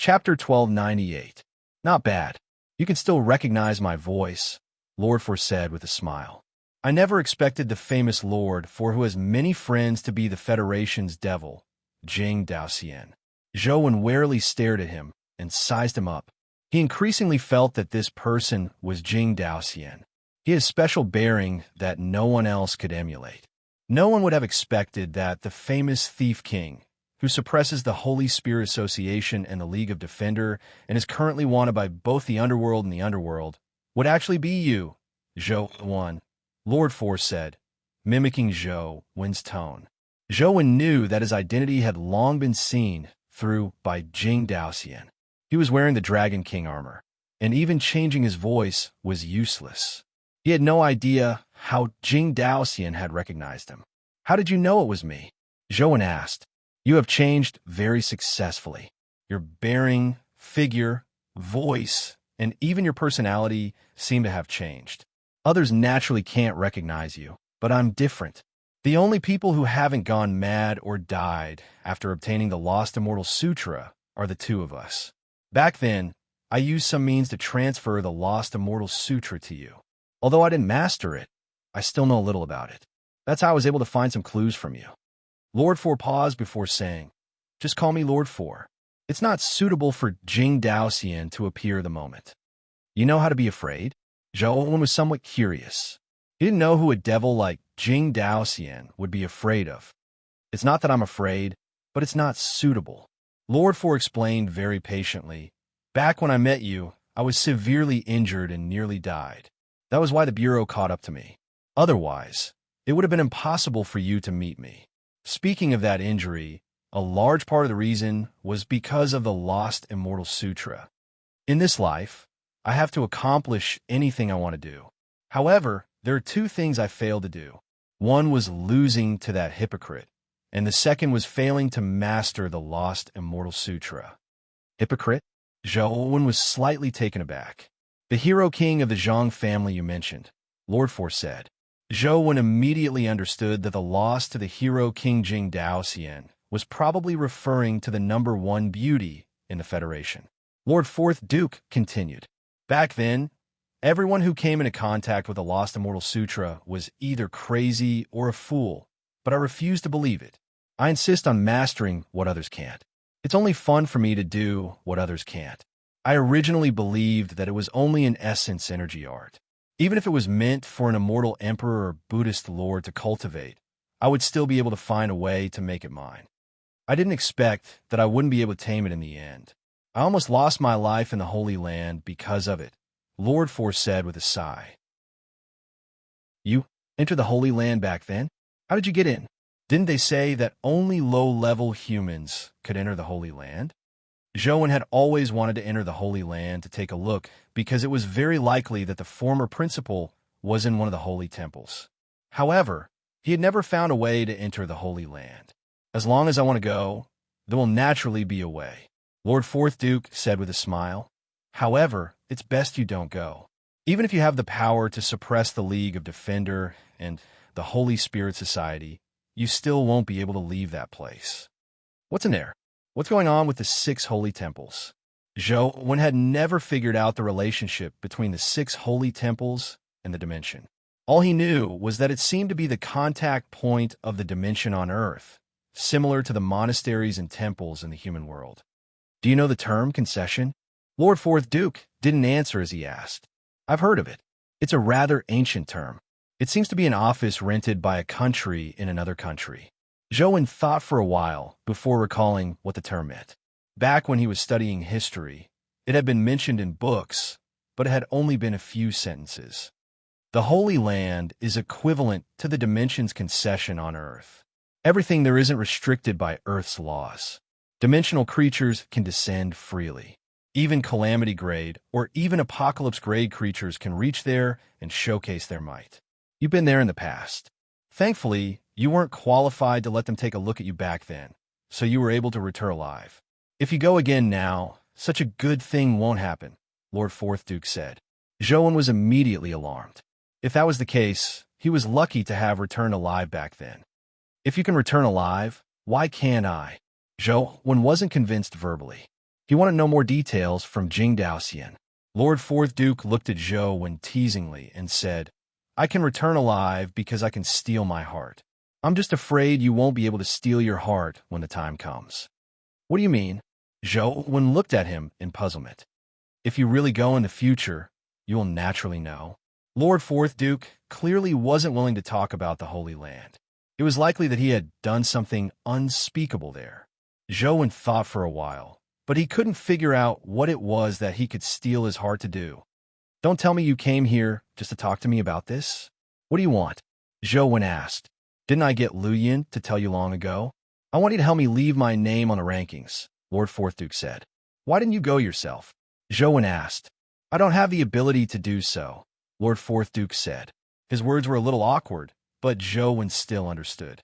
Chapter 1298. Not bad. You can still recognize my voice, Lord For said with a smile. I never expected the famous Lord For, who has many friends, to be the Federation's devil, Jing Daoxian. Zhou Wen warily stared at him and sized him up. He increasingly felt that this person was Jing Daoxian. He has special bearing that no one else could emulate. No one would have expected that the famous Thief King, who suppresses the Holy Spirit Association and the League of Defender and is currently wanted by both the Underworld and the Underworld, would actually be you, Zhou Wen, Lord For said, mimicking Zhou Wen's tone. Zhou Wen knew that his identity had long been seen through by Jing Daoxian. He was wearing the Dragon King armor, and even changing his voice was useless. He had no idea how Jing Daoxian had recognized him. How did you know it was me? Zhou Wen asked. You have changed very successfully. Your bearing, figure, voice, and even your personality seem to have changed. Others naturally can't recognize you, but I'm different. The only people who haven't gone mad or died after obtaining the Lost Immortal Sutra are the two of us. Back then, I used some means to transfer the Lost Immortal Sutra to you. Although I didn't master it, I still know a little about it. That's how I was able to find some clues from you. Lord For paused before saying, just call me Lord For. It's not suitable for Jing Daoxian to appear the moment. You know how to be afraid? Zhou Wen was somewhat curious. He didn't know who a devil like Jing Daoxian would be afraid of. It's not that I'm afraid, but it's not suitable. Lord For explained very patiently. Back when I met you, I was severely injured and nearly died. That was why the Bureau caught up to me. Otherwise, it would have been impossible for you to meet me. Speaking of that injury, a large part of the reason was because of the Lost Immortal Sutra. In this life, I have to accomplish anything I want to do. However, there are two things I failed to do. One was losing to that hypocrite, and the second was failing to master the Lost Immortal Sutra. Hypocrite? Zhou Wen was slightly taken aback. The hero king of the Zhang family you mentioned, Lord For said. Zhou Wen immediately understood that the loss to the hero king Jing Daoxian was probably referring to the number one beauty in the Federation. Lord Fourth Duke continued. Back then, everyone who came into contact with the Lost Immortal Sutra was either crazy or a fool, but I refuse to believe it. I insist on mastering what others can't. It's only fun for me to do what others can't. I originally believed that it was only an essence energy art. Even if it was meant for an immortal emperor or Buddhist lord to cultivate, I would still be able to find a way to make it mine. I didn't expect that I wouldn't be able to tame it in the end. I almost lost my life in the Holy Land because of it, Lord For said with a sigh. You entered the Holy Land back then? How did you get in? Didn't they say that only low-level humans could enter the Holy Land? Zhou Wen had always wanted to enter the Holy Land to take a look because it was very likely that the former principal was in one of the holy temples. However, he had never found a way to enter the Holy Land. As long as I want to go, there will naturally be a way, Lord Fourth Duke said with a smile. However, it's best you don't go. Even if you have the power to suppress the League of Defender and the Holy Spirit Society, you still won't be able to leave that place. What's in there? What's going on with the 6 holy temples? Zhou Wen had never figured out the relationship between the 6 holy temples and the dimension. All he knew was that it seemed to be the contact point of the dimension on Earth, similar to the monasteries and temples in the human world. Do you know the term concession? Lord Fourth Duke didn't answer as he asked. I've heard of it. It's a rather ancient term. It seems to be an office rented by a country in another country. Zhou Wen thought for a while before recalling what the term meant. Back when he was studying history, it had been mentioned in books, but it had only been a few sentences. The Holy Land is equivalent to the dimension's concession on Earth. Everything there isn't restricted by Earth's laws. Dimensional creatures can descend freely. Even calamity-grade or even apocalypse-grade creatures can reach there and showcase their might. You've been there in the past. Thankfully, you weren't qualified to let them take a look at you back then, so you were able to return alive. If you go again now, such a good thing won't happen, Lord Fourth Duke said. Zhou Wen was immediately alarmed. If that was the case, he was lucky to have returned alive back then. If you can return alive, why can't I? Zhou Wen wasn't convinced verbally. He wanted to know more details from Jing Daoxian. Lord Fourth Duke looked at Zhou Wen teasingly and said, I can return alive because I can steal my heart. I'm just afraid you won't be able to steal your heart when the time comes. What do you mean? Zhou Wen looked at him in puzzlement. If you really go in the future, you will naturally know. Lord Fourth Duke clearly wasn't willing to talk about the Holy Land. It was likely that he had done something unspeakable there. Zhou Wen thought for a while, but he couldn't figure out what it was that he could steal his heart to do. Don't tell me you came here just to talk to me about this? What do you want? Zhou Wen asked. Didn't I get Lu Yin to tell you long ago? I want you to help me leave my name on the rankings, Lord Fourth Duke said. Why didn't you go yourself? Zhou Wen asked. I don't have the ability to do so, Lord Fourth Duke said. His words were a little awkward, but Zhou Wen still understood.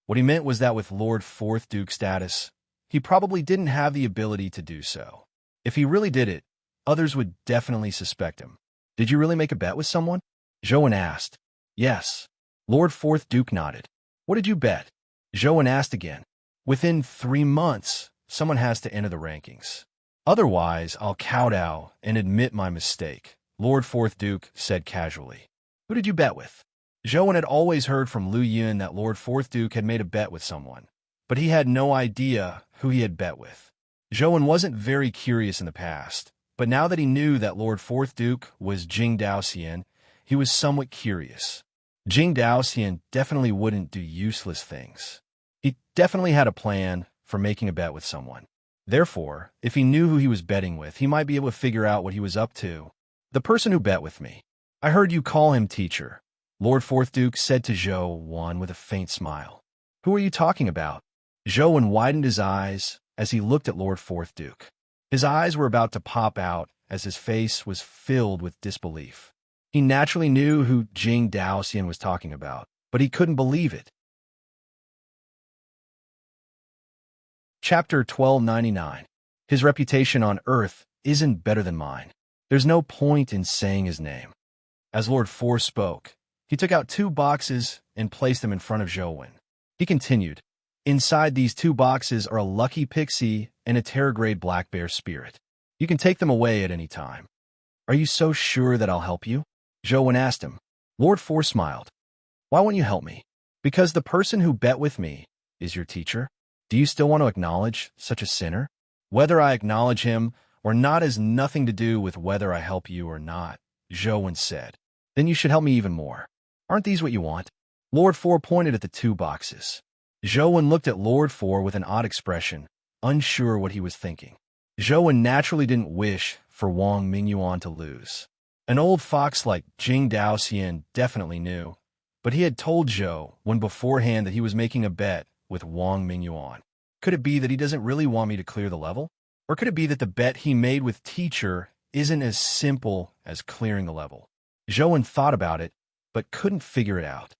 What he meant was that with Lord Fourth Duke's status, he probably didn't have the ability to do so. If he really did it, others would definitely suspect him. Did you really make a bet with someone? Zhou Wen asked. Yes. Lord Fourth Duke nodded. What did you bet? Zhou Wen asked again. Within 3 months, someone has to enter the rankings. Otherwise, I'll kowtow and admit my mistake, Lord Fourth Duke said casually. Who did you bet with? Zhou Wen had always heard from Lu Yun that Lord Fourth Duke had made a bet with someone, but he had no idea who he had bet with. Zhou Wen wasn't very curious in the past, but now that he knew that Lord Fourth Duke was Jing Daoxian, he was somewhat curious. Jing Daoxian definitely wouldn't do useless things. He definitely had a plan for making a bet with someone. Therefore, if he knew who he was betting with, he might be able to figure out what he was up to. The person who bet with me. I heard you call him teacher, Lord Fourth Duke said to Zhou Wen with a faint smile. Who are you talking about? Zhou Wen widened his eyes as he looked at Lord Fourth Duke. His eyes were about to pop out as his face was filled with disbelief. He naturally knew who Jing Daoxian was talking about, but he couldn't believe it. Chapter 1299. His reputation on Earth isn't better than mine. There's no point in saying his name. As Lord Four spoke, he took out 2 boxes and placed them in front of Zhou Wen. He continued, Inside these 2 boxes are a lucky pixie and a Terrorgrade black bear spirit. You can take them away at any time. Are you so sure that I'll help you? Zhou Wen asked him. Lord Four smiled. Why won't you help me? Because the person who bet with me is your teacher. Do you still want to acknowledge such a sinner? Whether I acknowledge him or not has nothing to do with whether I help you or not, Zhou Wen said. Then you should help me even more. Aren't these what you want? Lord Four pointed at the 2 boxes. Zhou Wen looked at Lord Four with an odd expression, unsure what he was thinking. Zhou Wen naturally didn't wish for Wang Mingyuan to lose. An old fox like Jing Daoxian definitely knew, but he had told Zhou Wen beforehand that he was making a bet with Wang Mingyuan. Could it be that he doesn't really want me to clear the level? Or could it be that the bet he made with teacher isn't as simple as clearing the level? Zhou Wen thought about it, but couldn't figure it out.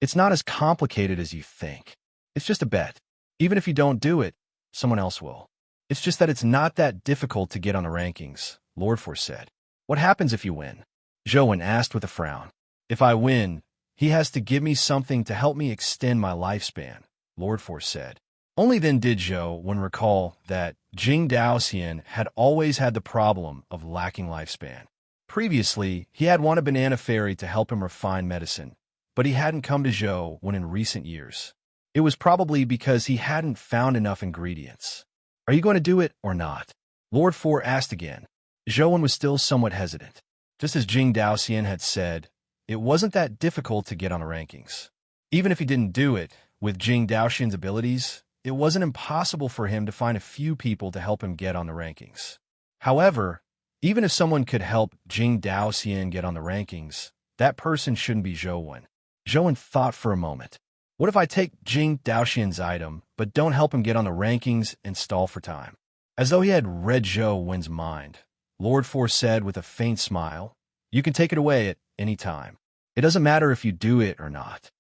It's not as complicated as you think. It's just a bet. Even if you don't do it, someone else will. It's just that it's not that difficult to get on the rankings, Lord Four said. What happens if you win? Zhou Wen asked with a frown. If I win, he has to give me something to help me extend my lifespan, Lord Four said. Only then did Zhou Wen recall that Jing Daoxian had always had the problem of lacking lifespan. Previously, he had won a banana fairy to help him refine medicine, but he hadn't come to Zhou Wen in recent years. It was probably because he hadn't found enough ingredients. Are you going to do it or not? Lord Four asked again. Zhou Wen was still somewhat hesitant. Just as Jing Daoxian had said, it wasn't that difficult to get on the rankings. Even if he didn't do it, with Jing Daoxian's abilities, it wasn't impossible for him to find a few people to help him get on the rankings. However, even if someone could help Jing Daoxian get on the rankings, that person shouldn't be Zhou Wen. Zhou Wen thought for a moment. What if I take Jing Daoxian's item, but don't help him get on the rankings and stall for time? As though he had read Zhou Wen's mind, Lord Four said with a faint smile, You can take it away at any time. It doesn't matter if you do it or not.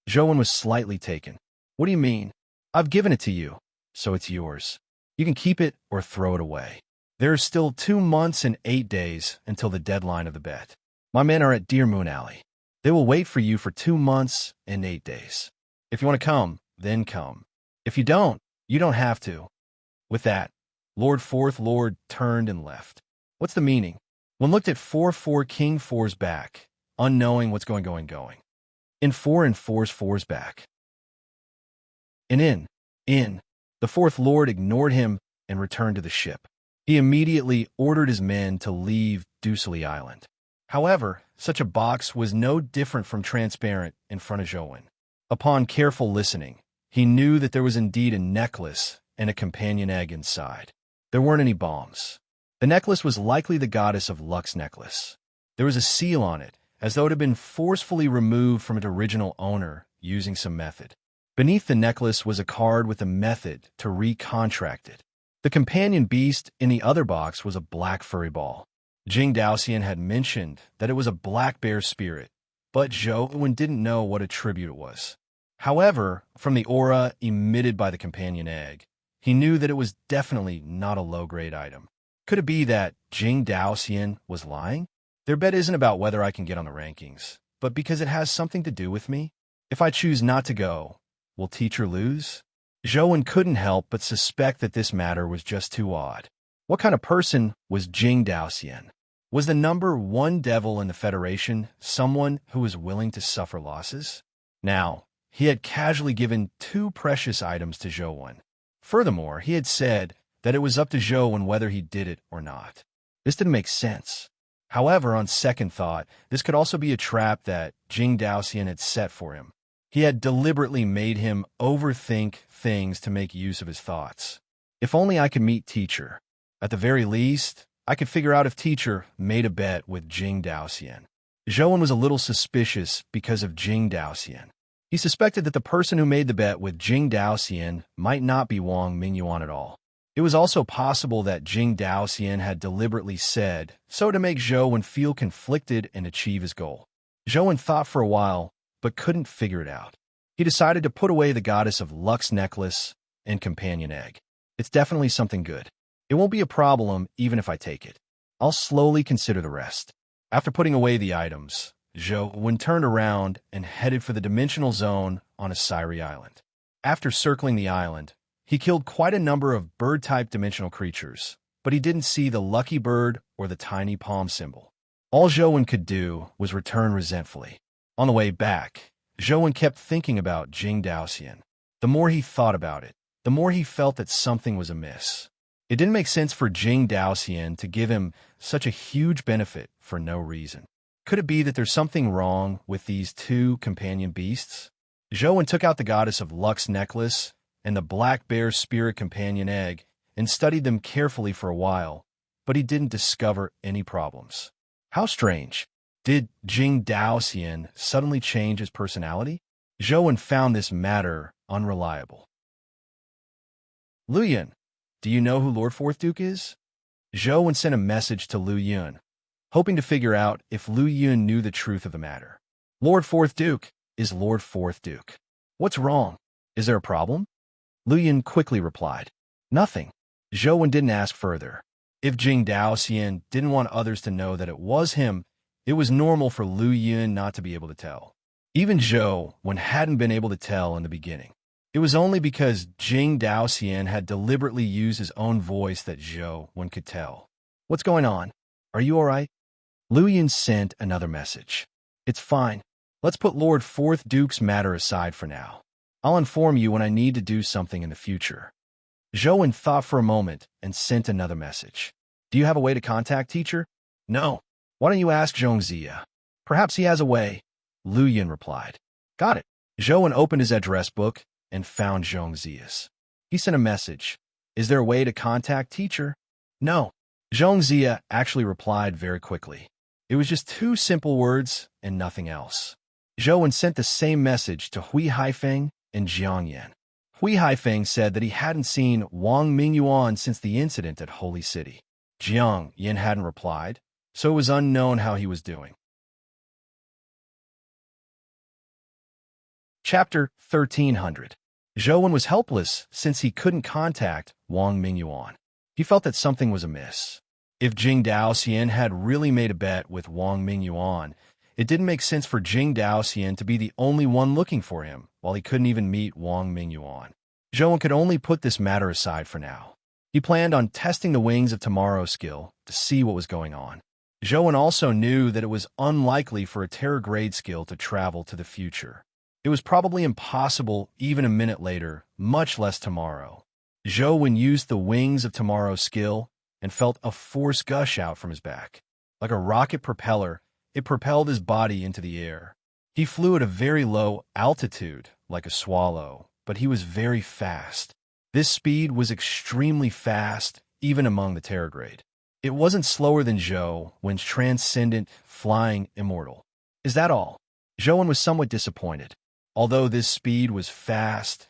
Zhou Wen was slightly taken. What do you mean? I've given it to you, so it's yours. You can keep it or throw it away. There are still 2 months and 8 days until the deadline of the bet. My men are at Deer Moon Alley. They will wait for you for 2 months and 8 days. If you want to come, then come. If you don't have to. With that, Lord Fourth Lord turned and left. What's the meaning? One looked at 4-4 King 4's back, unknowing what's going. In 4 and 4's back. And in. The Fourth Lord ignored him and returned to the ship. He immediately ordered his men to leave Dusely Island. However, such a box was no different from transparent in front of Joan. Upon careful listening, he knew that there was indeed a necklace and a companion egg inside. There weren't any bombs. The necklace was likely the goddess of luck's necklace. There was a seal on it, as though it had been forcefully removed from its original owner using some method. Beneath the necklace was a card with a method to recontract it. The companion beast in the other box was a black furry ball. Jing Daoxian had mentioned that it was a black bear spirit, but Zhou didn't know what attribute it was. However, from the aura emitted by the companion egg, he knew that it was definitely not a low-grade item. Could it be that Jing Daoxian was lying? Their bet isn't about whether I can get on the rankings, but because it has something to do with me. If I choose not to go, will teacher lose? Zhou couldn't help but suspect that this matter was just too odd. What kind of person was Jing Daoxian? Was the number one devil in the Federation someone who was willing to suffer losses? Now, he had casually given 2 precious items to Zhou. Furthermore, he had said that it was up to Zhou whether he did it or not. This didn't make sense. However, on second thought, this could also be a trap that Jing Daoxian had set for him. He had deliberately made him overthink things to make use of his thoughts. If only I could meet teacher. At the very least, I could figure out if teacher made a bet with Jing Daoxian. Zhou was a little suspicious because of Jing Daoxian. He suspected that the person who made the bet with Jing Daoxian might not be Wang Mingyuan at all. It was also possible that Jing Daoxian had deliberately said so to make Zhou feel conflicted and achieve his goal. Zhou thought for a while, but couldn't figure it out. He decided to put away the goddess of luck's necklace and companion egg. It's definitely something good. It won't be a problem even if I take it. I'll slowly consider the rest. After putting away the items, Zhou turned around and headed for the dimensional zone on Asiri Island. After circling the island, he killed quite a number of bird-type dimensional creatures, but he didn't see the lucky bird or the tiny palm symbol. All Zhou could do was return resentfully. On the way back, Zhou kept thinking about Jing Daoxian. The more he thought about it, the more he felt that something was amiss. It didn't make sense for Jing Daoxian to give him such a huge benefit for no reason. Could it be that there's something wrong with these 2 companion beasts? Zhou took out the goddess of luck's necklace and the black bear spirit companion egg and studied them carefully for a while, but he didn't discover any problems. How strange. Did Jing Daoxian suddenly change his personality? Zhou found this matter unreliable. Lu Yun, do you know who Lord Fourth Duke is? Zhou sent a message to Lu Yun, hoping to figure out if Lu Yun knew the truth of the matter. Lord Fourth Duke is Lord Fourth Duke. What's wrong? Is there a problem? Lu Yun quickly replied, nothing. Zhou didn't ask further. If Jing Daoxian didn't want others to know that it was him, it was normal for Lu Yun not to be able to tell. Even Zhou hadn't been able to tell in the beginning. It was only because Jing Daoxian had deliberately used his own voice that Zhou could tell. What's going on? Are you all right? Lu Yun sent another message. It's fine. Let's put Lord Fourth Duke's matter aside for now. I'll inform you when I need to do something in the future. Zhou thought for a moment and sent another message. Do you have a way to contact teacher? No. Why don't you ask Zhongzia? Perhaps he has a way. Lu Yun replied. Got it. Zhou opened his address book and found Zhongzia's. He sent a message. Is there a way to contact teacher? No. Zhongzia actually replied very quickly. It was just 2 simple words and nothing else. Zhou sent the same message to Hui Haifeng and Jiang Yan. Hui Haifeng said that he hadn't seen Wang Mingyuan since the incident at Holy City. Jiang Yan hadn't replied, so it was unknown how he was doing. Chapter 1300. Zhou was helpless since he couldn't contact Wang Mingyuan. He felt that something was amiss. If Jing Daoxian had really made a bet with Wang Mingyuan, it didn't make sense for Jing Daoxian to be the only one looking for him, while he couldn't even meet Wang Mingyuan. Zhou could only put this matter aside for now. He planned on testing the Wings of Tomorrow skill to see what was going on. Zhou also knew that it was unlikely for a Terror-grade skill to travel to the future. It was probably impossible even a minute later, much less tomorrow. Zhou used the Wings of Tomorrow skill and felt a force gush out from his back. Like a rocket propeller, it propelled his body into the air. He flew at a very low altitude, like a swallow, but he was very fast. This speed was extremely fast, even among the Terror-grade. It wasn't slower than Zhou's transcendent, flying immortal. Is that all? Zhou was somewhat disappointed. Although this speed was fast,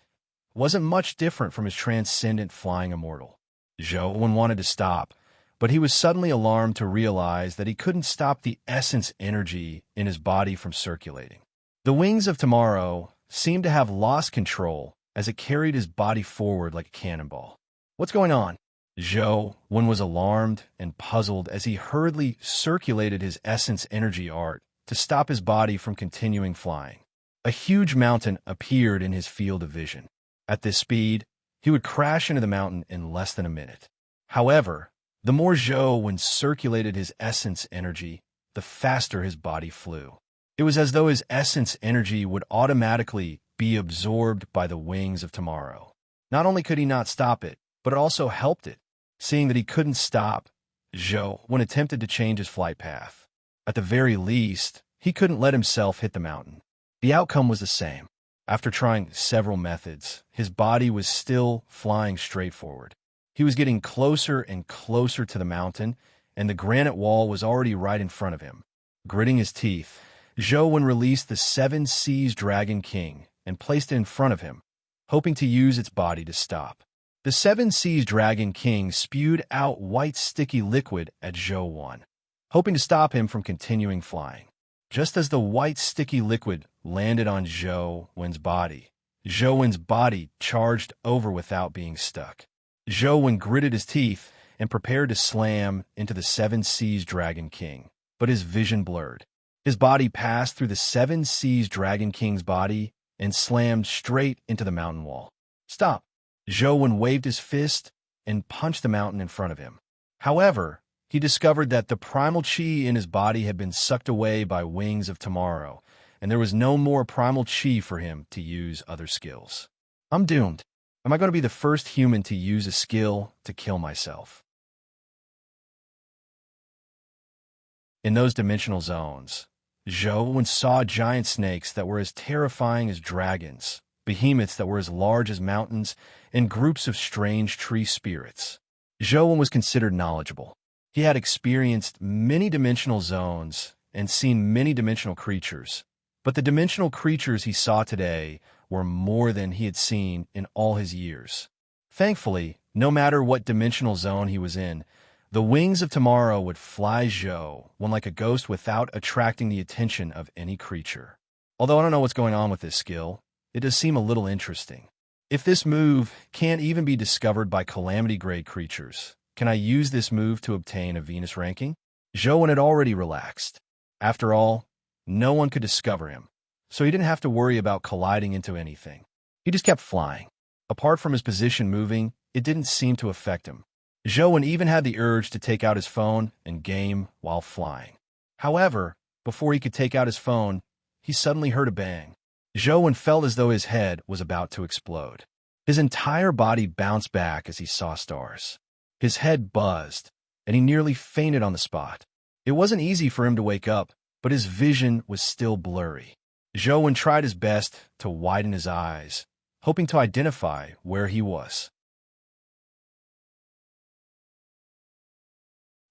it wasn't much different from his transcendent flying immortal. Zhou wanted to stop, but he was suddenly alarmed to realize that he couldn't stop the essence energy in his body from circulating. The Wings of Tomorrow seemed to have lost control as it carried his body forward like a cannonball. What's going on? Zhou was alarmed and puzzled as he hurriedly circulated his essence energy art to stop his body from continuing flying. A huge mountain appeared in his field of vision. At this speed, he would crash into the mountain in less than a minute. However, the more Zhou circulated his essence energy, the faster his body flew. It was as though his essence energy would automatically be absorbed by the Wings of Tomorrow. Not only could he not stop it, but it also helped it. Seeing that he couldn't stop, Zhou attempted to change his flight path. At the very least, he couldn't let himself hit the mountain. The outcome was the same. After trying several methods, his body was still flying straight forward. He was getting closer and closer to the mountain, and the granite wall was already right in front of him. Gritting his teeth, Zhou released the Seven Seas Dragon King and placed it in front of him, hoping to use its body to stop. The Seven Seas Dragon King spewed out white sticky liquid at Zhou, hoping to stop him from continuing flying. Just as the white sticky liquid landed on Zhou's body, Zhou's body charged over without being stuck. Zhou gritted his teeth and prepared to slam into the Seven Seas Dragon King, but his vision blurred. His body passed through the Seven Seas Dragon King's body and slammed straight into the mountain wall. Stop! Zhou waved his fist and punched the mountain in front of him. However, he discovered that the primal chi in his body had been sucked away by Wings of Tomorrow, and there was no more primal chi for him to use other skills. I'm doomed. Am I going to be the first human to use a skill to kill myself? In those dimensional zones, Zhou saw giant snakes that were as terrifying as dragons, behemoths that were as large as mountains, and groups of strange tree spirits. Zhou was considered knowledgeable. He had experienced many dimensional zones and seen many dimensional creatures, but the dimensional creatures he saw today were more than he had seen in all his years. Thankfully, no matter what dimensional zone he was in, the Wings of Tomorrow would fly Zhou like a ghost without attracting the attention of any creature. Although I don't know what's going on with this skill, it does seem a little interesting. If this move can't even be discovered by calamity-grade creatures, can I use this move to obtain a Venus ranking? Zhou had already relaxed. After all, no one could discover him, so he didn't have to worry about colliding into anything. He just kept flying. Apart from his position moving, it didn't seem to affect him. Zhou even had the urge to take out his phone and game while flying. However, before he could take out his phone, he suddenly heard a bang. Zhou felt as though his head was about to explode. His entire body bounced back as he saw stars. His head buzzed, and he nearly fainted on the spot. It wasn't easy for him to wake up, but his vision was still blurry. Zhou tried his best to widen his eyes, hoping to identify where he was.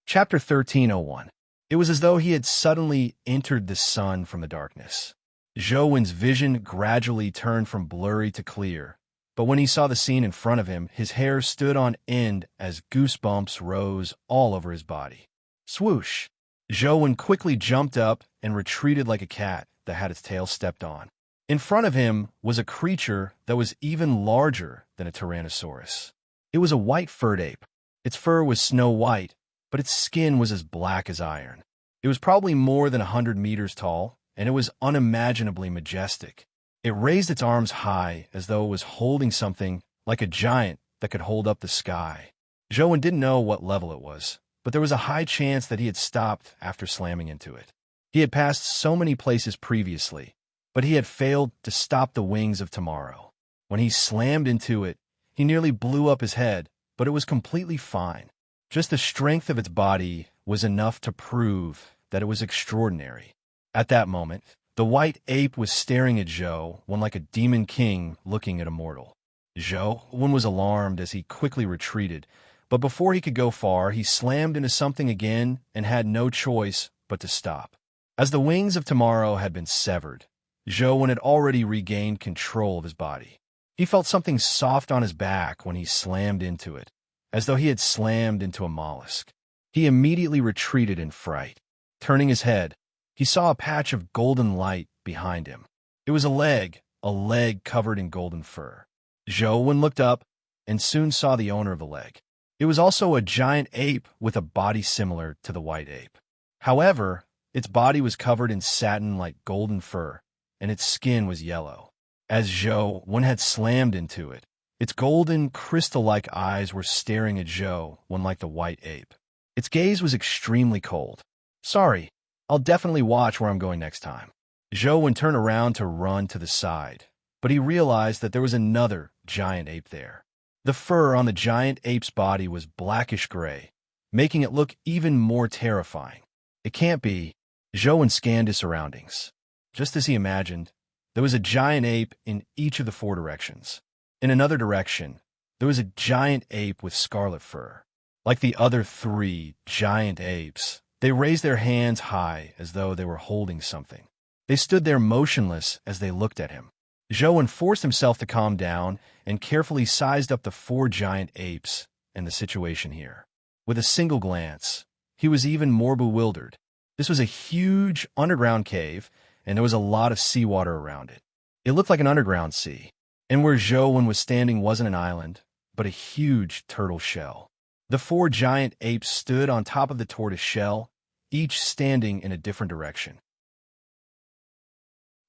Chapter 13:01. It was as though he had suddenly entered the sun from the darkness. Zhou's vision gradually turned from blurry to clear, but when he saw the scene in front of him, his hair stood on end as goosebumps rose all over his body. Swoosh! Zhou quickly jumped up and retreated like a cat that had its tail stepped on. In front of him was a creature that was even larger than a Tyrannosaurus. It was a white furred ape. Its fur was snow white, but its skin was as black as iron. It was probably more than 100 meters tall, and it was unimaginably majestic. It raised its arms high as though it was holding something like a giant that could hold up the sky. Zhou didn't know what level it was, but there was a high chance that he had stopped after slamming into it. He had passed so many places previously, but he had failed to stop the wings of tomorrow. When he slammed into it, he nearly blew up his head, but it was completely fine. Just the strength of its body was enough to prove that it was extraordinary. At that moment, the white ape was staring at Zhou like a demon king looking at a mortal. Zhou was alarmed as he quickly retreated, but before he could go far, he slammed into something again and had no choice but to stop. As the wings of tomorrow had been severed, Zhou had already regained control of his body. He felt something soft on his back when he slammed into it, as though he had slammed into a mollusk. He immediately retreated in fright. Turning his head, he saw a patch of golden light behind him. It was a leg covered in golden fur. Zhou looked up and soon saw the owner of the leg. It was also a giant ape with a body similar to the white ape. However, its body was covered in satin-like golden fur, and its skin was yellow. As Zhou had slammed into it, its golden, crystal-like eyes were staring at Zhou like the white ape. Its gaze was extremely cold. "Sorry, I'll definitely watch where I'm going next time." Zhou turned around to run to the side, but he realized that there was another giant ape there. The fur on the giant ape's body was blackish-gray, making it look even more terrifying. It can't be. Zhou scanned his surroundings. Just as he imagined, there was a giant ape in each of the 4 directions. In another direction, there was a giant ape with scarlet fur. Like the other 3 giant apes, they raised their hands high as though they were holding something. They stood there motionless as they looked at him. Zhou forced himself to calm down and carefully sized up the 4 giant apes and the situation here. With a single glance, he was even more bewildered. This was a huge underground cave, and there was a lot of seawater around it. It looked like an underground sea, and where Zhou was standing wasn't an island, but a huge turtle shell. The 4 giant apes stood on top of the tortoise shell, each standing in a different direction.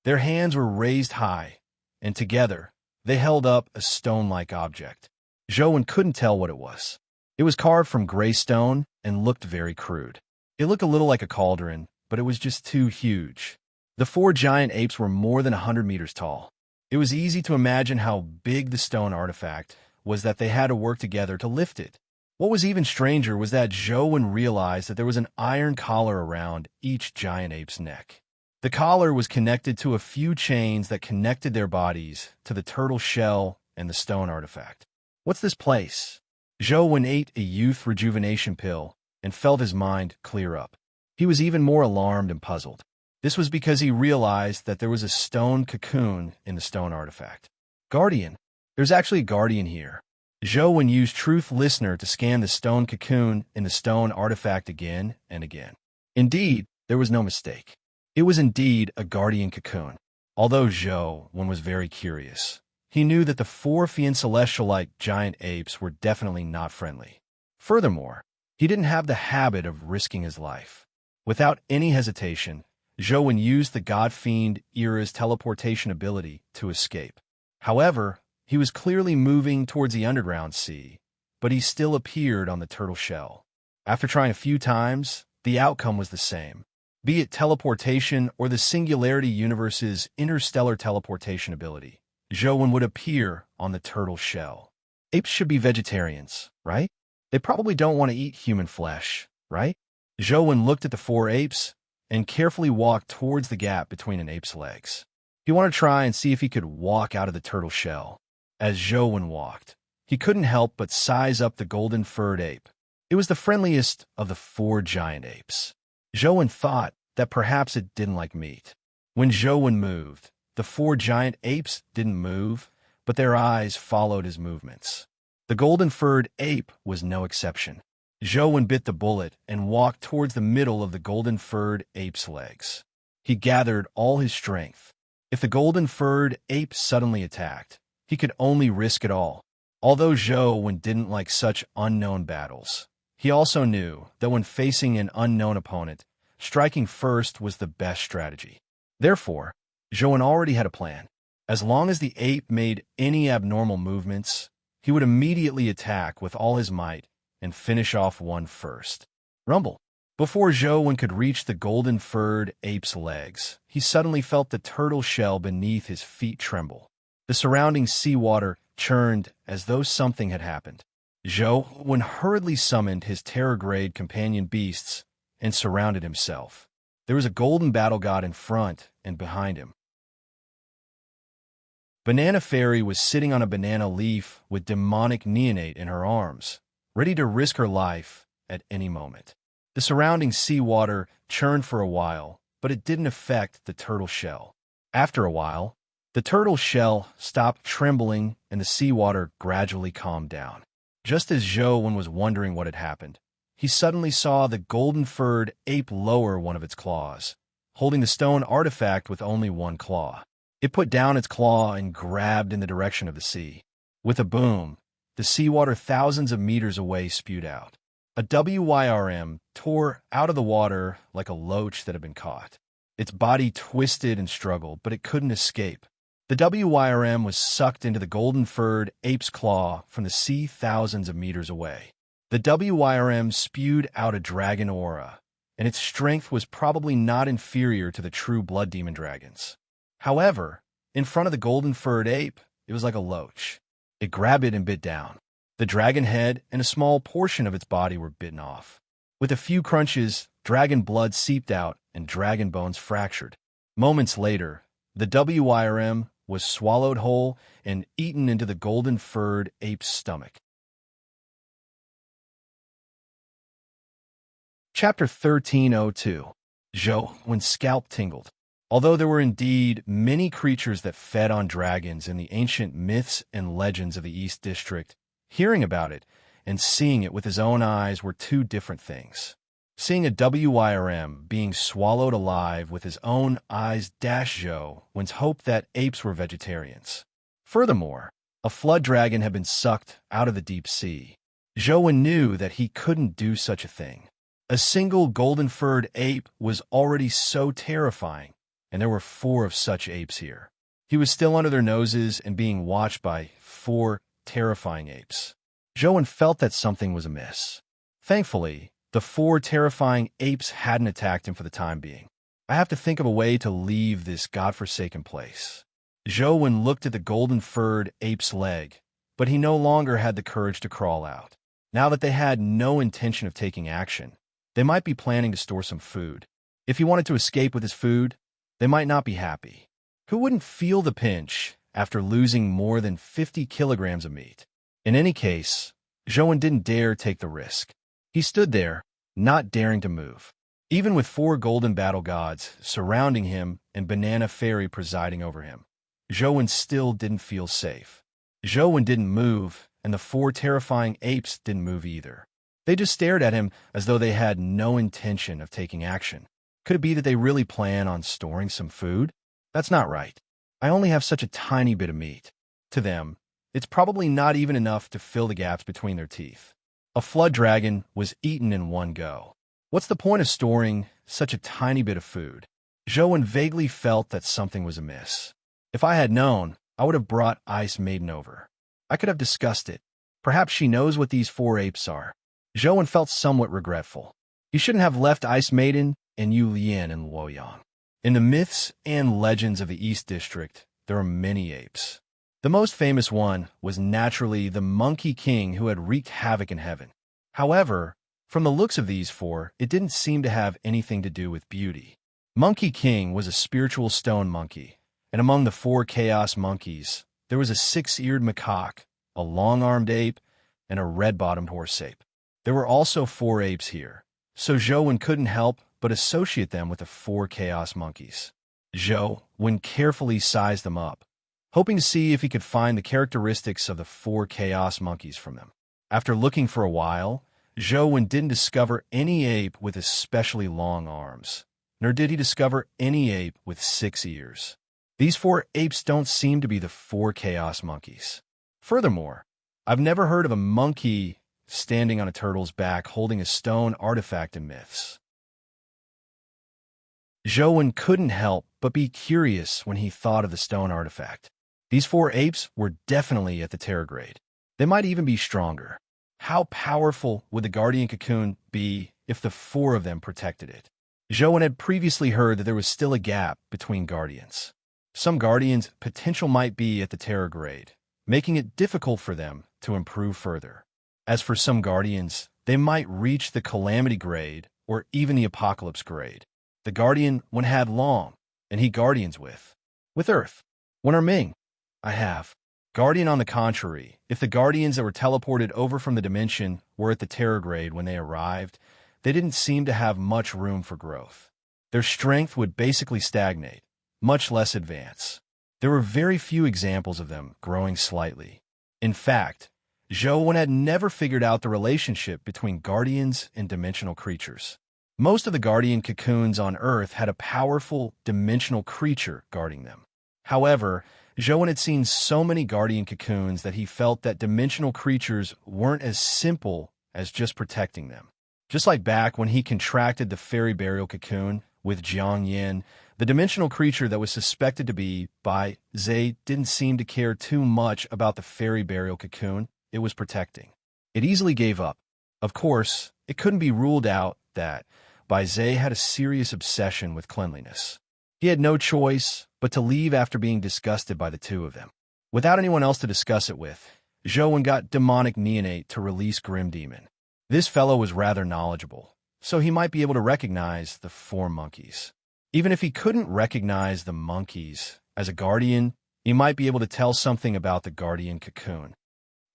Their hands were raised high, and together, they held up a stone-like object. Zhou couldn't tell what it was. It was carved from gray stone and looked very crude. It looked a little like a cauldron, but it was just too huge. The 4 giant apes were more than 100 meters tall. It was easy to imagine how big the stone artifact was that they had to work together to lift it. What was even stranger was that Zhou realized that there was an iron collar around each giant ape's neck. The collar was connected to a few chains that connected their bodies to the turtle shell and the stone artifact. "What's this place?" Zhou ate a youth rejuvenation pill and felt his mind clear up. He was even more alarmed and puzzled. This was because he realized that there was a stone cocoon in the stone artifact. "Guardian. There's actually a guardian here." Zhou used Truth Listener to scan the stone cocoon in the stone artifact again and again. Indeed, there was no mistake. It was indeed a guardian cocoon. Although Zhou was very curious, he knew that the 4 fiend celestial-like giant apes were definitely not friendly. Furthermore, he didn't have the habit of risking his life. Without any hesitation, Zhou used the God Fiend Era's teleportation ability to escape. However, he was clearly moving towards the underground sea, but he still appeared on the turtle shell. After trying a few times, the outcome was the same. Be it teleportation or the Singularity Universe's interstellar teleportation ability, Zhou would appear on the turtle shell. Apes should be vegetarians, right? They probably don't want to eat human flesh, right? Zhou looked at the 4 apes and carefully walked towards the gap between an ape's legs. He wanted to try and see if he could walk out of the turtle shell. As Zhou walked, he couldn't help but size up the golden-furred ape. It was the friendliest of the 4 giant apes. Zhou thought that perhaps it didn't like meat. When Zhou moved, the 4 giant apes didn't move, but their eyes followed his movements. The golden-furred ape was no exception. Zhou bit the bullet and walked towards the middle of the golden-furred ape's legs. He gathered all his strength. If the golden-furred ape suddenly attacked, he could only risk it all. Although Zhou didn't like such unknown battles, he also knew that when facing an unknown opponent, striking first was the best strategy. Therefore, Zhou already had a plan. As long as the ape made any abnormal movements, he would immediately attack with all his might and finish off one first. Rumble. Before Zhou could reach the golden-furred ape's legs, he suddenly felt the turtle shell beneath his feet tremble. The surrounding seawater churned as though something had happened. Zhou hurriedly summoned his terror-grade companion beasts and surrounded himself. There was a golden battle god in front and behind him. Banana Fairy was sitting on a banana leaf with demonic neonate in her arms, ready to risk her life at any moment. The surrounding seawater churned for a while, but it didn't affect the turtle shell. After a while, the turtle shell stopped trembling and the seawater gradually calmed down. Just as Zhou was wondering what had happened, he suddenly saw the golden-furred ape lower one of its claws, holding the stone artifact with only one claw. It put down its claw and grabbed in the direction of the sea. With a boom, the seawater thousands of meters away spewed out. A WYRM tore out of the water like a loach that had been caught. Its body twisted and struggled, but it couldn't escape. The WYRM was sucked into the golden-furred ape's claw from the sea thousands of meters away. The WYRM spewed out a dragon aura, and its strength was probably not inferior to the true blood demon dragons. However, in front of the golden-furred ape, it was like a loach. It grabbed it and bit down. The dragon head and a small portion of its body were bitten off. With a few crunches, dragon blood seeped out and dragon bones fractured. Moments later, the WYRM was swallowed whole and eaten into the golden-furred ape's stomach. Chapter 1302. Zhou scalp tingled. Although there were indeed many creatures that fed on dragons in the ancient myths and legends of the East District, hearing about it and seeing it with his own eyes were two different things. Seeing a WYRM being swallowed alive with his own eyes dashed Zhou's hope that apes were vegetarians. Furthermore, a flood dragon had been sucked out of the deep sea. Zhou knew that he couldn't do such a thing. A single golden-furred ape was already so terrifying, and there were 4 of such apes here. He was still under their noses and being watched by 4 terrifying apes. Zhou felt that something was amiss. Thankfully, the 4 terrifying apes hadn't attacked him for the time being. I have to think of a way to leave this godforsaken place. Zhou looked at the golden-furred ape's leg, but he no longer had the courage to crawl out. Now that they had no intention of taking action, they might be planning to store some food. If he wanted to escape with his food, they might not be happy. Who wouldn't feel the pinch after losing more than 50 kilograms of meat? In any case, Zhou didn't dare take the risk. He stood there, not daring to move. Even with 4 golden battle gods surrounding him and Banana Fairy presiding over him, Zhou still didn't feel safe. Zhou didn't move, and the 4 terrifying apes didn't move either. They just stared at him as though they had no intention of taking action. Could it be that they really plan on storing some food? That's not right. I only have such a tiny bit of meat. To them, it's probably not even enough to fill the gaps between their teeth. A flood dragon was eaten in one go. What's the point of storing such a tiny bit of food? Zhou vaguely felt that something was amiss. If I had known, I would have brought Ice Maiden over. I could have discussed it. Perhaps she knows what these 4 apes are. Zhou felt somewhat regretful. He shouldn't have left Ice Maiden and Yu Lian and Luoyang. In the myths and legends of the East District, there are many apes. The most famous one was naturally the Monkey King who had wreaked havoc in heaven. However, from the looks of these 4, it didn't seem to have anything to do with beauty. Monkey King was a spiritual stone monkey, and among the 4 chaos monkeys, there was a 6-eared macaque, a long-armed ape, and a red-bottomed horse ape. There were also 4 apes here, so Zhou couldn't help but associate them with the 4 chaos monkeys. Zhou carefully sized them up, hoping to see if he could find the characteristics of the 4 chaos monkeys from them. After looking for a while, Zhou didn't discover any ape with especially long arms, nor did he discover any ape with 6 ears. These 4 apes don't seem to be the 4 chaos monkeys. Furthermore, I've never heard of a monkey standing on a turtle's back holding a stone artifact in myths. Zhou couldn't help but be curious when he thought of the stone artifact. These 4 apes were definitely at the terror grade. They might even be stronger. How powerful would the guardian cocoon be if the four of them protected it? Joan had previously heard that there was still a gap between guardians. Some guardians' potential might be at the terror grade, making it difficult for them to improve further. As for some guardians, they might reach the calamity grade or even the apocalypse grade. The guardian one had long, and he guardians with Earth. When are Ming? I have. Guardian on the contrary, if the guardians that were teleported over from the dimension were at the terror grade when they arrived, they didn't seem to have much room for growth. Their strength would basically stagnate, much less advance. There were very few examples of them growing slightly. In fact, Zhou had never figured out the relationship between guardians and dimensional creatures. Most of the guardian cocoons on Earth had a powerful dimensional creature guarding them. However, Zhou had seen so many guardian cocoons that he felt that dimensional creatures weren't as simple as just protecting them. Just like back when he contracted the fairy burial cocoon with Jiang Yin, the dimensional creature that was suspected to be Bai Zhe didn't seem to care too much about the fairy burial cocoon it was protecting. It easily gave up. Of course, it couldn't be ruled out that Bai Zhe had a serious obsession with cleanliness. He had no choice but to leave after being disgusted by the two of them. Without anyone else to discuss it with, Zhou got demonic neonate to release Grim Demon. This fellow was rather knowledgeable, so he might be able to recognize the four monkeys. Even if he couldn't recognize the monkeys as a guardian, he might be able to tell something about the guardian cocoon.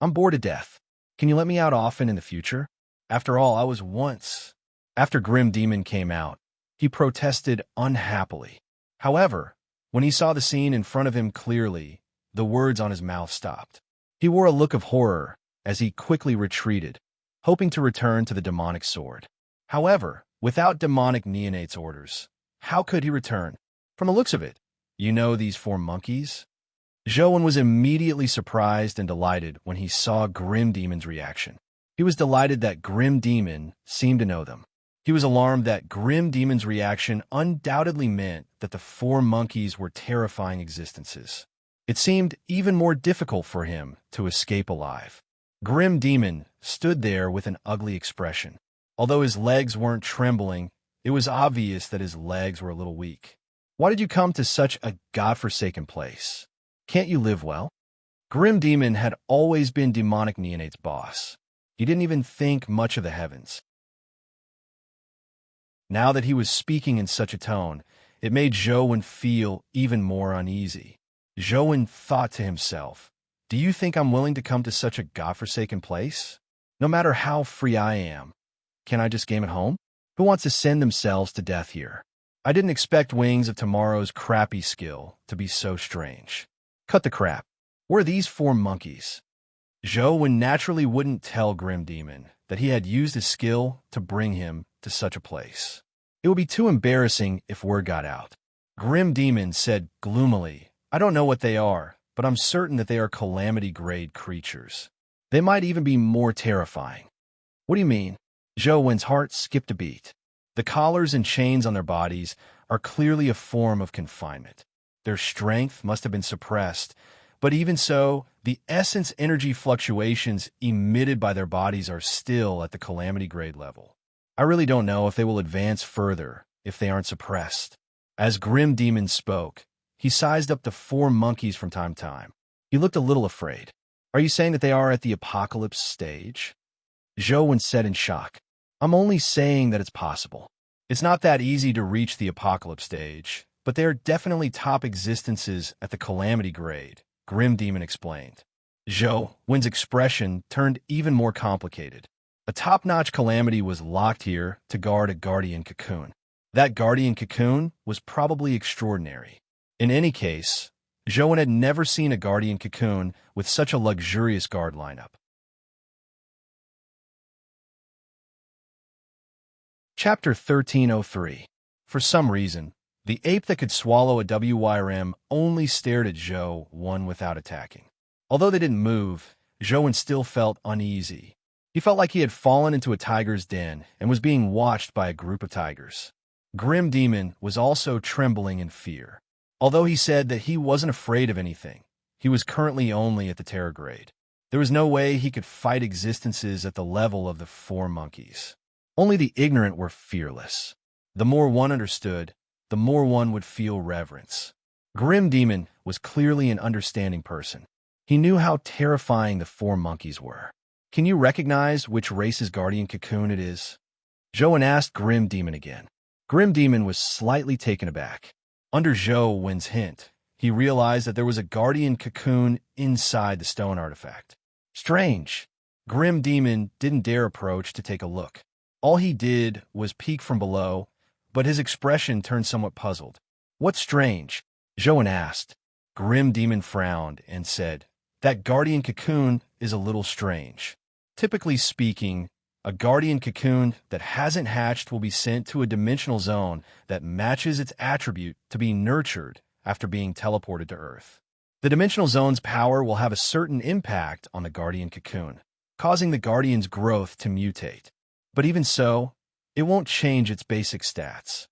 I'm bored to death. Can you let me out often in the future? After all, I was once. After Grim Demon came out, he protested unhappily. However, when he saw the scene in front of him clearly, the words on his mouth stopped. He wore a look of horror as he quickly retreated, hoping to return to the demonic sword. However, without demonic neonate's orders, how could he return? From the looks of it, you know these four monkeys? Zhou was immediately surprised and delighted when he saw Grim Demon's reaction. He was delighted that Grim Demon seemed to know them. He was alarmed that Grim Demon's reaction undoubtedly meant that the four monkeys were terrifying existences. It seemed even more difficult for him to escape alive. Grim Demon stood there with an ugly expression. Although his legs weren't trembling, it was obvious that his legs were a little weak. Why did you come to such a godforsaken place? Can't you live well? Grim Demon had always been demonic neonate's boss. He didn't even think much of the heavens. Now that he was speaking in such a tone, it made Zhou feel even more uneasy. Zhou thought to himself, do you think I'm willing to come to such a godforsaken place? No matter how free I am, can I just game at home? Who wants to send themselves to death here? I didn't expect Wings of Tomorrow's crappy skill to be so strange. Cut the crap. Where are these four monkeys? Zhou naturally wouldn't tell Grim Demon that he had used his skill to bring him to such a place. It would be too embarrassing if word got out. Grim Demon said gloomily, I don't know what they are, but I'm certain that they are calamity-grade creatures. They might even be more terrifying. What do you mean? Zhou heart skipped a beat. The collars and chains on their bodies are clearly a form of confinement. Their strength must have been suppressed, but even so, the essence energy fluctuations emitted by their bodies are still at the calamity grade level. I really don't know if they will advance further if they aren't suppressed. As Grim Demon spoke, he sized up the four monkeys from time to time. He looked a little afraid. Are you saying that they are at the apocalypse stage? Zhou said in shock. I'm only saying that it's possible. It's not that easy to reach the apocalypse stage, but they are definitely top existences at the calamity grade, Grim Demon explained. Zhou's expression turned even more complicated. A top-notch calamity was locked here to guard a guardian cocoon. That guardian cocoon was probably extraordinary. In any case, Zhou had never seen a guardian cocoon with such a luxurious guard lineup. Chapter 1303. For some reason, the ape that could swallow a WYRM only stared at Zhou without attacking. Although they didn't move, Zhou still felt uneasy. He felt like he had fallen into a tiger's den and was being watched by a group of tigers. Grim Demon was also trembling in fear. Although he said that he wasn't afraid of anything, he was currently only at the terror grade. There was no way he could fight existences at the level of the four monkeys. Only the ignorant were fearless. The more one understood, the more one would feel reverence. Grim Demon was clearly an understanding person. He knew how terrifying the four monkeys were. Can you recognize which race's guardian cocoon it is? Zhou asked Grim Demon again. Grim Demon was slightly taken aback. Under Zhou Wen's hint, he realized that there was a guardian cocoon inside the stone artifact. Strange. Grim Demon didn't dare approach to take a look. All he did was peek from below, but his expression turned somewhat puzzled. What's strange? Zhou asked. Grim Demon frowned and said, that guardian cocoon is a little strange. Typically speaking, a guardian cocoon that hasn't hatched will be sent to a dimensional zone that matches its attribute to be nurtured after being teleported to Earth. The dimensional zone's power will have a certain impact on the guardian cocoon, causing the guardian's growth to mutate. But even so, it won't change its basic stats.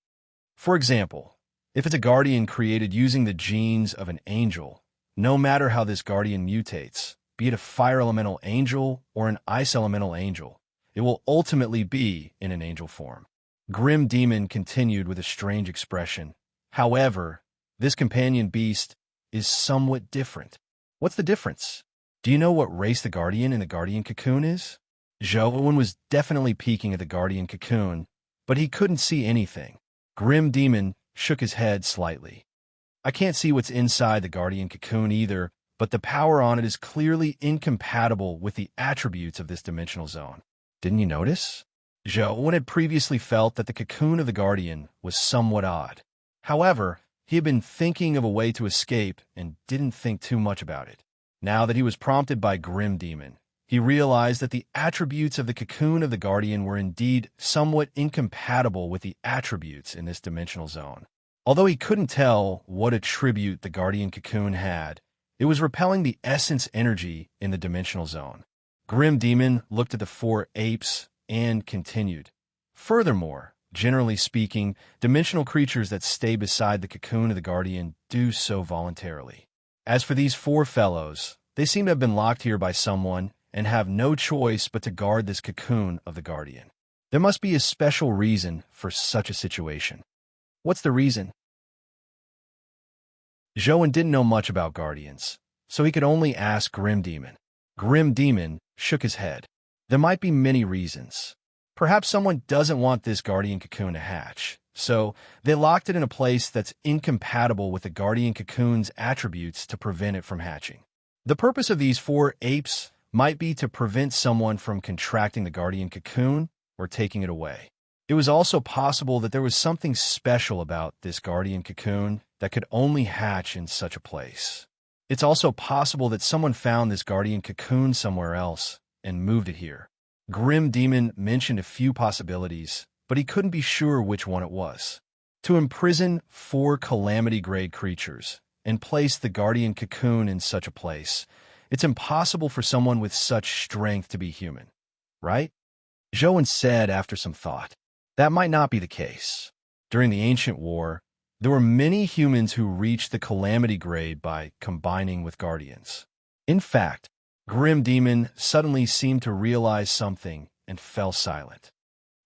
For example, if it's a guardian created using the genes of an angel, no matter how this guardian mutates, be it a fire elemental angel or an ice elemental angel, it will ultimately be in an angel form. Grim Demon continued with a strange expression. However, this companion beast is somewhat different. What's the difference? Do you know what race the guardian in the guardian cocoon is? Zhou Wen was definitely peeking at the guardian cocoon, but he couldn't see anything. Grim Demon shook his head slightly. I can't see what's inside the guardian cocoon either, but the power on it is clearly incompatible with the attributes of this dimensional zone. Didn't you notice? Zhou Wen had previously felt that the cocoon of the guardian was somewhat odd. However, he had been thinking of a way to escape and didn't think too much about it. Now that he was prompted by Grim Demon, he realized that the attributes of the cocoon of the guardian were indeed somewhat incompatible with the attributes in this dimensional zone. Although he couldn't tell what attribute the guardian cocoon had, it was repelling the essence energy in the dimensional zone. Grim Demon looked at the four apes and continued. Furthermore, generally speaking, dimensional creatures that stay beside the cocoon of the guardian do so voluntarily. As for these four fellows, they seem to have been locked here by someone and have no choice but to guard this cocoon of the guardian. There must be a special reason for such a situation. What's the reason? Zhou Wen didn't know much about guardians, so he could only ask Grim Demon. Grim Demon shook his head. There might be many reasons. Perhaps someone doesn't want this guardian cocoon to hatch, so they locked it in a place that's incompatible with the guardian cocoon's attributes to prevent it from hatching. The purpose of these four apes might be to prevent someone from contracting the guardian cocoon or taking it away. It was also possible that there was something special about this guardian cocoon that could only hatch in such a place. It's also possible that someone found this guardian cocoon somewhere else and moved it here. Grim Demon mentioned a few possibilities, but he couldn't be sure which one it was. To imprison four calamity-grade creatures and place the guardian cocoon in such a place, it's impossible for someone with such strength to be human, right? Zhou Wen said after some thought. That might not be the case. During the Ancient War, there were many humans who reached the calamity grade by combining with guardians. In fact, Grim Demon suddenly seemed to realize something and fell silent.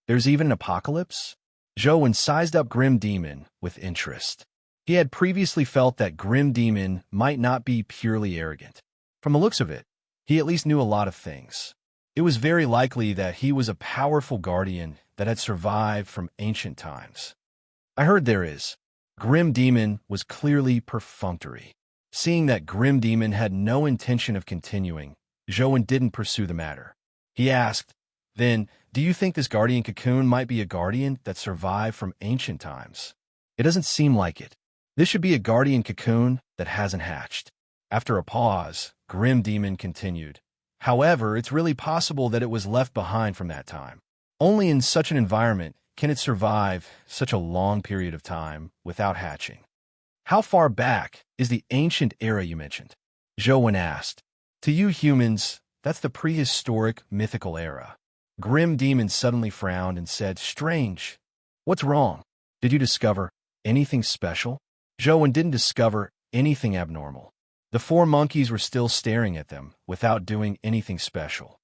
There's even an apocalypse? Zhou Wen sized up Grim Demon with interest. He had previously felt that Grim Demon might not be purely arrogant. From the looks of it, he at least knew a lot of things. It was very likely that he was a powerful guardian that had survived from ancient times. I heard there is. Grim Demon was clearly perfunctory. Seeing that Grim Demon had no intention of continuing, Zhou Wen didn't pursue the matter. He asked, then, do you think this guardian cocoon might be a guardian that survived from ancient times? It doesn't seem like it. This should be a guardian cocoon that hasn't hatched. After a pause, Grim Demon continued. However, it's really possible that it was left behind from that time. Only in such an environment can it survive such a long period of time without hatching. How far back is the ancient era you mentioned? Zhou Wen asked. To you humans, that's the prehistoric mythical era. Grim Demon suddenly frowned and said, strange. What's wrong? Did you discover anything special? Zhou Wen didn't discover anything abnormal. The four monkeys were still staring at them without doing anything special.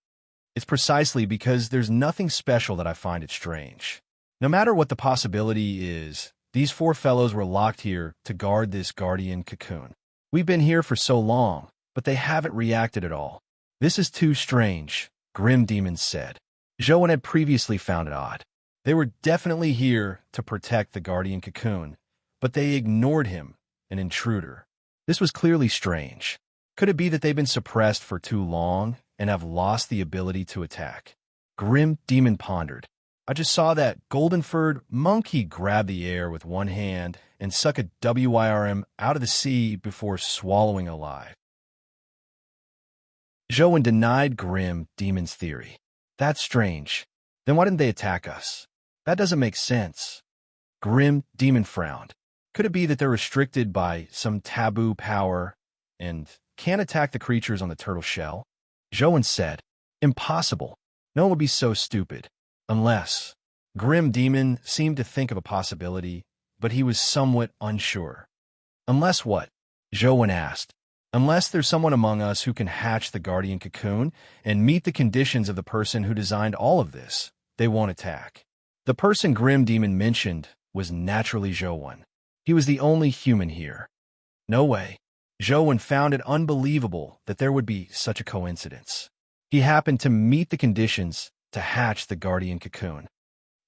It's precisely because there's nothing special that I find it strange. No matter what the possibility is, these four fellows were locked here to guard this guardian cocoon. We've been here for so long, but they haven't reacted at all. This is too strange, Grim Demon said. Joan had previously found it odd. They were definitely here to protect the guardian cocoon, but they ignored him, an intruder. This was clearly strange. Could it be that they've been suppressed for too long and have lost the ability to attack? Grim Demon pondered. I just saw that golden-furred monkey grab the air with one hand and suck a worm out of the sea before swallowing alive. Joan denied Grim Demon's theory. That's strange. Then why didn't they attack us? That doesn't make sense. Grim Demon frowned. Could it be that they're restricted by some taboo power and can't attack the creatures on the turtle shell? Joan said, impossible. No one would be so stupid. Unless. Grim Demon seemed to think of a possibility, but he was somewhat unsure. Unless what? Joan asked. Unless there's someone among us who can hatch the guardian cocoon and meet the conditions of the person who designed all of this, they won't attack. The person Grim Demon mentioned was naturally Joan. He was the only human here. No way. Joan found it unbelievable that there would be such a coincidence. He happened to meet the conditions to hatch the guardian cocoon.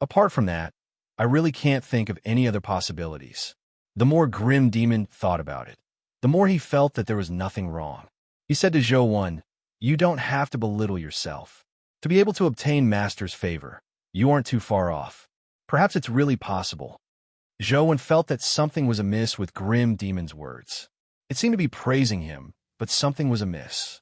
Apart from that, I really can't think of any other possibilities. The more Grim Demon thought about it, the more he felt that there was nothing wrong. He said to Joan, you don't have to belittle yourself. To be able to obtain Master's favor, you aren't too far off. Perhaps it's really possible. Joan felt that something was amiss with Grim Demon's words. It seemed to be praising him, but something was amiss.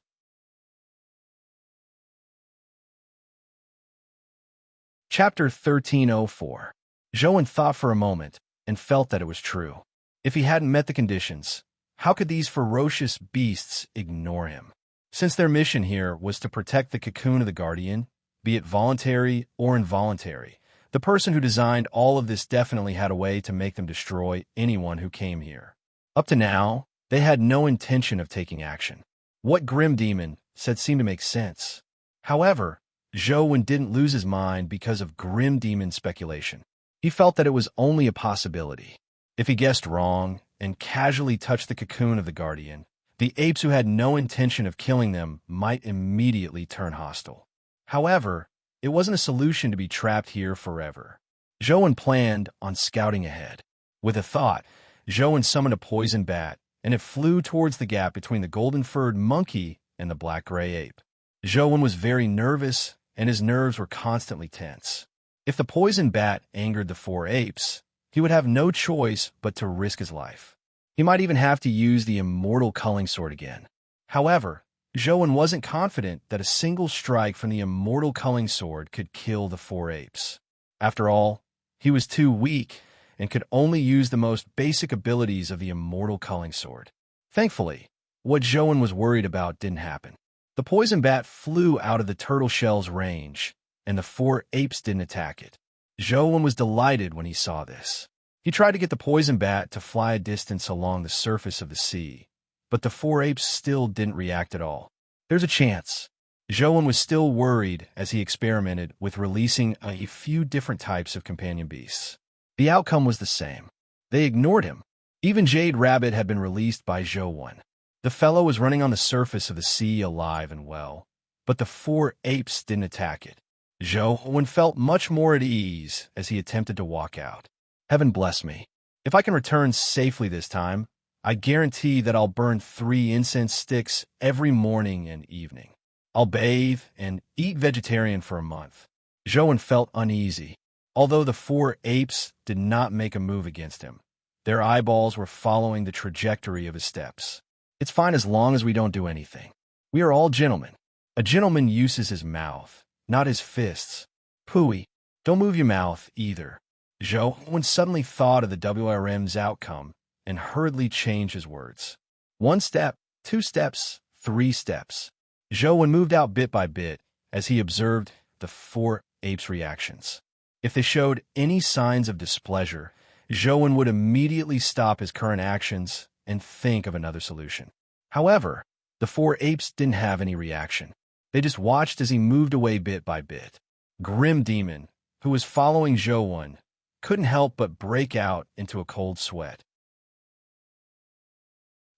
Chapter 1304. Joan thought for a moment and felt that it was true. If he hadn't met the conditions, how could these ferocious beasts ignore him? Since their mission here was to protect the cocoon of the Guardian, be it voluntary or involuntary, the person who designed all of this definitely had a way to make them destroy anyone who came here. Up to now, they had no intention of taking action. What Grim Demon said seemed to make sense. However, Joan didn't lose his mind because of Grim Demon's speculation. He felt that it was only a possibility. If he guessed wrong and casually touched the cocoon of the Guardian, the apes who had no intention of killing them might immediately turn hostile. However, it wasn't a solution to be trapped here forever. Joan planned on scouting ahead. With a thought, Joan summoned a poison bat, and it flew towards the gap between the golden-furred monkey and the black-gray ape. Joan was very nervous, and his nerves were constantly tense. If the poison bat angered the four apes, he would have no choice but to risk his life. He might even have to use the immortal culling sword again. However, Joan wasn't confident that a single strike from the immortal culling sword could kill the four apes. After all, he was too weak and could only use the most basic abilities of the immortal culling sword. Thankfully, what Joan was worried about didn't happen. The poison bat flew out of the turtle shell's range, and the four apes didn't attack it. Joan was delighted when he saw this. He tried to get the poison bat to fly a distance along the surface of the sea, but the four apes still didn't react at all. There's a chance. Joan was still worried as he experimented with releasing a few different types of companion beasts. The outcome was the same. They ignored him. Even Jade Rabbit had been released by Joan. The fellow was running on the surface of the sea alive and well, but the four apes didn't attack it. Joan felt much more at ease as he attempted to walk out. Heaven bless me. If I can return safely this time, I guarantee that I'll burn 3 incense sticks every morning and evening. I'll bathe and eat vegetarian for a month. Joan felt uneasy. Although the four apes did not make a move against him, their eyeballs were following the trajectory of his steps. It's fine as long as we don't do anything. We are all gentlemen. A gentleman uses his mouth, not his fists. Pooey, don't move your mouth either. Joan suddenly thought of the WRM's outcome and hurriedly changed his words. 1 step, 2 steps, 3 steps. Joan moved out bit by bit as he observed the four apes' reactions. If they showed any signs of displeasure, Joan would immediately stop his current actions and think of another solution. However, the four apes didn't have any reaction. They just watched as he moved away bit by bit. Grim Demon, who was following Zhou, couldn't help but break out into a cold sweat.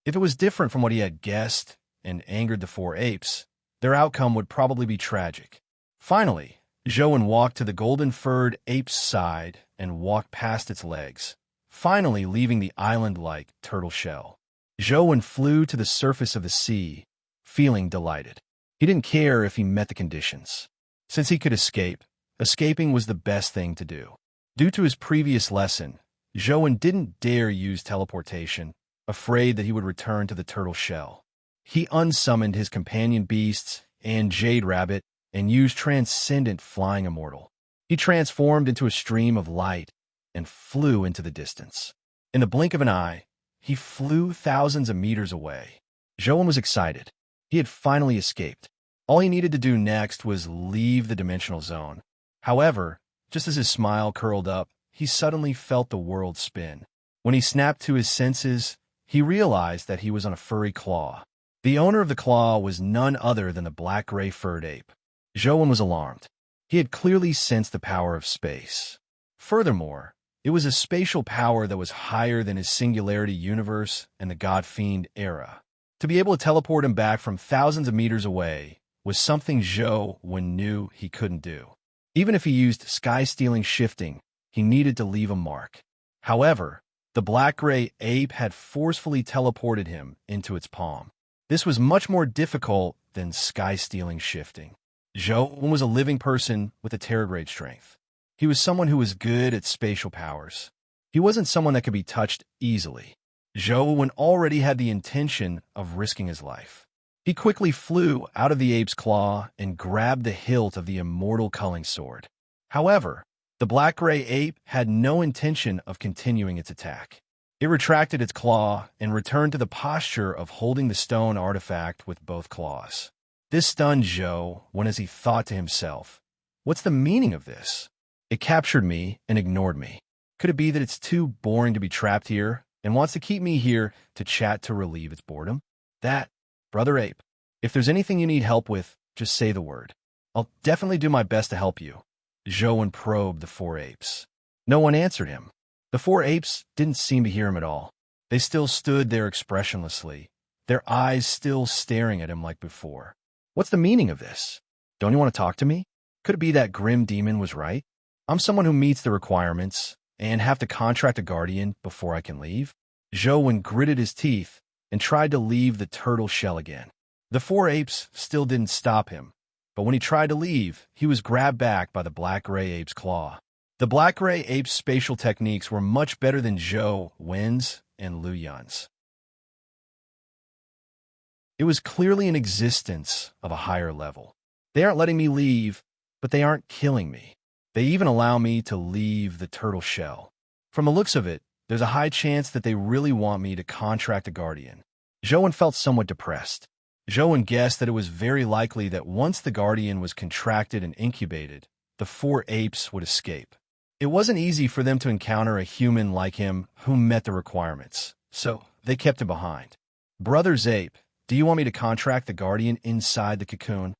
If it was different from what he had guessed and angered the four apes, their outcome would probably be tragic. Finally, Zhou walked to the golden-furred ape's side and walked past its legs, finally leaving the island-like turtle shell. Zhou flew to the surface of the sea, feeling delighted. He didn't care if he met the conditions. Since he could escape, escaping was the best thing to do. Due to his previous lesson, Zhou didn't dare use teleportation, afraid that he would return to the turtle shell. He unsummoned his companion beasts and Jade Rabbit and used Transcendent Flying Immortal. He transformed into a stream of light and flew into the distance. In the blink of an eye, he flew thousands of meters away. Zhou was excited. He had finally escaped. All he needed to do next was leave the dimensional zone. However, just as his smile curled up, he suddenly felt the world spin. When he snapped to his senses, he realized that he was on a furry claw. The owner of the claw was none other than the black-gray furred ape. Zhou was alarmed. He had clearly sensed the power of space. Furthermore, it was a spatial power that was higher than his singularity universe and the God-Fiend era. To be able to teleport him back from thousands of meters away was something Zhou knew he couldn't do. Even if he used sky-stealing shifting, he needed to leave a mark. However, the black-gray ape had forcefully teleported him into its palm. This was much more difficult than sky-stealing shifting. Zhou was a living person with a terrorgrade strength. He was someone who was good at spatial powers. He wasn't someone that could be touched easily. Zhou already had the intention of risking his life. He quickly flew out of the ape's claw and grabbed the hilt of the immortal culling sword. However, the black-gray ape had no intention of continuing its attack. It retracted its claw and returned to the posture of holding the stone artifact with both claws. This stunned Zhou as he thought to himself, "What's the meaning of this? It captured me and ignored me. Could it be that it's too boring to be trapped here and wants to keep me here to chat to relieve its boredom? Brother Ape, if there's anything you need help with, just say the word. I'll definitely do my best to help you." Zhou probed the four apes. No one answered him. The four apes didn't seem to hear him at all. They still stood there expressionlessly, their eyes still staring at him like before. "What's the meaning of this? Don't you want to talk to me? Could it be that Grim Demon was right? I'm someone who meets the requirements and have to contract a guardian before I can leave." Zhou gritted his teeth and tried to leave the turtle shell again. The four apes still didn't stop him, but when he tried to leave, he was grabbed back by the black-gray ape's claw. The black-gray ape's spatial techniques were much better than Zhou's and Lu Yun's. It was clearly an existence of a higher level. They aren't letting me leave, but they aren't killing me. They even allow me to leave the turtle shell. From the looks of it, there's a high chance that they really want me to contract a guardian. Zhou felt somewhat depressed. Zhou guessed that it was very likely that once the guardian was contracted and incubated, the four apes would escape. It wasn't easy for them to encounter a human like him who met the requirements, so they kept him behind. "Brothers Ape, do you want me to contract the guardian inside the cocoon?"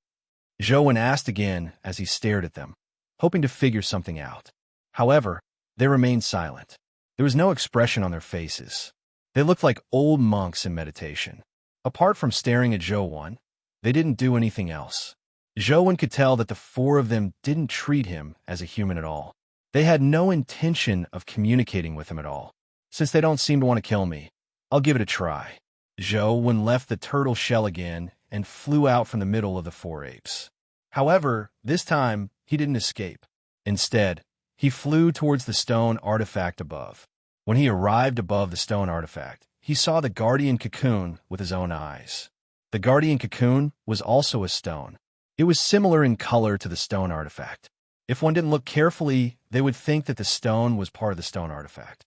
Zhou asked again as he stared at them, hoping to figure something out. However, they remained silent. There was no expression on their faces. They looked like old monks in meditation. Apart from staring at Zhou, they didn't do anything else. Zhou could tell that the four of them didn't treat him as a human at all. They had no intention of communicating with him at all. "Since they don't seem to want to kill me, I'll give it a try." Zhou left the turtle shell again and flew out from the middle of the four apes. However, this time, he didn't escape. Instead, he flew towards the stone artifact above. When he arrived above the stone artifact, he saw the guardian cocoon with his own eyes. The guardian cocoon was also a stone. It was similar in color to the stone artifact. If one didn't look carefully, they would think that the stone was part of the stone artifact.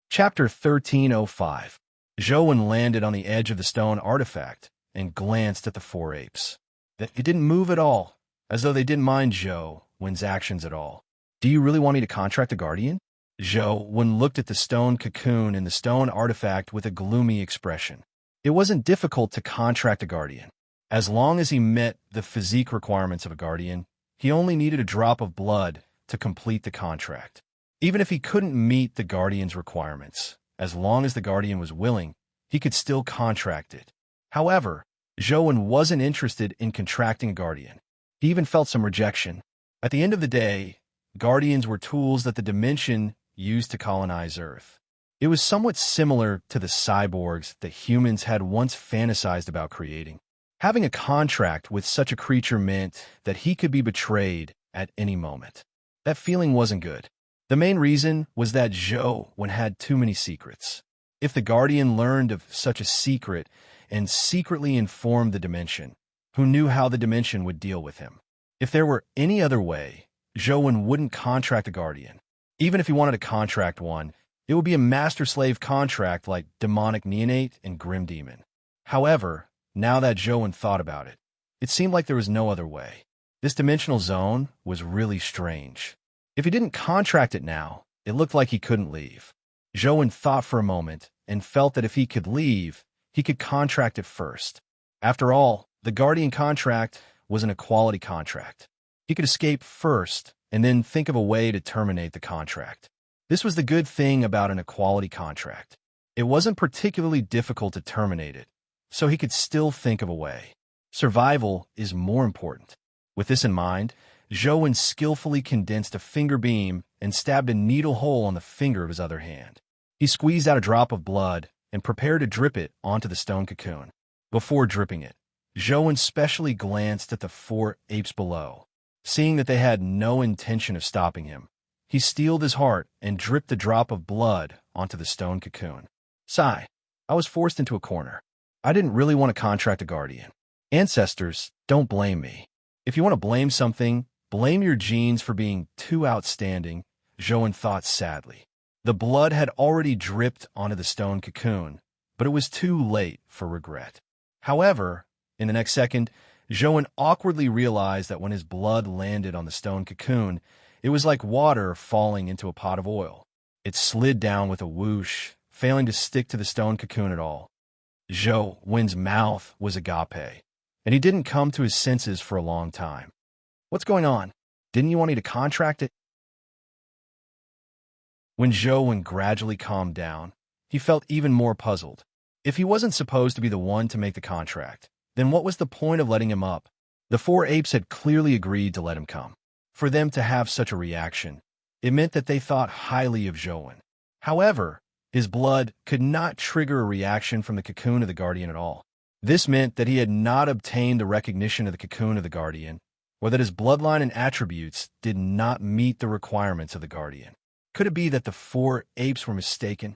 Chapter 1305. Zhou landed on the edge of the stone artifact and glanced at the four apes. It didn't move at all, as though they didn't mind Zhou's actions at all. "Do you really want me to contract a guardian?" Zhou looked at the stone cocoon and the stone artifact with a gloomy expression. It wasn't difficult to contract a guardian. As long as he met the physique requirements of a guardian, he only needed a drop of blood to complete the contract. Even if he couldn't meet the guardian's requirements, as long as the guardian was willing, he could still contract it. However, Zhou wasn't interested in contracting a guardian. He even felt some rejection. At the end of the day, guardians were tools that the dimension used to colonize Earth. It was somewhat similar to the cyborgs that humans had once fantasized about creating. Having a contract with such a creature meant that he could be betrayed at any moment. That feeling wasn't good. The main reason was that Zhou had too many secrets. If the guardian learned of such a secret and secretly informed the dimension, who knew how the dimension would deal with him? If there were any other way, Zhou wouldn't contract a guardian. Even if he wanted to contract one, it would be a master-slave contract like demonic neonate and grim demon. However, now that Zhou thought about it, it seemed like there was no other way. This dimensional zone was really strange. If he didn't contract it now, it looked like he couldn't leave. Zhou thought for a moment and felt that if he could leave, he could contract it first. After all, the guardian contract was an equality contract. He could escape first and then think of a way to terminate the contract. This was the good thing about an equality contract. It wasn't particularly difficult to terminate it, so he could still think of a way. Survival is more important. With this in mind, Zhou skillfully condensed a finger beam and stabbed a needle hole on the finger of his other hand. He squeezed out a drop of blood and prepared to drip it onto the stone cocoon. Before dripping it, Zhou specially glanced at the 4 apes below. Seeing that they had no intention of stopping him, he steeled his heart and dripped a drop of blood onto the stone cocoon. Sigh. I was forced into a corner. I didn't really want to contract a guardian. Ancestors, don't blame me. If you want to blame something, blame your genes for being too outstanding, Zhou thought sadly. The blood had already dripped onto the stone cocoon, but it was too late for regret. However, in the next second, Zhou awkwardly realized that when his blood landed on the stone cocoon, it was like water falling into a pot of oil. It slid down with a whoosh, failing to stick to the stone cocoon at all. Zhou's mouth was agape, and he didn't come to his senses for a long time. What's going on? Didn't you want me to contract it? When Zhou gradually calmed down, he felt even more puzzled. If he wasn't supposed to be the one to make the contract, then what was the point of letting him up? The 4 apes had clearly agreed to let him come. For them to have such a reaction, it meant that they thought highly of Zhou. However, his blood could not trigger a reaction from the cocoon of the guardian at all. This meant that he had not obtained the recognition of the cocoon of the guardian, or that his bloodline and attributes did not meet the requirements of the guardian. Could it be that the 4 apes were mistaken?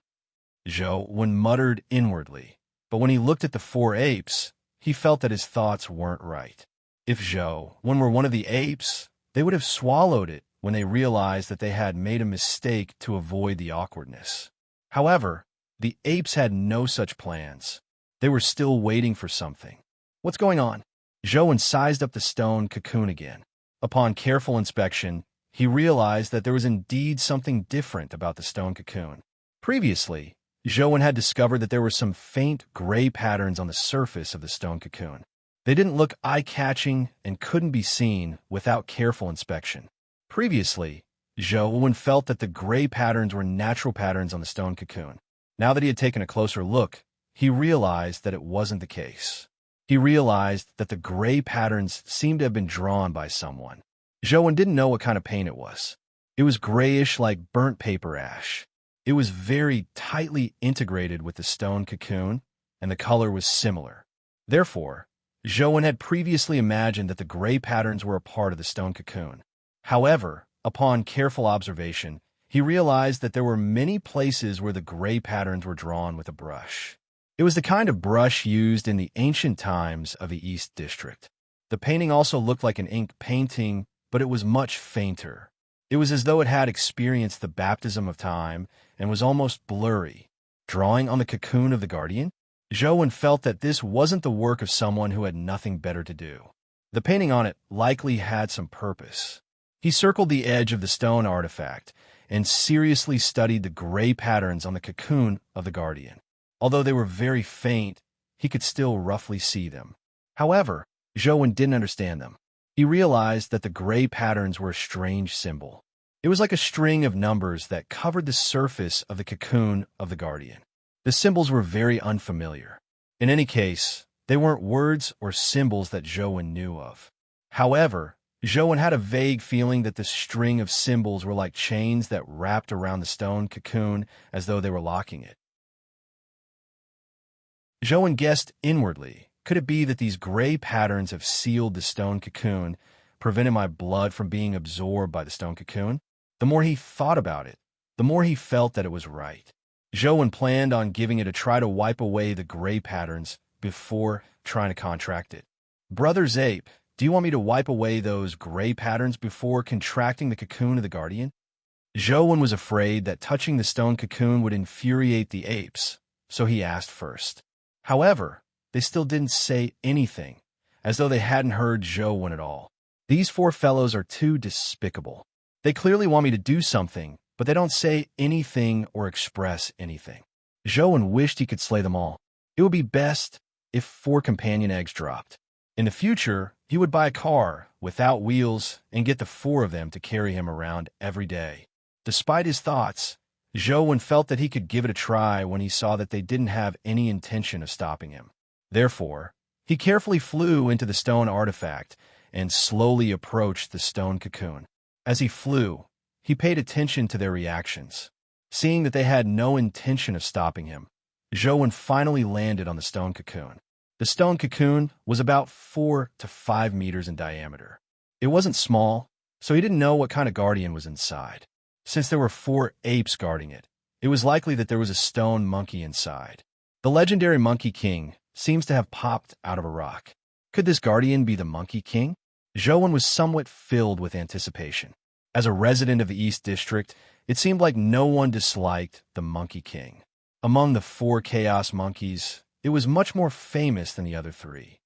Zhou muttered inwardly, but when he looked at the 4 apes, he felt that his thoughts weren't right. If Zhou were one of the apes, they would have swallowed it when they realized that they had made a mistake to avoid the awkwardness. However, the apes had no such plans. They were still waiting for something. What's going on? Zhou sized up the stone cocoon again. Upon careful inspection, he realized that there was indeed something different about the stone cocoon. Previously, Zhou had discovered that there were some faint gray patterns on the surface of the stone cocoon. They didn't look eye-catching and couldn't be seen without careful inspection. Previously, Zhou felt that the gray patterns were natural patterns on the stone cocoon. Now that he had taken a closer look, he realized that it wasn't the case. He realized that the gray patterns seemed to have been drawn by someone. Zhou didn't know what kind of paint it was. It was grayish like burnt paper ash. It was very tightly integrated with the stone cocoon, and the color was similar. Therefore, Zhou had previously imagined that the gray patterns were a part of the stone cocoon. However, upon careful observation, he realized that there were many places where the gray patterns were drawn with a brush. It was the kind of brush used in the ancient times of the East District. The painting also looked like an ink painting, but it was much fainter. It was as though it had experienced the baptism of time and was almost blurry. Drawing on the cocoon of the guardian? Zhou felt that this wasn't the work of someone who had nothing better to do. The painting on it likely had some purpose. He circled the edge of the stone artifact and seriously studied the gray patterns on the cocoon of the guardian. Although they were very faint, he could still roughly see them. However, Zhou didn't understand them. He realized that the gray patterns were a strange symbol. It was like a string of numbers that covered the surface of the cocoon of the guardian. The symbols were very unfamiliar. In any case, they weren't words or symbols that Zhou knew of. However, Zhou had a vague feeling that the string of symbols were like chains that wrapped around the stone cocoon as though they were locking it. Zhou guessed inwardly, could it be that these gray patterns have sealed the stone cocoon, prevented my blood from being absorbed by the stone cocoon? The more he thought about it, the more he felt that it was right. Zhou planned on giving it a try to wipe away the gray patterns before trying to contract it. Brothers Ape, do you want me to wipe away those gray patterns before contracting the cocoon of the guardian? Zhou was afraid that touching the stone cocoon would infuriate the apes, so he asked first. However, they still didn't say anything, as though they hadn't heard Zhou at all. These four fellows are too despicable. They clearly want me to do something, but they don't say anything or express anything. Zhou wished he could slay them all. It would be best if 4 companion eggs dropped. In the future, he would buy a car without wheels and get the 4 of them to carry him around every day. Despite his thoughts, Zhou felt that he could give it a try when he saw that they didn't have any intention of stopping him. Therefore, he carefully flew into the stone artifact and slowly approached the stone cocoon. As he flew, he paid attention to their reactions. Seeing that they had no intention of stopping him, Zhou finally landed on the stone cocoon. The stone cocoon was about 4 to 5 meters in diameter. It wasn't small, so he didn't know what kind of guardian was inside. Since there were 4 apes guarding it, it was likely that there was a stone monkey inside. The legendary Monkey King seems to have popped out of a rock. Could this guardian be the Monkey King? Zhou was somewhat filled with anticipation. As a resident of the East District, it seemed like no one disliked the Monkey King. Among the 4 chaos monkeys, it was much more famous than the other 3.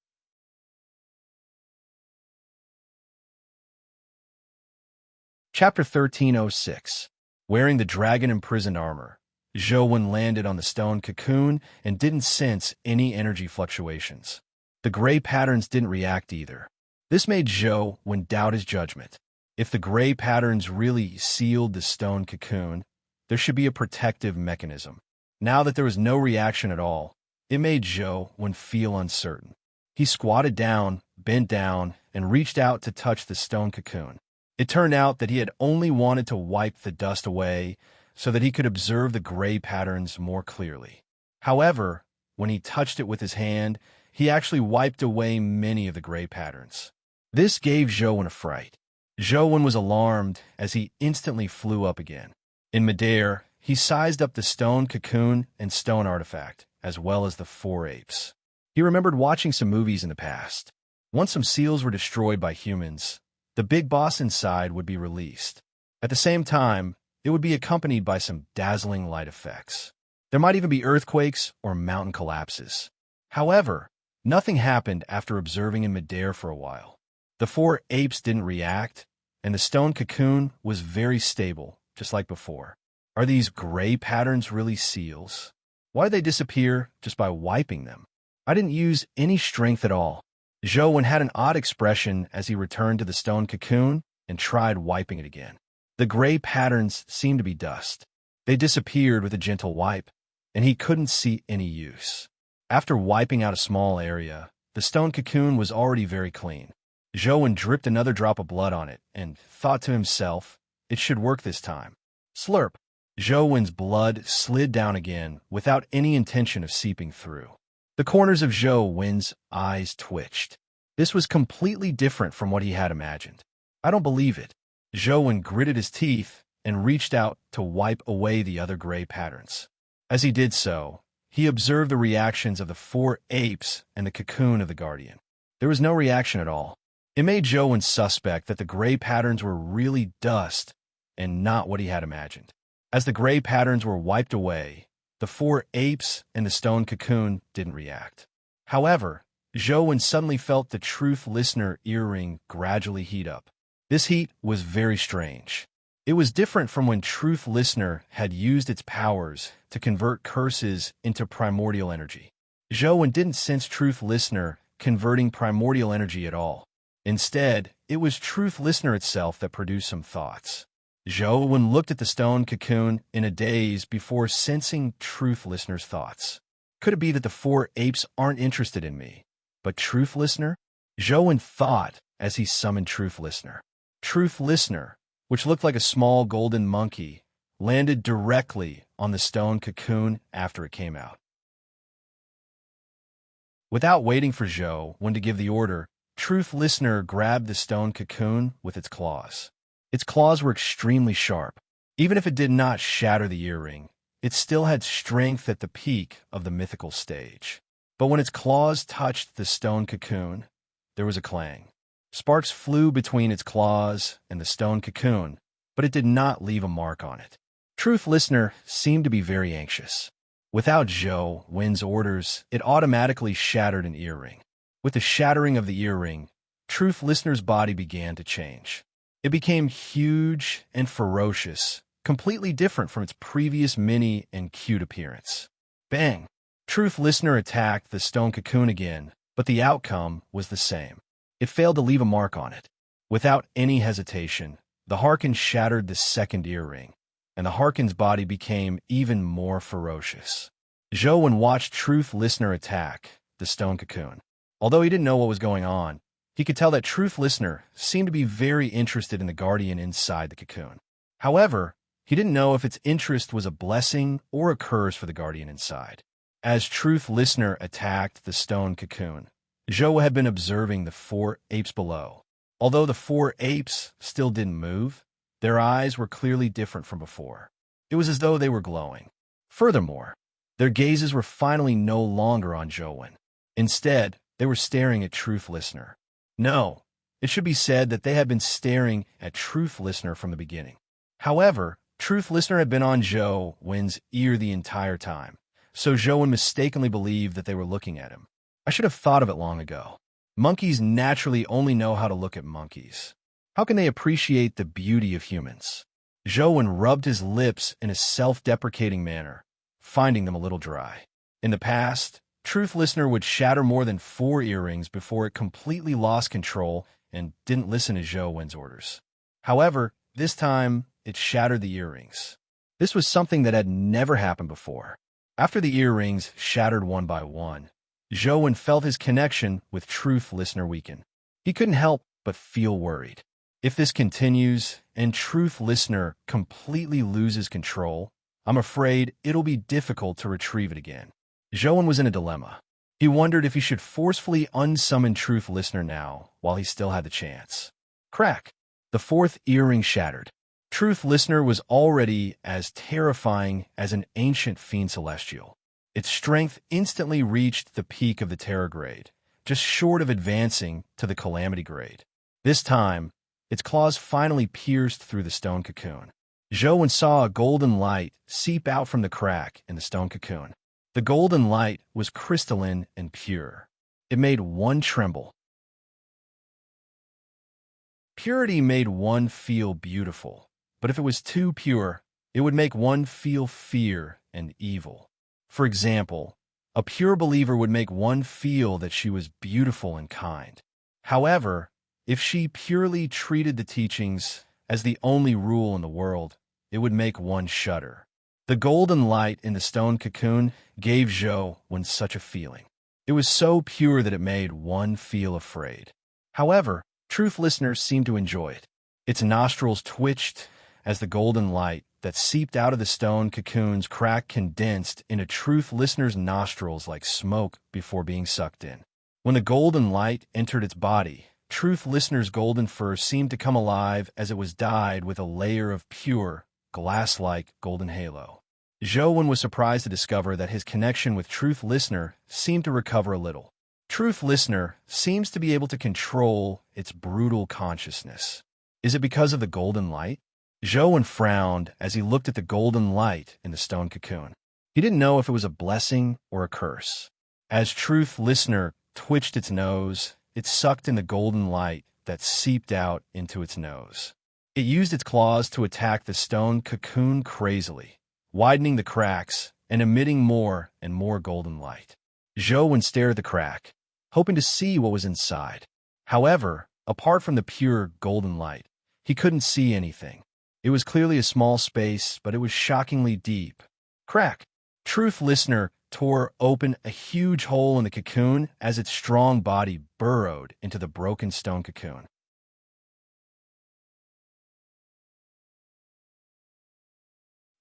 Chapter 1306. Wearing the dragon-imprisoned armor, Zhou landed on the stone cocoon and didn't sense any energy fluctuations. The gray patterns didn't react either. This made Zhou doubt his judgment. If the gray patterns really sealed the stone cocoon, there should be a protective mechanism. Now that there was no reaction at all, it made Zhou feel uncertain. He squatted down, bent down, and reached out to touch the stone cocoon. It turned out that he had only wanted to wipe the dust away so that he could observe the gray patterns more clearly. However, when he touched it with his hand, he actually wiped away many of the gray patterns. This gave Zhou a fright. Zhou was alarmed as he instantly flew up again. In midair, he sized up the stone cocoon and stone artifact, as well as the 4 apes. He remembered watching some movies in the past. Once some seals were destroyed by humans, the big boss inside would be released. At the same time, it would be accompanied by some dazzling light effects. There might even be earthquakes or mountain collapses. However, nothing happened after observing in midair for a while. The 4 apes didn't react, and the stone cocoon was very stable, just like before. Are these gray patterns really seals? Why did they disappear just by wiping them? I didn't use any strength at all. Zhou had an odd expression as he returned to the stone cocoon and tried wiping it again. The gray patterns seemed to be dust. They disappeared with a gentle wipe, and he couldn't see any use. After wiping out a small area, the stone cocoon was already very clean. Zhou dripped another drop of blood on it and thought to himself, it should work this time. Slurp. Zhou's blood slid down again without any intention of seeping through. The corners of Zhou's eyes twitched. This was completely different from what he had imagined. I don't believe it. Zhou gritted his teeth and reached out to wipe away the other gray patterns. As he did so, he observed the reactions of the 4 apes and the cocoon of the guardian. There was no reaction at all. It made Zhou suspect that the gray patterns were really dust and not what he had imagined. As the gray patterns were wiped away, the 4 apes and the stone cocoon didn't react. However, Zhou suddenly felt the truth listener earring gradually heat up. This heat was very strange. It was different from when Truth Listener had used its powers to convert curses into primordial energy. Zhou didn't sense Truth Listener converting primordial energy at all. Instead, it was Truth Listener itself that produced some thoughts. Zhou looked at the stone cocoon in a daze before sensing Truth Listener's thoughts. Could it be that the four apes aren't interested in me, but Truth Listener? Zhou thought as he summoned Truth Listener. Truth Listener, which looked like a small golden monkey, landed directly on the stone cocoon after it came out. Without waiting for Zhou to give the order, Truth Listener grabbed the stone cocoon with its claws. Its claws were extremely sharp. Even if it did not shatter the earring, it still had strength at the peak of the mythical stage. But when its claws touched the stone cocoon, there was a clang. Sparks flew between its claws and the stone cocoon, but it did not leave a mark on it. Truth Listener seemed to be very anxious. Without Zhou's orders, it automatically shattered an earring. With the shattering of the earring, Truth Listener's body began to change. It became huge and ferocious, completely different from its previous mini and cute appearance. Bang! Truth Listener attacked the stone cocoon again, but the outcome was the same. It failed to leave a mark on it. Without any hesitation, the Harkin shattered the second earring, and the Harkin's body became even more ferocious. Zhou watched Truth Listener attack the stone cocoon. Although he didn't know what was going on, he could tell that Truth Listener seemed to be very interested in the guardian inside the cocoon. However, he didn't know if its interest was a blessing or a curse for the guardian inside. As Truth Listener attacked the stone cocoon, Zhou had been observing the four apes below. Although the four apes still didn't move, their eyes were clearly different from before. It was as though they were glowing. Furthermore, their gazes were finally no longer on Zhou. Instead, they were staring at Truth Listener. No, it should be said that they had been staring at Truth Listener from the beginning. However, Truth Listener had been on Zhou's ear the entire time, so Zhou mistakenly believed that they were looking at him. I should have thought of it long ago. Monkeys naturally only know how to look at monkeys. How can they appreciate the beauty of humans? Zhou rubbed his lips in a self-deprecating manner, finding them a little dry. In the past, Truth Listener would shatter more than 4 earrings before it completely lost control and didn't listen to Zhou's orders. However, this time, it shattered the earrings. This was something that had never happened before. After the earrings shattered one by one, Zhou felt his connection with Truth Listener weaken. He couldn't help but feel worried. If this continues and Truth Listener completely loses control, I'm afraid it'll be difficult to retrieve it again. Zhou was in a dilemma. He wondered if he should forcefully unsummon Truth Listener now while he still had the chance. Crack! The 4th earring shattered. Truth Listener was already as terrifying as an ancient fiend celestial. Its strength instantly reached the peak of the Terror grade, just short of advancing to the Calamity grade. This time, its claws finally pierced through the stone cocoon. Zhou saw a golden light seep out from the crack in the stone cocoon. The golden light was crystalline and pure. It made one tremble. Purity made one feel beautiful, but if it was too pure, it would make one feel fear and evil. For example, a pure believer would make one feel that she was beautiful and kind. However, if she purely treated the teachings as the only rule in the world, it would make one shudder. The golden light in the stone cocoon gave Zhou such a feeling. It was so pure that it made one feel afraid. However, Truth Listener seemed to enjoy it. Its nostrils twitched as the golden light that seeped out of the stone cocoon's crack condensed into Truth Listener's nostrils like smoke before being sucked in. When the golden light entered its body, Truth Listener's golden fur seemed to come alive as it was dyed with a layer of pure, glass-like golden halo. Zhou was surprised to discover that his connection with Truth Listener seemed to recover a little. Truth Listener seems to be able to control its brutal consciousness. Is it because of the golden light? Zhou frowned as he looked at the golden light in the stone cocoon. He didn't know if it was a blessing or a curse. As Truth Listener twitched its nose, it sucked in the golden light that seeped out into its nose. It used its claws to attack the stone cocoon crazily, widening the cracks and emitting more and more golden light. Zhou stared at the crack, hoping to see what was inside. However, apart from the pure golden light, he couldn't see anything. It was clearly a small space, but it was shockingly deep. Crack! Truth Listener tore open a huge hole in the cocoon as its strong body burrowed into the broken stone cocoon.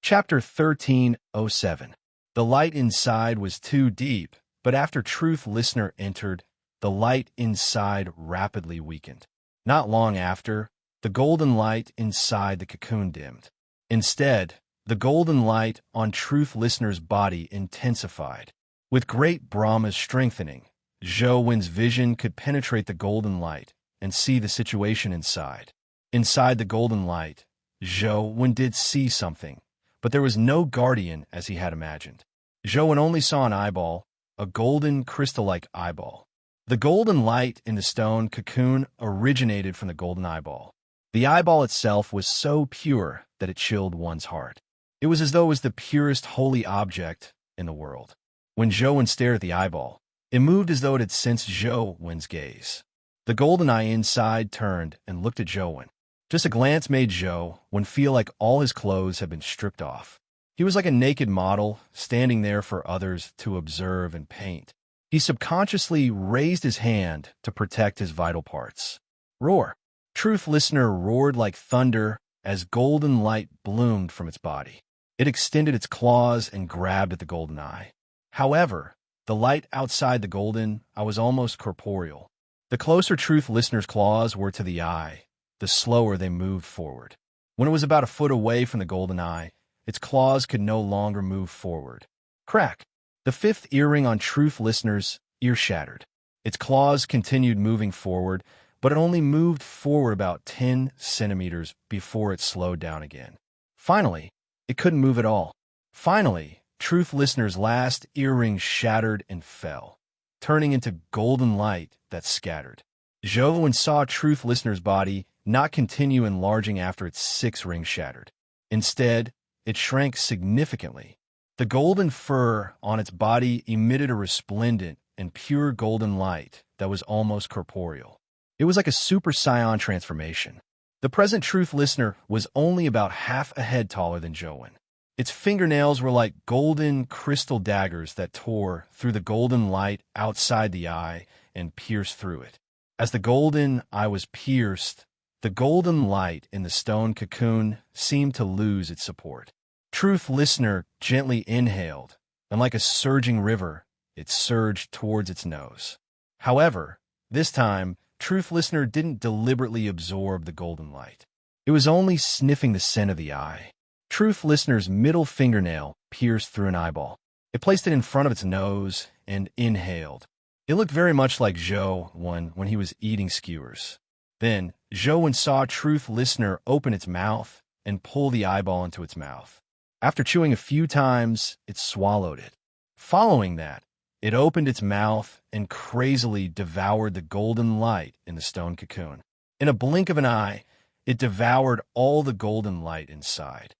Chapter 13:07. The light inside was too deep, but after Truth Listener entered, the light inside rapidly weakened. Not long after, the golden light inside the cocoon dimmed. Instead, the golden light on Truth Listener's body intensified. With great Brahma's strengthening, Zhou Wen's vision could penetrate the golden light and see the situation inside. Inside the golden light, Zhou Wen did see something, but there was no guardian as he had imagined. Zhou Wen only saw an eyeball, a golden crystal-like eyeball. The golden light in the stone cocoon originated from the golden eyeball. The eyeball itself was so pure that it chilled one's heart. It was as though it was the purest holy object in the world. When Zhou Wen stared at the eyeball, it moved as though it had sensed Zhou Wen's gaze. The golden eye inside turned and looked at Zhou Wen. Just a glance made Zhou Wen feel like all his clothes had been stripped off. He was like a naked model, standing there for others to observe and paint. He subconsciously raised his hand to protect his vital parts. Roar! Truth Listener roared like thunder as golden light bloomed from its body. It extended its claws and grabbed at the golden eye. However, the light outside the golden eye was almost corporeal. The closer Truth Listener's claws were to the eye, the slower they moved forward. When it was about a foot away from the golden eye, its claws could no longer move forward. Crack! The fifth earring on Truth Listener's ear shattered. Its claws continued moving forward, but it only moved forward about 10 centimeters before it slowed down again. Finally, it couldn't move at all. Finally, Truth Listener's last earring shattered and fell, turning into golden light that scattered. Zhou Wen saw Truth Listener's body not continue enlarging after its 6 rings shattered. Instead, it shrank significantly. The golden fur on its body emitted a resplendent and pure golden light that was almost corporeal. It was like a Super Saiyan transformation. The present Truth Listener was only about half a head taller than Zhou Wen. Its fingernails were like golden crystal daggers that tore through the golden light outside the eye and pierced through it. As the golden eye was pierced, the golden light in the stone cocoon seemed to lose its support. Truth Listener gently inhaled, and like a surging river, it surged towards its nose. However, this time, Truth Listener didn't deliberately absorb the golden light. It was only sniffing the scent of the eye. Truth Listener's middle fingernail pierced through an eyeball. It placed it in front of its nose and inhaled. It looked very much like Zhou Wen when he was eating skewers. Then, Zhou Wen saw Truth Listener open its mouth and pull the eyeball into its mouth. After chewing a few times, it swallowed it. Following that, it opened its mouth and crazily devoured the golden light in the stone cocoon. In a blink of an eye, it devoured all the golden light inside.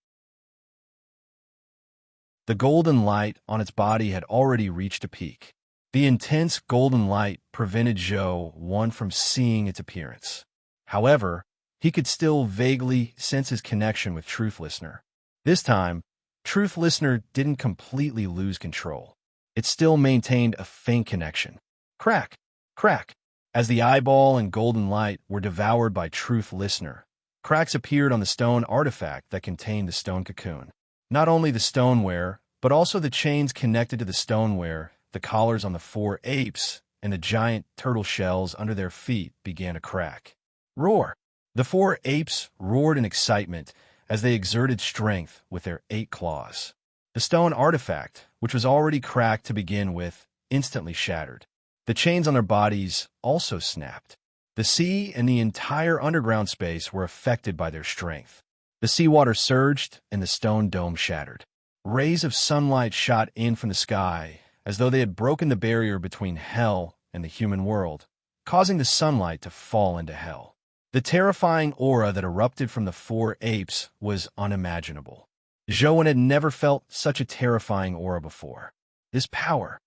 The golden light on its body had already reached a peak. The intense golden light prevented Zhou Wen from seeing its appearance. However, he could still vaguely sense his connection with Truth Listener. This time, Truth Listener didn't completely lose control. It still maintained a faint connection. Crack! Crack! As the eyeball and golden light were devoured by Truth Listener, cracks appeared on the stone artifact that contained the stone cocoon. Not only the stoneware, but also the chains connected to the stoneware, the collars on the 4 apes, and the giant turtle shells under their feet began to crack. Roar! The 4 apes roared in excitement as they exerted strength with their 8 claws. The stone artifact, which was already cracked to begin with, instantly shattered. The chains on their bodies also snapped. The sea and the entire underground space were affected by their strength. The seawater surged and the stone dome shattered. Rays of sunlight shot in from the sky as though they had broken the barrier between hell and the human world, causing the sunlight to fall into hell. The terrifying aura that erupted from the four apes was unimaginable. Zhou had never felt such a terrifying aura before. This power,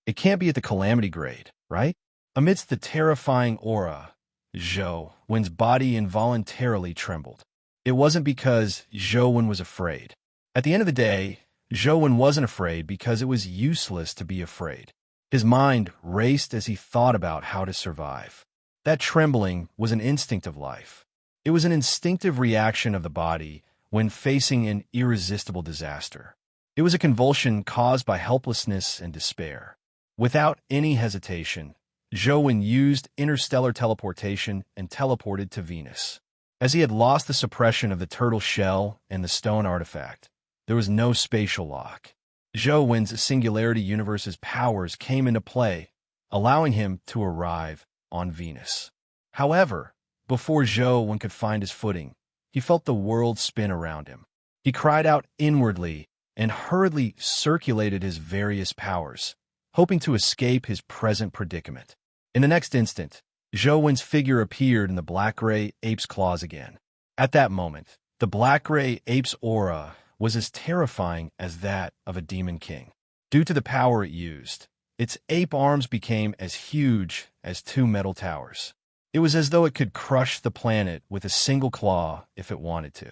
it can't be at the calamity grade, right? Amidst the terrifying aura, Zhou's body involuntarily trembled. It wasn't because Zhou was afraid. At the end of the day, Zhou wasn't afraid because it was useless to be afraid. His mind raced as he thought about how to survive. That trembling was an instinct of life. It was an instinctive reaction of the body when facing an irresistible disaster. It was a convulsion caused by helplessness and despair. Without any hesitation, Zhou used interstellar teleportation and teleported to Venus. As he had lost the suppression of the turtle shell and the stone artifact, there was no spatial lock. Zhou's singularity universe's powers came into play, allowing him to arrive on Venus. However, before Zhou could find his footing, he felt the world spin around him. He cried out inwardly and hurriedly circulated his various powers, hoping to escape his present predicament. In the next instant, Zhou's figure appeared in the black-gray ape's claws again. At that moment, the black-gray ape's aura was as terrifying as that of a demon king. Due to the power it used, its ape arms became as huge as 2 metal towers. It was as though it could crush the planet with a single claw if it wanted to,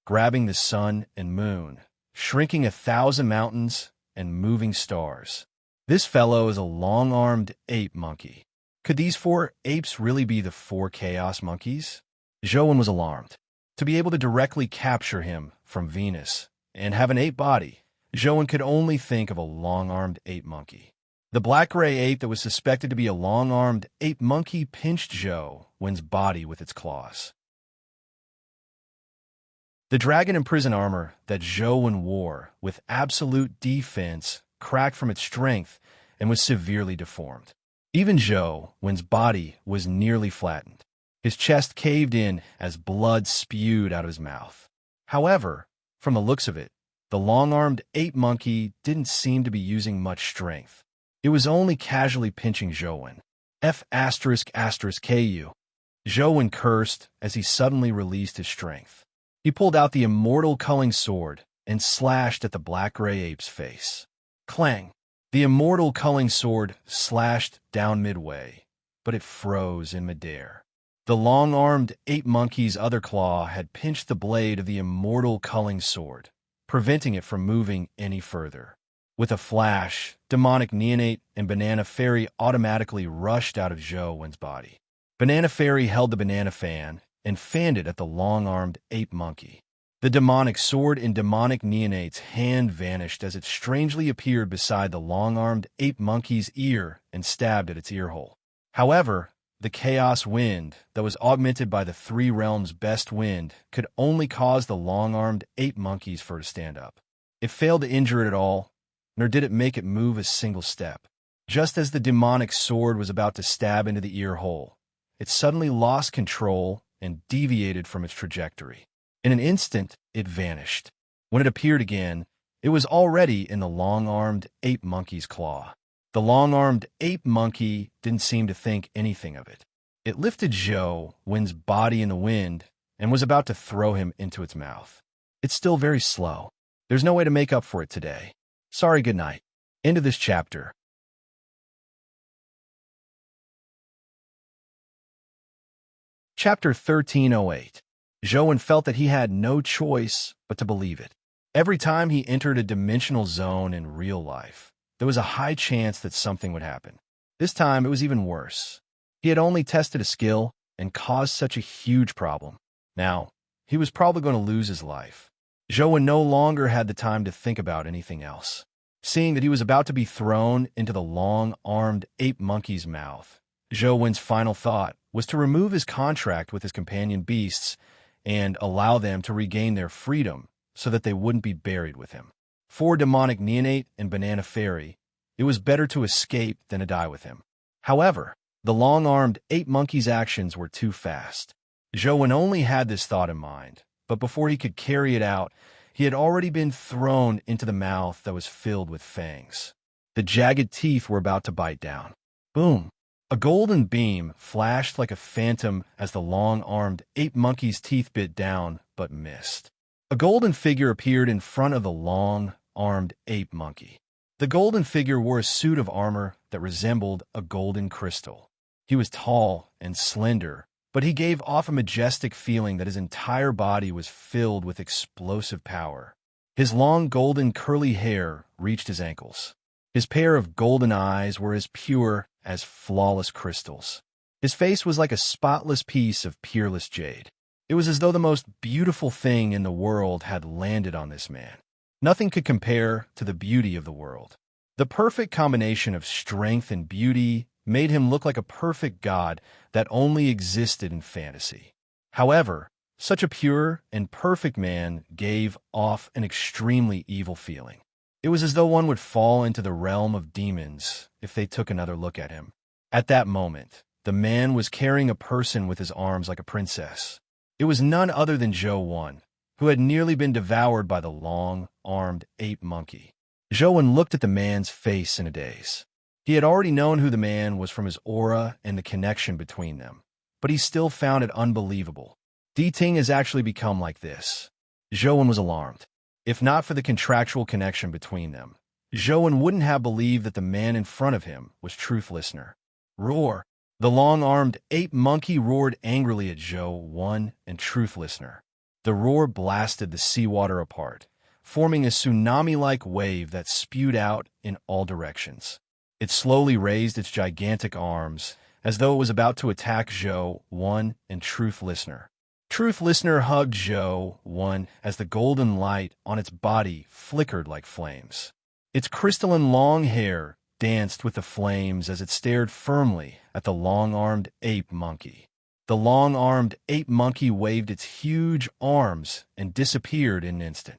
grabbing the sun and moon, shrinking 1,000 mountains, and moving stars. This fellow is a long-armed ape monkey. Could these 4 apes really be the 4 chaos monkeys? Zhou was alarmed. To be able to directly capture him from Venus and have an ape body, Zhou could only think of a long-armed ape monkey. The black-gray ape that was suspected to be a long-armed ape monkey pinched Zhou's body with its claws. The dragon and prison armor that Zhou wore with absolute defense cracked from its strength and was severely deformed. Even Zhou's body was nearly flattened. His chest caved in as blood spewed out of his mouth. However, from the looks of it, the long-armed ape monkey didn't seem to be using much strength. It was only casually pinching Zhou. F***KU. Zhou cursed as he suddenly released his strength. He pulled out the immortal culling sword and slashed at the black-gray ape's face. Clang! The immortal culling sword slashed down midway, but it froze in midair. The long-armed ape monkey's other claw had pinched the blade of the immortal culling sword, preventing it from moving any further. With a flash, demonic neonate and Banana Fairy automatically rushed out of Zhou's body. Banana Fairy held the banana fan and fanned it at the long-armed ape monkey. The demonic sword in demonic neonate's hand vanished as it strangely appeared beside the long-armed ape monkey's ear and stabbed at its earhole. However, the chaos wind that was augmented by the 3 realms' best wind could only cause the long-armed ape monkey's fur to stand up. It failed to injure it at all, nor did it make it move a single step. Just as the demonic sword was about to stab into the ear hole, it suddenly lost control and deviated from its trajectory. In an instant, it vanished. When it appeared again, it was already in the long-armed ape monkey's claw. The long-armed ape monkey didn't seem to think anything of it. It lifted Zhou's body in the wind and was about to throw him into its mouth. It's still very slow. There's no way to make up for it today. Sorry, good night. End of this chapter. Chapter 1308. Zhou felt that he had no choice but to believe it. Every time he entered a dimensional zone in real life, there was a high chance that something would happen. This time, it was even worse. He had only tested a skill and caused such a huge problem. Now, he was probably going to lose his life. Zhou no longer had the time to think about anything else. Seeing that he was about to be thrown into the long-armed ape monkey's mouth, Zhou's final thought was to remove his contract with his companion beasts and allow them to regain their freedom so that they wouldn't be buried with him. For demonic neonate and banana fairy, it was better to escape than to die with him. However, the long-armed ape monkey's actions were too fast. Zhou only had this thought in mind, but before he could carry it out, he had already been thrown into the mouth that was filled with fangs. The jagged teeth were about to bite down. Boom! A golden beam flashed like a phantom as the long-armed ape monkey's teeth bit down, but missed. A golden figure appeared in front of the long-armed ape monkey. The golden figure wore a suit of armor that resembled a golden crystal. He was tall and slender, but he gave off a majestic feeling that his entire body was filled with explosive power. His long golden curly hair reached his ankles. His pair of golden eyes were as pure as flawless crystals. His face was like a spotless piece of peerless jade. It was as though the most beautiful thing in the world had landed on this man. Nothing could compare to the beauty of the world. The perfect combination of strength and beauty made him look like a perfect god that only existed in fantasy. However, such a pure and perfect man gave off an extremely evil feeling. It was as though one would fall into the realm of demons if they took another look at him. At that moment, the man was carrying a person with his arms like a princess. It was none other than Zhou, who had nearly been devoured by the long-armed ape monkey. Zhou looked at the man's face in a daze. He had already known who the man was from his aura and the connection between them, but he still found it unbelievable. Ting has actually become like this. Zhou was alarmed. If not for the contractual connection between them, Zhou wouldn't have believed that the man in front of him was Truth Listener. Roar! The long-armed ape monkey roared angrily at Zhou and Truth Listener. The roar blasted the seawater apart, forming a tsunami-like wave that spewed out in all directions. It slowly raised its gigantic arms, as though it was about to attack Zhou and Truth Listener. Truth Listener hugged Zhou as the golden light on its body flickered like flames. Its crystalline long hair danced with the flames as it stared firmly at the long-armed ape monkey. The long-armed ape monkey waved its huge arms and disappeared in an instant.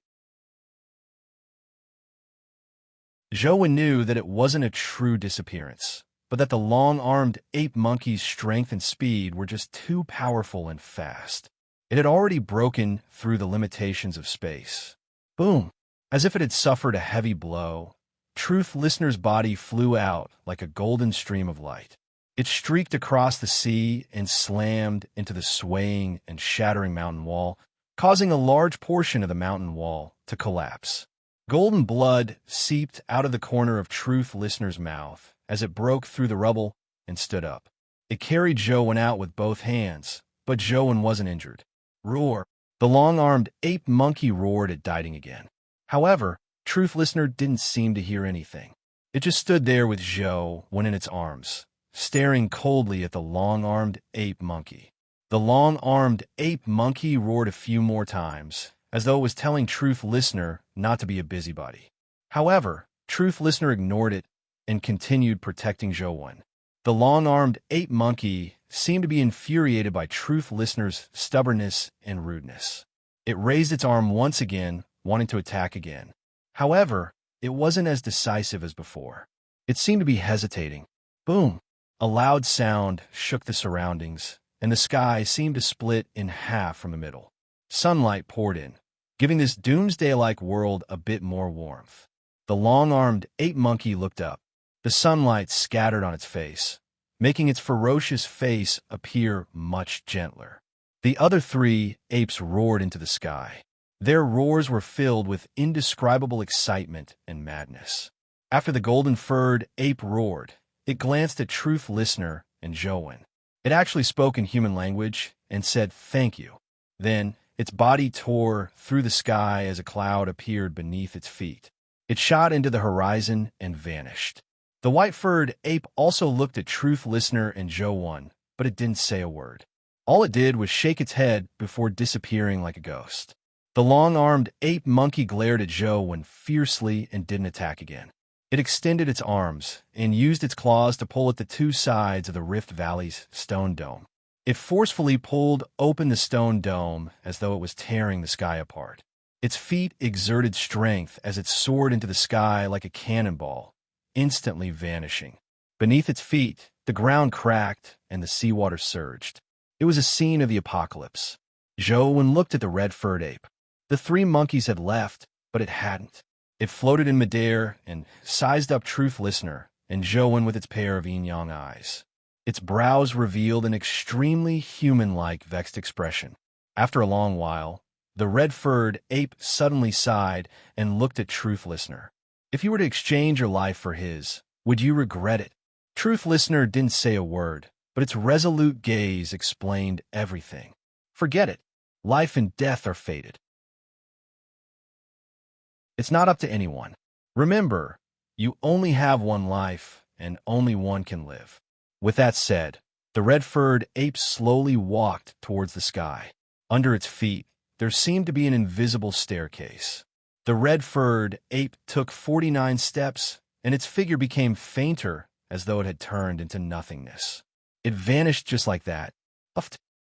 Zhou knew that it wasn't a true disappearance, but that the long-armed ape monkey's strength and speed were just too powerful and fast. It had already broken through the limitations of space. Boom! As if it had suffered a heavy blow, Truth Listener's body flew out like a golden stream of light. It streaked across the sea and slammed into the swaying and shattering mountain wall, causing a large portion of the mountain wall to collapse. Golden blood seeped out of the corner of Truth Listener's mouth as it broke through the rubble and stood up. It carried Zhou out with both hands, but Zhou wasn't injured. Roar! The long-armed ape monkey roared at Diding again. However, Truth Listener didn't seem to hear anything. It just stood there with Zhou in its arms, staring coldly at the long-armed ape monkey. The long-armed ape monkey roared a few more times, as though it was telling Truth Listener not to be a busybody. However, Truth Listener ignored it and continued protecting Zhou. The long-armed ape monkey seemed to be infuriated by Truth Listener's stubbornness and rudeness. It raised its arm once again, wanting to attack again. However, it wasn't as decisive as before. It seemed to be hesitating. Boom! A loud sound shook the surroundings, and the sky seemed to split in half from the middle. Sunlight poured in, giving this doomsday-like world a bit more warmth. The long-armed ape monkey looked up. The sunlight scattered on its face, making its ferocious face appear much gentler. The other three apes roared into the sky. Their roars were filled with indescribable excitement and madness. After the golden-furred ape roared, it glanced at Truth Listener and Zhou. It actually spoke in human language and said, "Thank you." Then, its body tore through the sky as a cloud appeared beneath its feet. It shot into the horizon and vanished. The white-furred ape also looked at Truth Listener and Zhou, but it didn't say a word. All it did was shake its head before disappearing like a ghost. The long-armed ape monkey glared at Zhou fiercely and didn't attack again. It extended its arms and used its claws to pull at the two sides of the Rift Valley's stone dome. It forcefully pulled open the stone dome as though it was tearing the sky apart. Its feet exerted strength as it soared into the sky like a cannonball, instantly vanishing. Beneath its feet, the ground cracked and the seawater surged. It was a scene of the apocalypse. Zhou looked at the red-furred ape. The three monkeys had left, but it hadn't. It floated in midair and sized up Truth Listener and Zhou with its pair of yin-yang eyes. Its brows revealed an extremely human-like vexed expression. After a long while, the red-furred ape suddenly sighed and looked at Truth Listener. If you were to exchange your life for his, would you regret it? Truth Listener didn't say a word, but its resolute gaze explained everything. Forget it. Life and death are fated. It's not up to anyone. Remember, you only have one life, and only one can live. With that said, the red-furred ape slowly walked towards the sky. Under its feet, there seemed to be an invisible staircase. The red-furred ape took 49 steps, and its figure became fainter as though it had turned into nothingness. It vanished just like that.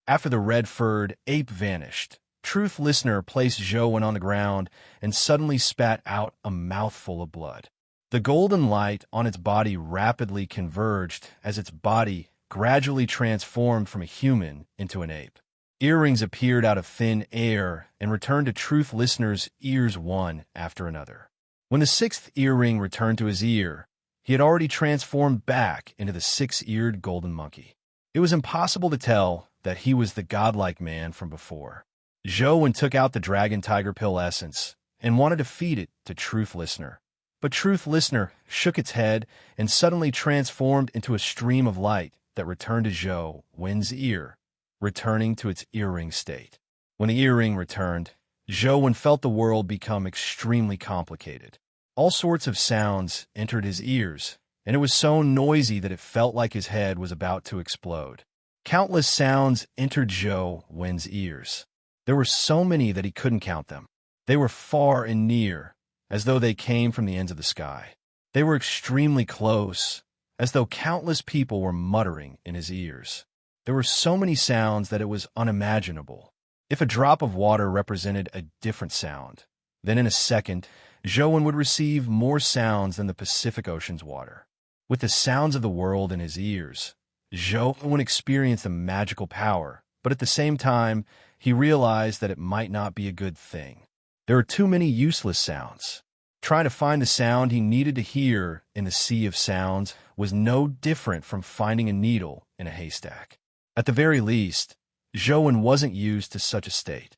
After the red-furred ape vanished, Truth Listener placed Zhou on the ground and suddenly spat out a mouthful of blood. The golden light on its body rapidly converged as its body gradually transformed from a human into an ape. Earrings appeared out of thin air and returned to Truth Listener's ears one after another. When the sixth earring returned to his ear, he had already transformed back into the six-eared golden monkey. It was impossible to tell that he was the godlike man from before. Zhou took out the dragon tiger pill essence and wanted to feed it to Truth Listener. But Truth Listener shook its head and suddenly transformed into a stream of light that returned to Zhou Wen's ear, returning to its earring state. When the earring returned, Zhou felt the world become extremely complicated. All sorts of sounds entered his ears, and it was so noisy that it felt like his head was about to explode. Countless sounds entered Zhou Wen's ears. There were so many that he couldn't count them. They were far and near, as though they came from the ends of the sky. They were extremely close, as though countless people were muttering in his ears. There were so many sounds that it was unimaginable. If a drop of water represented a different sound, then in a second, Zhou would receive more sounds than the Pacific Ocean's water. With the sounds of the world in his ears, Zhou experienced a magical power, but at the same time, he realized that it might not be a good thing. There are too many useless sounds. Trying to find the sound he needed to hear in the sea of sounds was no different from finding a needle in a haystack. At the very least, Zhou wasn't used to such a state.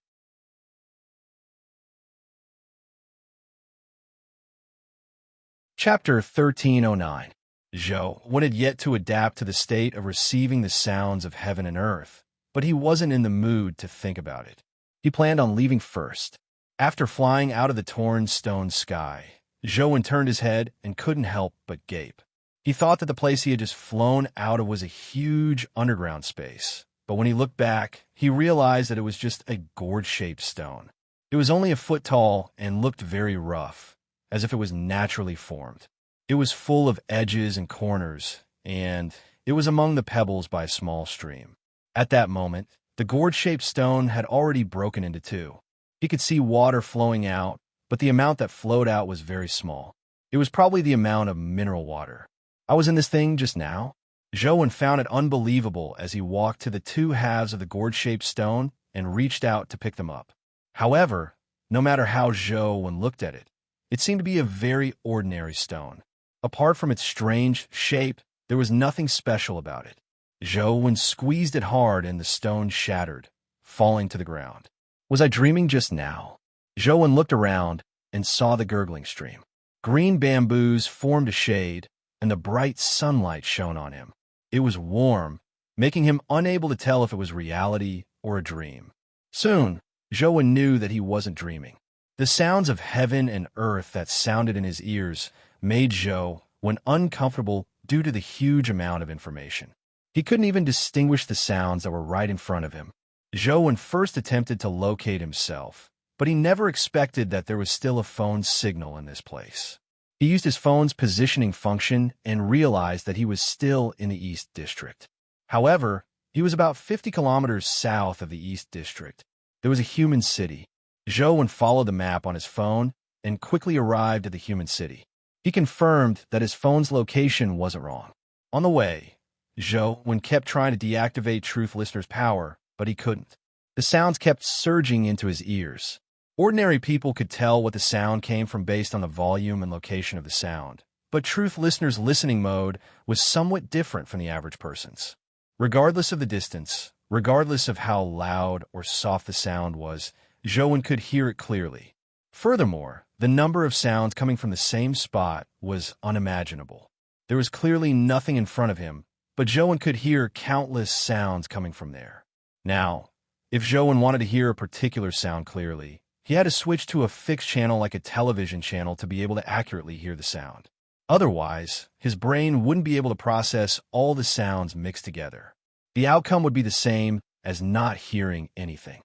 Chapter 1309. Zhou had yet to adapt to the state of receiving the sounds of heaven and earth, but he wasn't in the mood to think about it. He planned on leaving first. After flying out of the torn stone sky, Zhou turned his head and couldn't help but gape. He thought that the place he had just flown out of was a huge underground space, but when he looked back, he realized that it was just a gourd-shaped stone. It was only a foot tall and looked very rough, as if it was naturally formed. It was full of edges and corners, and it was among the pebbles by a small stream. At that moment, the gourd-shaped stone had already broken into two. He could see water flowing out, but the amount that flowed out was very small. It was probably the amount of mineral water. I was in this thing just now? Zhou found it unbelievable as he walked to the two halves of the gourd-shaped stone and reached out to pick them up. However, no matter how Zhou looked at it, it seemed to be a very ordinary stone. Apart from its strange shape, there was nothing special about it. Zhou squeezed it hard and the stone shattered, falling to the ground. Was I dreaming just now? Zhou looked around and saw the gurgling stream. Green bamboos formed a shade, and the bright sunlight shone on him. It was warm, making him unable to tell if it was reality or a dream. Soon, Zhou knew that he wasn't dreaming. The sounds of heaven and earth that sounded in his ears made Zhou uncomfortable due to the huge amount of information. He couldn't even distinguish the sounds that were right in front of him. Zhou first attempted to locate himself, but he never expected that there was still a phone signal in this place. He used his phone's positioning function and realized that he was still in the East District. However, he was about 50 kilometers south of the East District. There was a human city. Zhou followed the map on his phone and quickly arrived at the human city. He confirmed that his phone's location wasn't wrong. On the way, Zhou kept trying to deactivate Truth Listener's power, but he couldn't. The sounds kept surging into his ears. Ordinary people could tell what the sound came from based on the volume and location of the sound, But Truth Listener's listening mode was somewhat different from the average person's. Regardless of the distance, regardless of how loud or soft the sound was, Joan could hear it clearly. Furthermore, the number of sounds coming from the same spot was unimaginable. There was clearly nothing in front of him, but Joan could hear countless sounds coming from there. Now, if Joan wanted to hear a particular sound clearly, he had to switch to a fixed channel like a television channel to be able to accurately hear the sound. Otherwise, his brain wouldn't be able to process all the sounds mixed together. The outcome would be the same as not hearing anything.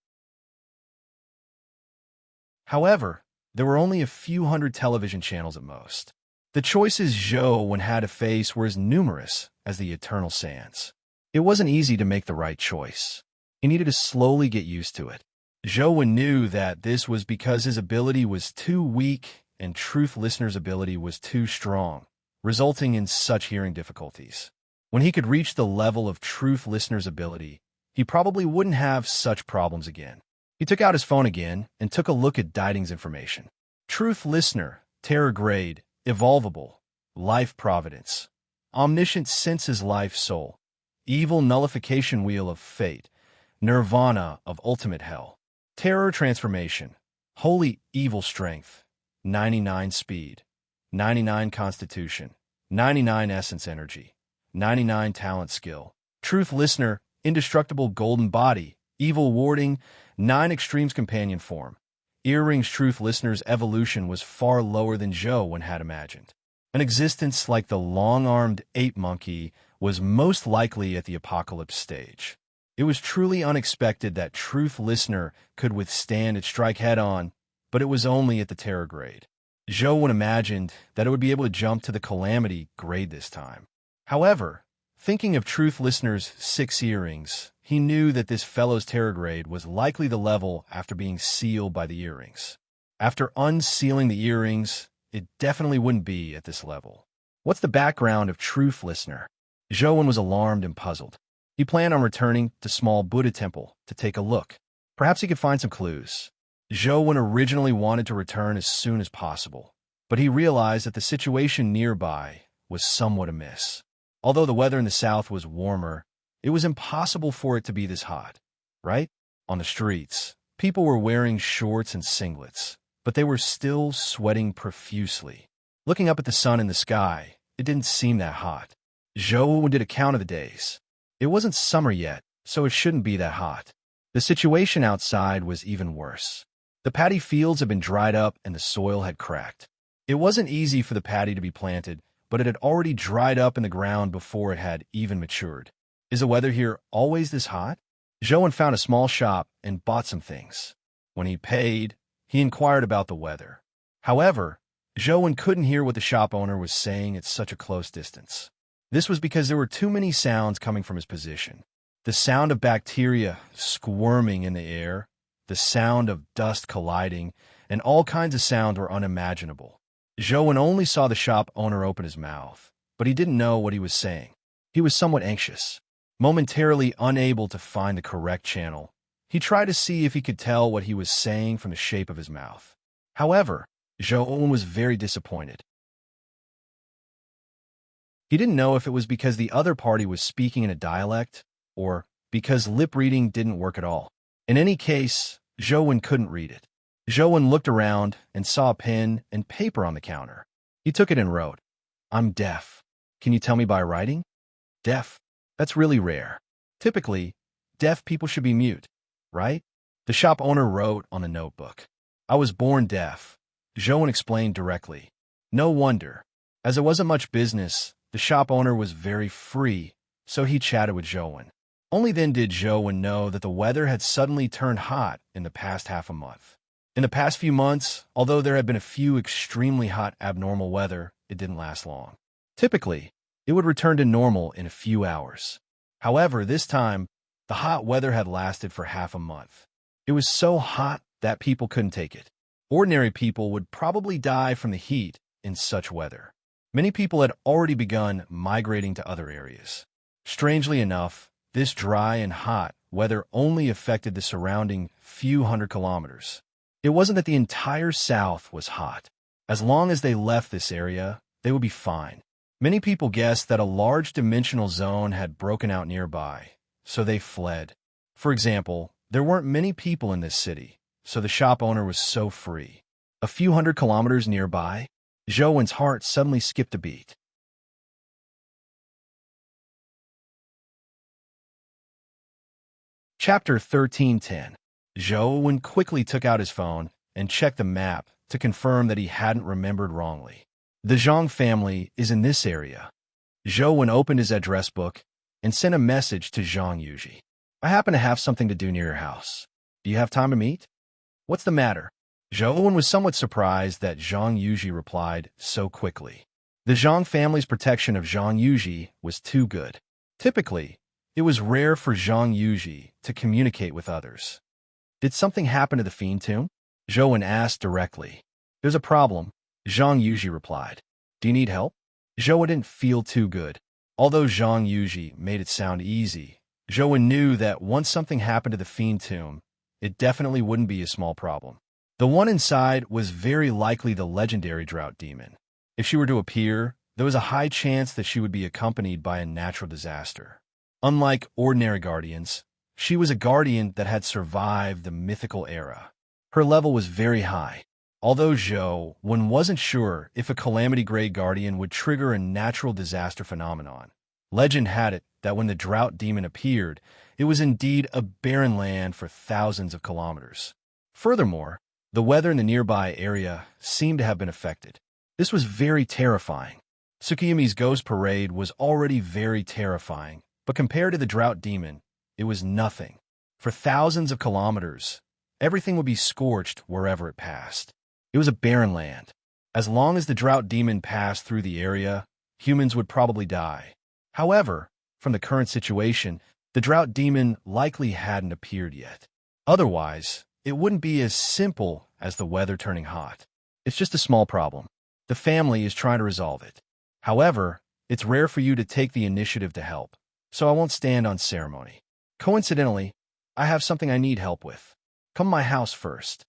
However, there were only a few hundred television channels at most. The choices Joan had to face were as numerous as the eternal sands. It wasn't easy to make the right choice. He needed to slowly get used to it. Joan knew that this was because his ability was too weak and Truth Listener's ability was too strong, resulting in such hearing difficulties. When he could reach the level of Truth Listener's ability, he probably wouldn't have such problems again. He took out his phone again and took a look at Dieting's information. Truth Listener, Terror Grade, Evolvable, Life Providence, Omniscient Senses Life Soul, Evil Nullification Wheel of Fate, Nirvana of Ultimate Hell, Terror Transformation, Holy Evil Strength, 99 Speed, 99 Constitution, 99 Essence Energy, 99 Talent Skill, Truth Listener, Indestructible Golden Body, Evil Warding, 9 Extremes Companion Form. Earrings Truth Listener's evolution was far lower than Joan had imagined. An existence like the long-armed ape monkey was most likely at the apocalypse stage. It was truly unexpected that Truth Listener could withstand its strike head-on, but it was only at the terror grade. Joan imagined that it would be able to jump to the calamity grade this time. However, thinking of Truth Listener's 6 earrings, he knew that this fellow's terror grade was likely the level after being sealed by the earrings. After unsealing the earrings, it definitely wouldn't be at this level. What's the background of Truth Listener? Joan was alarmed and puzzled. He planned on returning to Small Buddha Temple to take a look. Perhaps he could find some clues. Joan originally wanted to return as soon as possible, but he realized that the situation nearby was somewhat amiss. Although the weather in the south was warmer, it was impossible for it to be this hot, right? On the streets, people were wearing shorts and singlets, but they were still sweating profusely. Looking up at the sun in the sky, it didn't seem that hot. Joan did a count of the days. It wasn't summer yet, so it shouldn't be that hot. The situation outside was even worse. The paddy fields had been dried up and the soil had cracked. It wasn't easy for the paddy to be planted, but it had already dried up in the ground before it had even matured. Is the weather here always this hot? Joan found a small shop and bought some things. When he paid, he inquired about the weather. However, Joan couldn't hear what the shop owner was saying at such a close distance. This was because there were too many sounds coming from his position. The sound of bacteria squirming in the air, the sound of dust colliding, and all kinds of sounds were unimaginable. Joan only saw the shop owner open his mouth, but he didn't know what he was saying. He was somewhat anxious. Momentarily unable to find the correct channel, he tried to see if he could tell what he was saying from the shape of his mouth. However, Joan was very disappointed. He didn't know if it was because the other party was speaking in a dialect or because lip reading didn't work at all. In any case, Joan couldn't read it. Joan looked around and saw a pen and paper on the counter. He took it and wrote, "I'm deaf. Can you tell me by writing?" Deaf? That's really rare. Typically, deaf people should be mute, right? The shop owner wrote on a notebook. "I was born deaf," Joan explained directly. No wonder. As there wasn't much business, the shop owner was very free, so he chatted with Joan. Only then did Joan know that the weather had suddenly turned hot in the past half a month. In the past few months, although there had been a few extremely hot abnormal weather, it didn't last long. Typically, it would return to normal in a few hours. However, this time, the hot weather had lasted for half a month. It was so hot that people couldn't take it. Ordinary people would probably die from the heat in such weather. Many people had already begun migrating to other areas. Strangely enough, this dry and hot weather only affected the surrounding few hundred kilometers. It wasn't that the entire South was hot. As long as they left this area, they would be fine. Many people guessed that a large dimensional zone had broken out nearby, so they fled. For example, there weren't many people in this city, so the shop owner was so free. A few hundred kilometers nearby, Zhou heart suddenly skipped a beat. Chapter 13:10. Zhou quickly took out his phone and checked the map to confirm that he hadn't remembered wrongly. The Zhang family is in this area. Zhou opened his address book and sent a message to Zhang Yuji. I happen to have something to do near your house. Do you have time to meet? What's the matter? Zhou was somewhat surprised that Zhang Yuji replied so quickly. The Zhang family's protection of Zhang Yuji was too good. Typically, it was rare for Zhang Yuji to communicate with others. Did something happen to the fiend tomb? Zhou asked directly. There's a problem, Zhang Yuji replied. Do you need help? Zhou didn't feel too good. Although Zhang Yuji made it sound easy, Zhou knew that once something happened to the fiend tomb, it definitely wouldn't be a small problem. The one inside was very likely the legendary drought demon. If she were to appear, there was a high chance that she would be accompanied by a natural disaster. Unlike ordinary guardians, she was a guardian that had survived the mythical era. Her level was very high. Although Zhou wasn't sure if a calamity-grade guardian would trigger a natural disaster phenomenon, legend had it that when the drought demon appeared, it was indeed a barren land for thousands of kilometers. Furthermore, the weather in the nearby area seemed to have been affected. This was very terrifying. Tsukiyami's ghost parade was already very terrifying, but compared to the drought demon, it was nothing. For thousands of kilometers, everything would be scorched wherever it passed. It was a barren land. As long as the drought demon passed through the area, humans would probably die. However, from the current situation, the drought demon likely hadn't appeared yet. Otherwise, it wouldn't be as simple as the weather turning hot. It's just a small problem. The family is trying to resolve it. However, it's rare for you to take the initiative to help, so I won't stand on ceremony. Coincidentally, I have something I need help with. Come to my house first.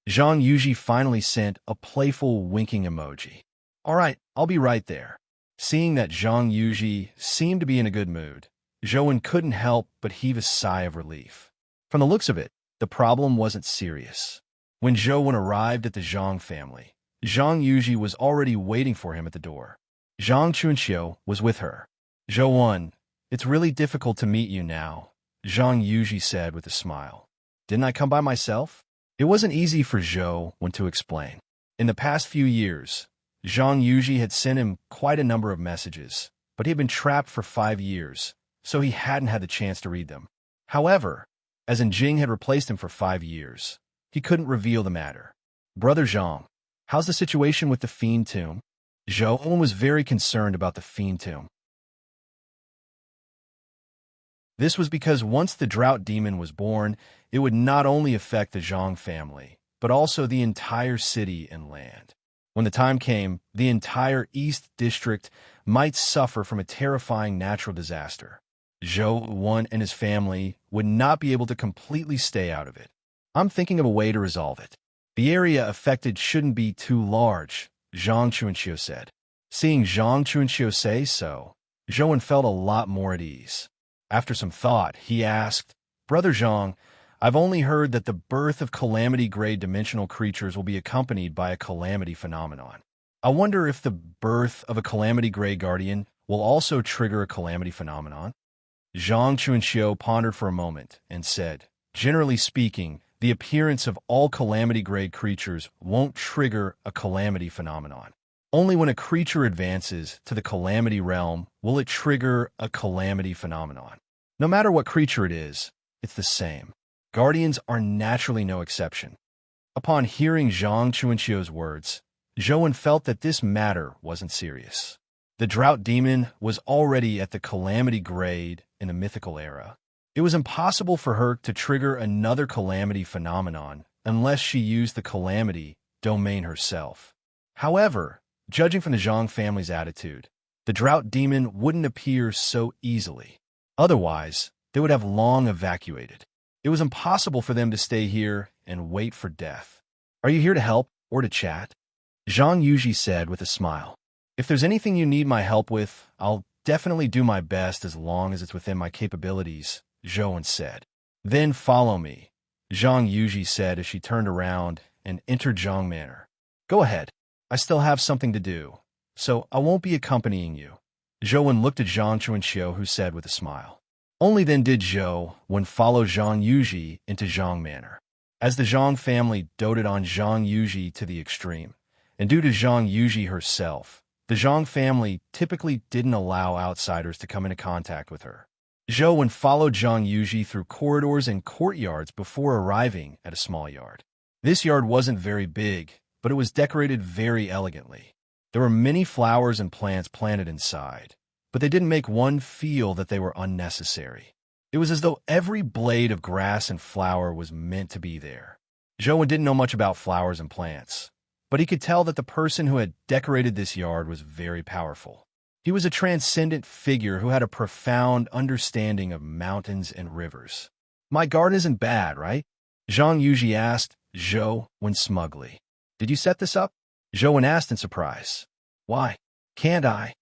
Zhang Yuji finally sent a playful winking emoji. All right, I'll be right there. Seeing that Zhang Yuji seemed to be in a good mood, Zhou couldn't help but heave a sigh of relief. From the looks of it, the problem wasn't serious. When Zhou arrived at the Zhang family, Zhang Yuji was already waiting for him at the door. Zhang Chunxiu was with her. Zhou, it's really difficult to meet you now, Zhang Yuji said with a smile. Didn't I come by myself? It wasn't easy for Zhou to explain. In the past few years, Zhang Yuji had sent him quite a number of messages, but he had been trapped for 5 years, so he hadn't had the chance to read them. However, as Jing had replaced him for 5 years, he couldn't reveal the matter. Brother Zhang, how's the situation with the fiend tomb? Zhou was very concerned about the fiend tomb. This was because once the drought demon was born, it would not only affect the Zhang family, but also the entire city and land. When the time came, the entire East District might suffer from a terrifying natural disaster. Zhou and his family would not be able to completely stay out of it. I'm thinking of a way to resolve it. The area affected shouldn't be too large, Zhang Chunxiu said. Seeing Zhang Chunxiu say so, Zhou felt a lot more at ease. After some thought, he asked, Brother Zhang, I've only heard that the birth of calamity-grade dimensional creatures will be accompanied by a calamity phenomenon. I wonder if the birth of a calamity-grade guardian will also trigger a calamity phenomenon? Zhang Chunxiu pondered for a moment and said, generally speaking, the appearance of all calamity-grade creatures won't trigger a calamity phenomenon. Only when a creature advances to the calamity realm will it trigger a calamity phenomenon. No matter what creature it is, it's the same. Guardians are naturally no exception. Upon hearing Zhang Chunxiu's words, Zhou felt that this matter wasn't serious. The drought demon was already at the calamity grade in the mythical era. It was impossible for her to trigger another calamity phenomenon unless she used the calamity domain herself. However, judging from the Zhang family's attitude, the drought demon wouldn't appear so easily. Otherwise, they would have long evacuated. It was impossible for them to stay here and wait for death. Are you here to help or to chat? Zhang Yuji said with a smile. If there's anything you need my help with, I'll definitely do my best as long as it's within my capabilities, Zhou said. Then follow me, Zhang Yuji said as she turned around and entered Zhang Manor. Go ahead. I still have something to do, so I won't be accompanying you. Zhou looked at Zhang Chuanxiu, who said with a smile. Only then did Zhou follow Zhang Yuji into Zhang Manor. As the Zhang family doted on Zhang Yuji to the extreme, and due to Zhang Yuji herself, the Zhang family typically didn't allow outsiders to come into contact with her. Zhou followed Zhang Yuji through corridors and courtyards before arriving at a small yard. This yard wasn't very big, but it was decorated very elegantly. There were many flowers and plants planted inside, but they didn't make one feel that they were unnecessary. It was as though every blade of grass and flower was meant to be there. Zhou didn't know much about flowers and plants, but he could tell that the person who had decorated this yard was very powerful. He was a transcendent figure who had a profound understanding of mountains and rivers. My garden isn't bad, right? Zhang Yuji asked Zhou smugly. Did you set this up? Zhou asked in surprise. Why? Can't I?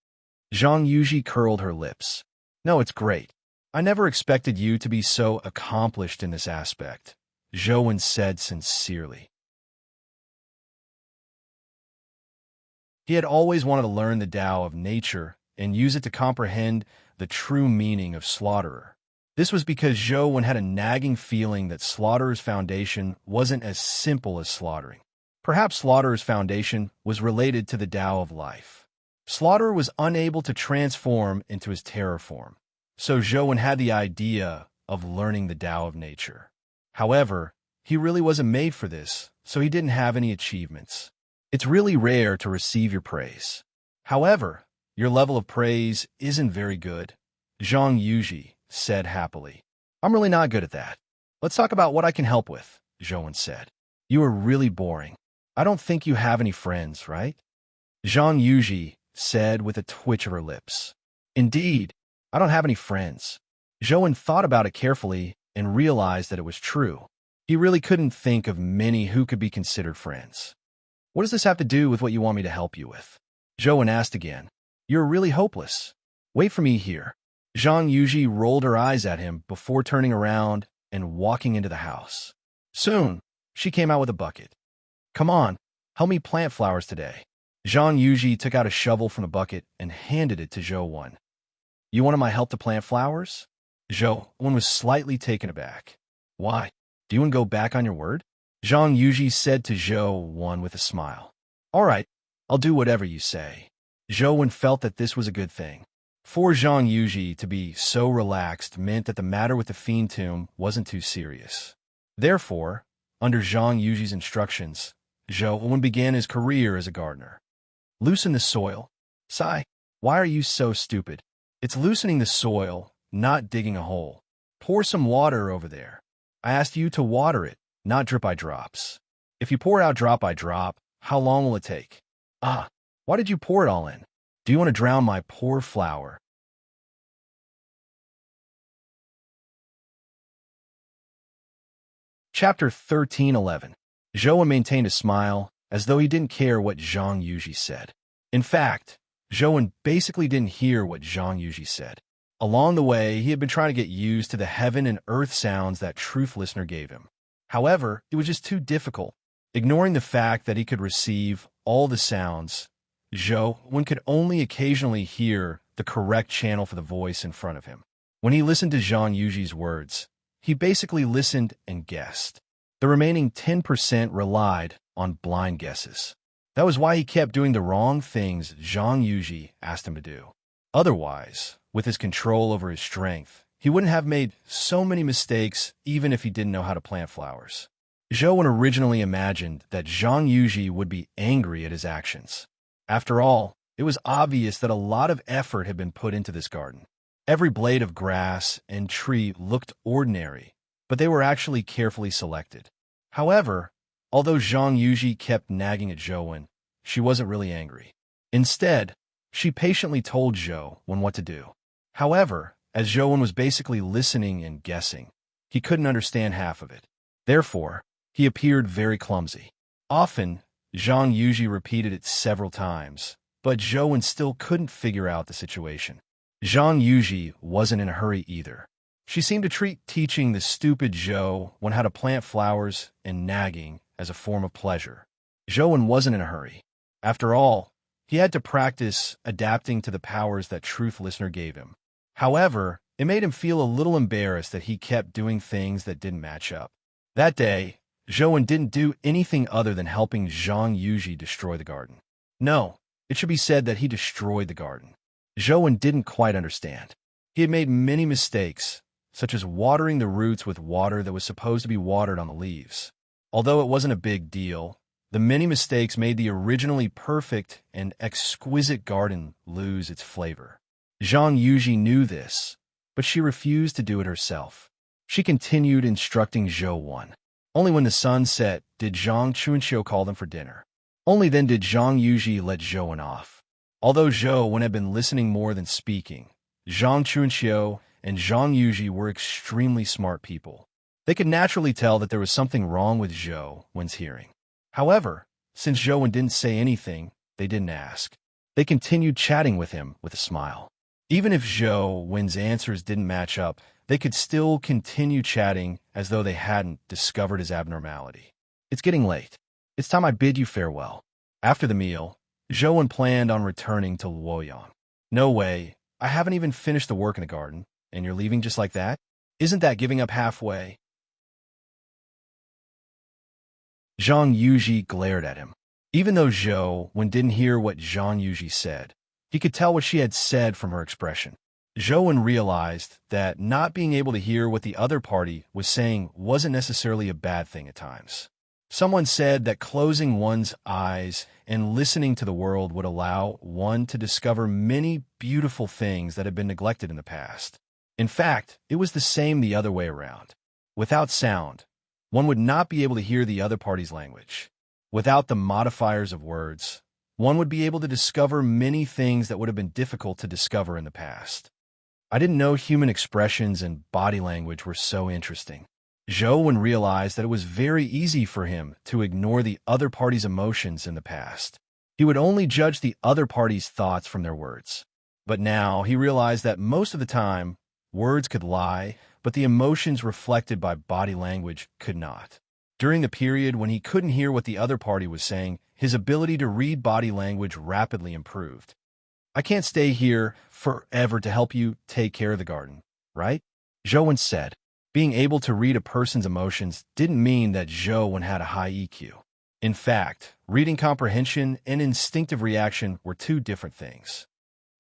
Zhang Yuji curled her lips. No, it's great. I never expected you to be so accomplished in this aspect, Zhou said sincerely. He had always wanted to learn the Tao of nature and use it to comprehend the true meaning of slaughterer. This was because Zhou had a nagging feeling that slaughterer's foundation wasn't as simple as slaughtering. Perhaps slaughterer's foundation was related to the Tao of life. Slaughterer was unable to transform into his terror form, so Zhou had the idea of learning the Tao of nature. However, he really wasn't made for this, so he didn't have any achievements. It's really rare to receive your praise. However, your level of praise isn't very good, Zhang Yuji said happily. I'm really not good at that. Let's talk about what I can help with, Zhou said. You are really boring. I don't think you have any friends, right? Zhang Yuji said with a twitch of her lips. Indeed, I don't have any friends. Zhou thought about it carefully and realized that it was true. He really couldn't think of many who could be considered friends. What does this have to do with what you want me to help you with? Zhou asked again. You're really hopeless. Wait for me here. Zhang Yuji rolled her eyes at him before turning around and walking into the house. Soon, she came out with a bucket. Come on, help me plant flowers today. Zhang Yuji took out a shovel from the bucket and handed it to Zhou. You wanted my help to plant flowers? Zhou was slightly taken aback. Why? Do you go back on your word? Zhang Yuji said to Zhou with a smile. All right, I'll do whatever you say. Zhou felt that this was a good thing. For Zhang Yuji to be so relaxed meant that the matter with the fiend tomb wasn't too serious. Therefore, under Zhang Yuji's instructions, Zhou began his career as a gardener. Loosen the soil. Sigh, why are you so stupid? It's loosening the soil, not digging a hole. Pour some water over there. I asked you to water it, not drip by drops. If you pour out drop by drop, how long will it take? Ah, why did you pour it all in? Do you want to drown my poor flower? Chapter 13:11. Zhou maintained a smile, as though he didn't care what Zhang Yuji said. In fact, Zhou basically didn't hear what Zhang Yuji said. Along the way, he had been trying to get used to the heaven and earth sounds that Truth Listener gave him. However, it was just too difficult. Ignoring the fact that he could receive all the sounds, Zhou could only occasionally hear the correct channel for the voice in front of him. When he listened to Zhang Yuji's words, he basically listened and guessed. The remaining 10% relied on blind guesses. That was why he kept doing the wrong things Zhang Yuji asked him to do. Otherwise, with his control over his strength, he wouldn't have made so many mistakes even if he didn't know how to plant flowers. Zhou originally imagined that Zhang Yuji would be angry at his actions. After all, it was obvious that a lot of effort had been put into this garden. Every blade of grass and tree looked ordinary, but they were actually carefully selected. However, although Zhang Yuji kept nagging at Zhou, she wasn't really angry. Instead, she patiently told Zhou what to do. However, as Zhou was basically listening and guessing, he couldn't understand half of it. Therefore, he appeared very clumsy. Often, Zhang Yuji repeated it several times, but Zhou still couldn't figure out the situation. Zhang Yuji wasn't in a hurry either. She seemed to treat teaching the stupid Zhou how to plant flowers and nagging as a form of pleasure. Zhou wasn't in a hurry. After all, he had to practice adapting to the powers that Truth Listener gave him. However, it made him feel a little embarrassed that he kept doing things that didn't match up. That day, Zhou didn't do anything other than helping Zhang Yuji destroy the garden. No, it should be said that he destroyed the garden. Zhou didn't quite understand. He had made many mistakes, such as watering the roots with water that was supposed to be watered on the leaves. Although it wasn't a big deal, the many mistakes made the originally perfect and exquisite garden lose its flavor. Zhang Yuji knew this, but she refused to do it herself. She continued instructing Zhou. Only when the sun set did Zhang Chunxiu call them for dinner. Only then did Zhang Yuji let Zhou off. Although Zhou had been listening more than speaking, Zhang Chunxiu and Zhang Yuji were extremely smart people. They could naturally tell that there was something wrong with Zhou's hearing. However, since Zhou didn't say anything, they didn't ask. They continued chatting with him with a smile. Even if Zhou's answers didn't match up, they could still continue chatting as though they hadn't discovered his abnormality. It's getting late. It's time I bid you farewell. After the meal, Zhou planned on returning to Luoyang. No way. I haven't even finished the work in the garden, and you're leaving just like that? Isn't that giving up halfway? Zhang Yuji glared at him. Even though Zhou didn't hear what Zhang Yuji said, he could tell what she had said from her expression. Zhou realized that not being able to hear what the other party was saying wasn't necessarily a bad thing at times. Someone said that closing one's eyes and listening to the world would allow one to discover many beautiful things that had been neglected in the past. In fact, it was the same the other way around. Without sound, one would not be able to hear the other party's language. Without the modifiers of words, one would be able to discover many things that would have been difficult to discover in the past. I didn't know human expressions and body language were so interesting. Zhou realized that it was very easy for him to ignore the other party's emotions in the past. He would only judge the other party's thoughts from their words. But now he realized that most of the time, words could lie, but the emotions reflected by body language could not. During the period when he couldn't hear what the other party was saying, his ability to read body language rapidly improved. I can't stay here forever to help you take care of the garden, right? Zhou said. Being able to read a person's emotions didn't mean that Zhou had a high EQ. In fact, reading comprehension and instinctive reaction were two different things.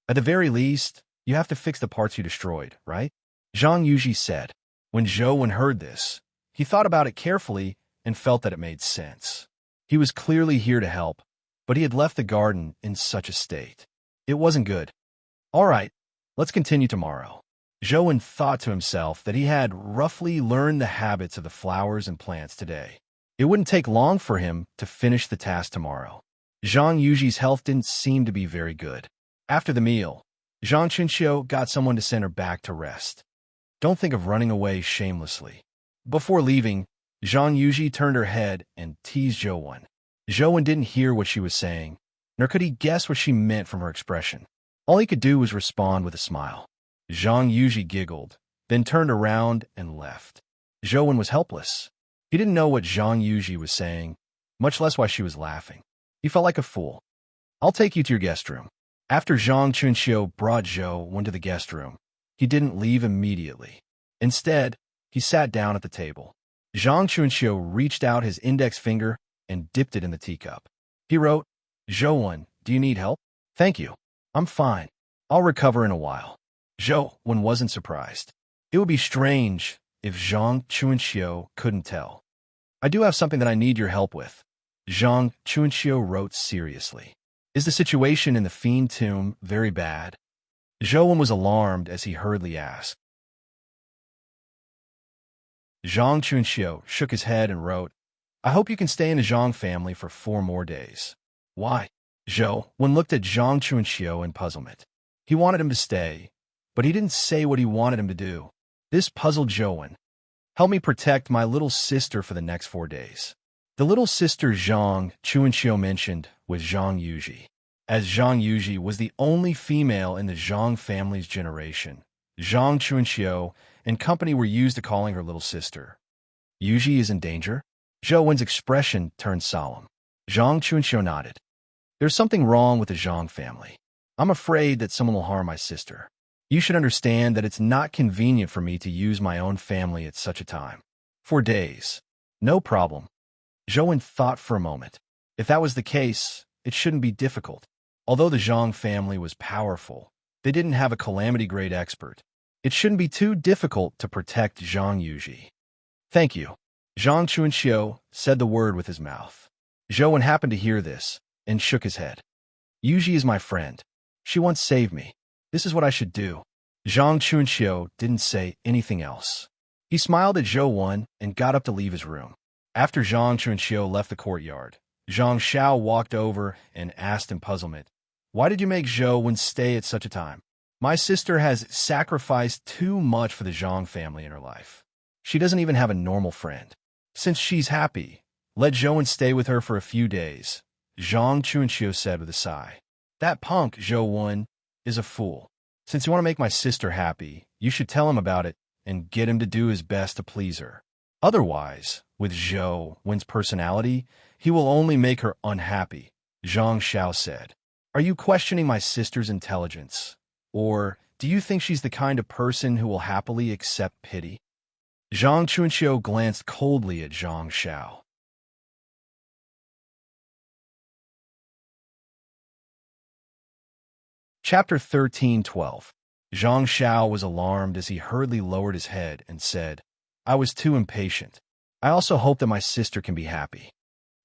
At the very least, you have to fix the parts you destroyed, right? Zhang Yuji said. When Zhou heard this, he thought about it carefully and felt that it made sense. He was clearly here to help, but he had left the garden in such a state. It wasn't good. All right, let's continue tomorrow. Zhou thought to himself that he had roughly learned the habits of the flowers and plants today. It wouldn't take long for him to finish the task tomorrow. Zhang Yuji's health didn't seem to be very good. After the meal, Zhang Chunxiu got someone to send her back to rest. Don't think of running away shamelessly. Before leaving, Zhang Yuji turned her head and teased Zhou. Zhou didn't hear what she was saying, nor could he guess what she meant from her expression. All he could do was respond with a smile. Zhang Yuji giggled, then turned around and left. Zhou was helpless. He didn't know what Zhang Yuji was saying, much less why she was laughing. He felt like a fool. I'll take you to your guest room. After Zhang Chunxiu brought Zhou into the guest room, he didn't leave immediately. Instead, he sat down at the table. Zhang Chunxiu reached out his index finger and dipped it in the teacup. He wrote, Zhou, do you need help? Thank you. I'm fine. I'll recover in a while. Zhou wasn't surprised. It would be strange if Zhang Chunxiu couldn't tell. I do have something that I need your help with. Zhang Chunxiu wrote seriously. Is the situation in the fiend tomb very bad? Zhou was alarmed as he hurriedly asked. Zhang Chunxiu shook his head and wrote, I hope you can stay in the Zhang family for 4 more days. Why? Zhou looked at Zhang Chunxiu in puzzlement. He wanted him to stay, but he didn't say what he wanted him to do. This puzzled Zhou. Help me protect my little sister for the next 4 days. The little sister Zhang Chunxiu mentioned was Zhang Yuji. as Zhang Yuji was the only female in the Zhang family's generation. Zhang Chunxiu and company were used to calling her little sister. Yuji is in danger? Zhou Wen's expression turned solemn. Zhang Chunxiu nodded. There's something wrong with the Zhang family. I'm afraid that someone will harm my sister. You should understand that it's not convenient for me to use my own family at such a time. 4 days. No problem. Zhou Wen thought for a moment. If that was the case, it shouldn't be difficult. Although the Zhang family was powerful, they didn't have a calamity-grade expert. It shouldn't be too difficult to protect Zhang Yuji. Thank you. Zhang Chunxiu said the word with his mouth. Zhou Wen happened to hear this and shook his head. Yuji is my friend. She once saved me. This is what I should do. Zhang Chunxiu didn't say anything else. He smiled at Zhou Wen and got up to leave his room. After Zhang Chunxiu left the courtyard, Zhang Xiao walked over and asked in puzzlement, "Why did you make Zhou Wen stay at such a time? My sister has sacrificed too much for the Zhang family in her life. She doesn't even have a normal friend. Since she's happy, let Zhou Wen stay with her for a few days," Zhang Chunxiu said with a sigh. "That punk, Zhou Wen, is a fool. Since you want to make my sister happy, you should tell him about it and get him to do his best to please her. Otherwise, with Zhou Wen's personality, he will only make her unhappy," Zhang Xiao said. "Are you questioning my sister's intelligence? Or do you think she's the kind of person who will happily accept pity?" Zhang Chunxiu glanced coldly at Zhang Xiao. Chapter 13:12. Zhang Xiao was alarmed as he hurriedly lowered his head and said, "I was too impatient. I also hope that my sister can be happy."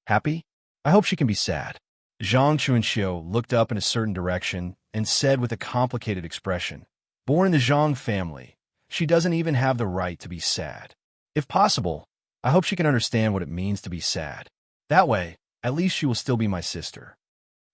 "Happy? I hope she can be sad." Zhang Chunxiu looked up in a certain direction and said with a complicated expression, "Born in the Zhang family, she doesn't even have the right to be sad. If possible, I hope she can understand what it means to be sad. That way, at least she will still be my sister."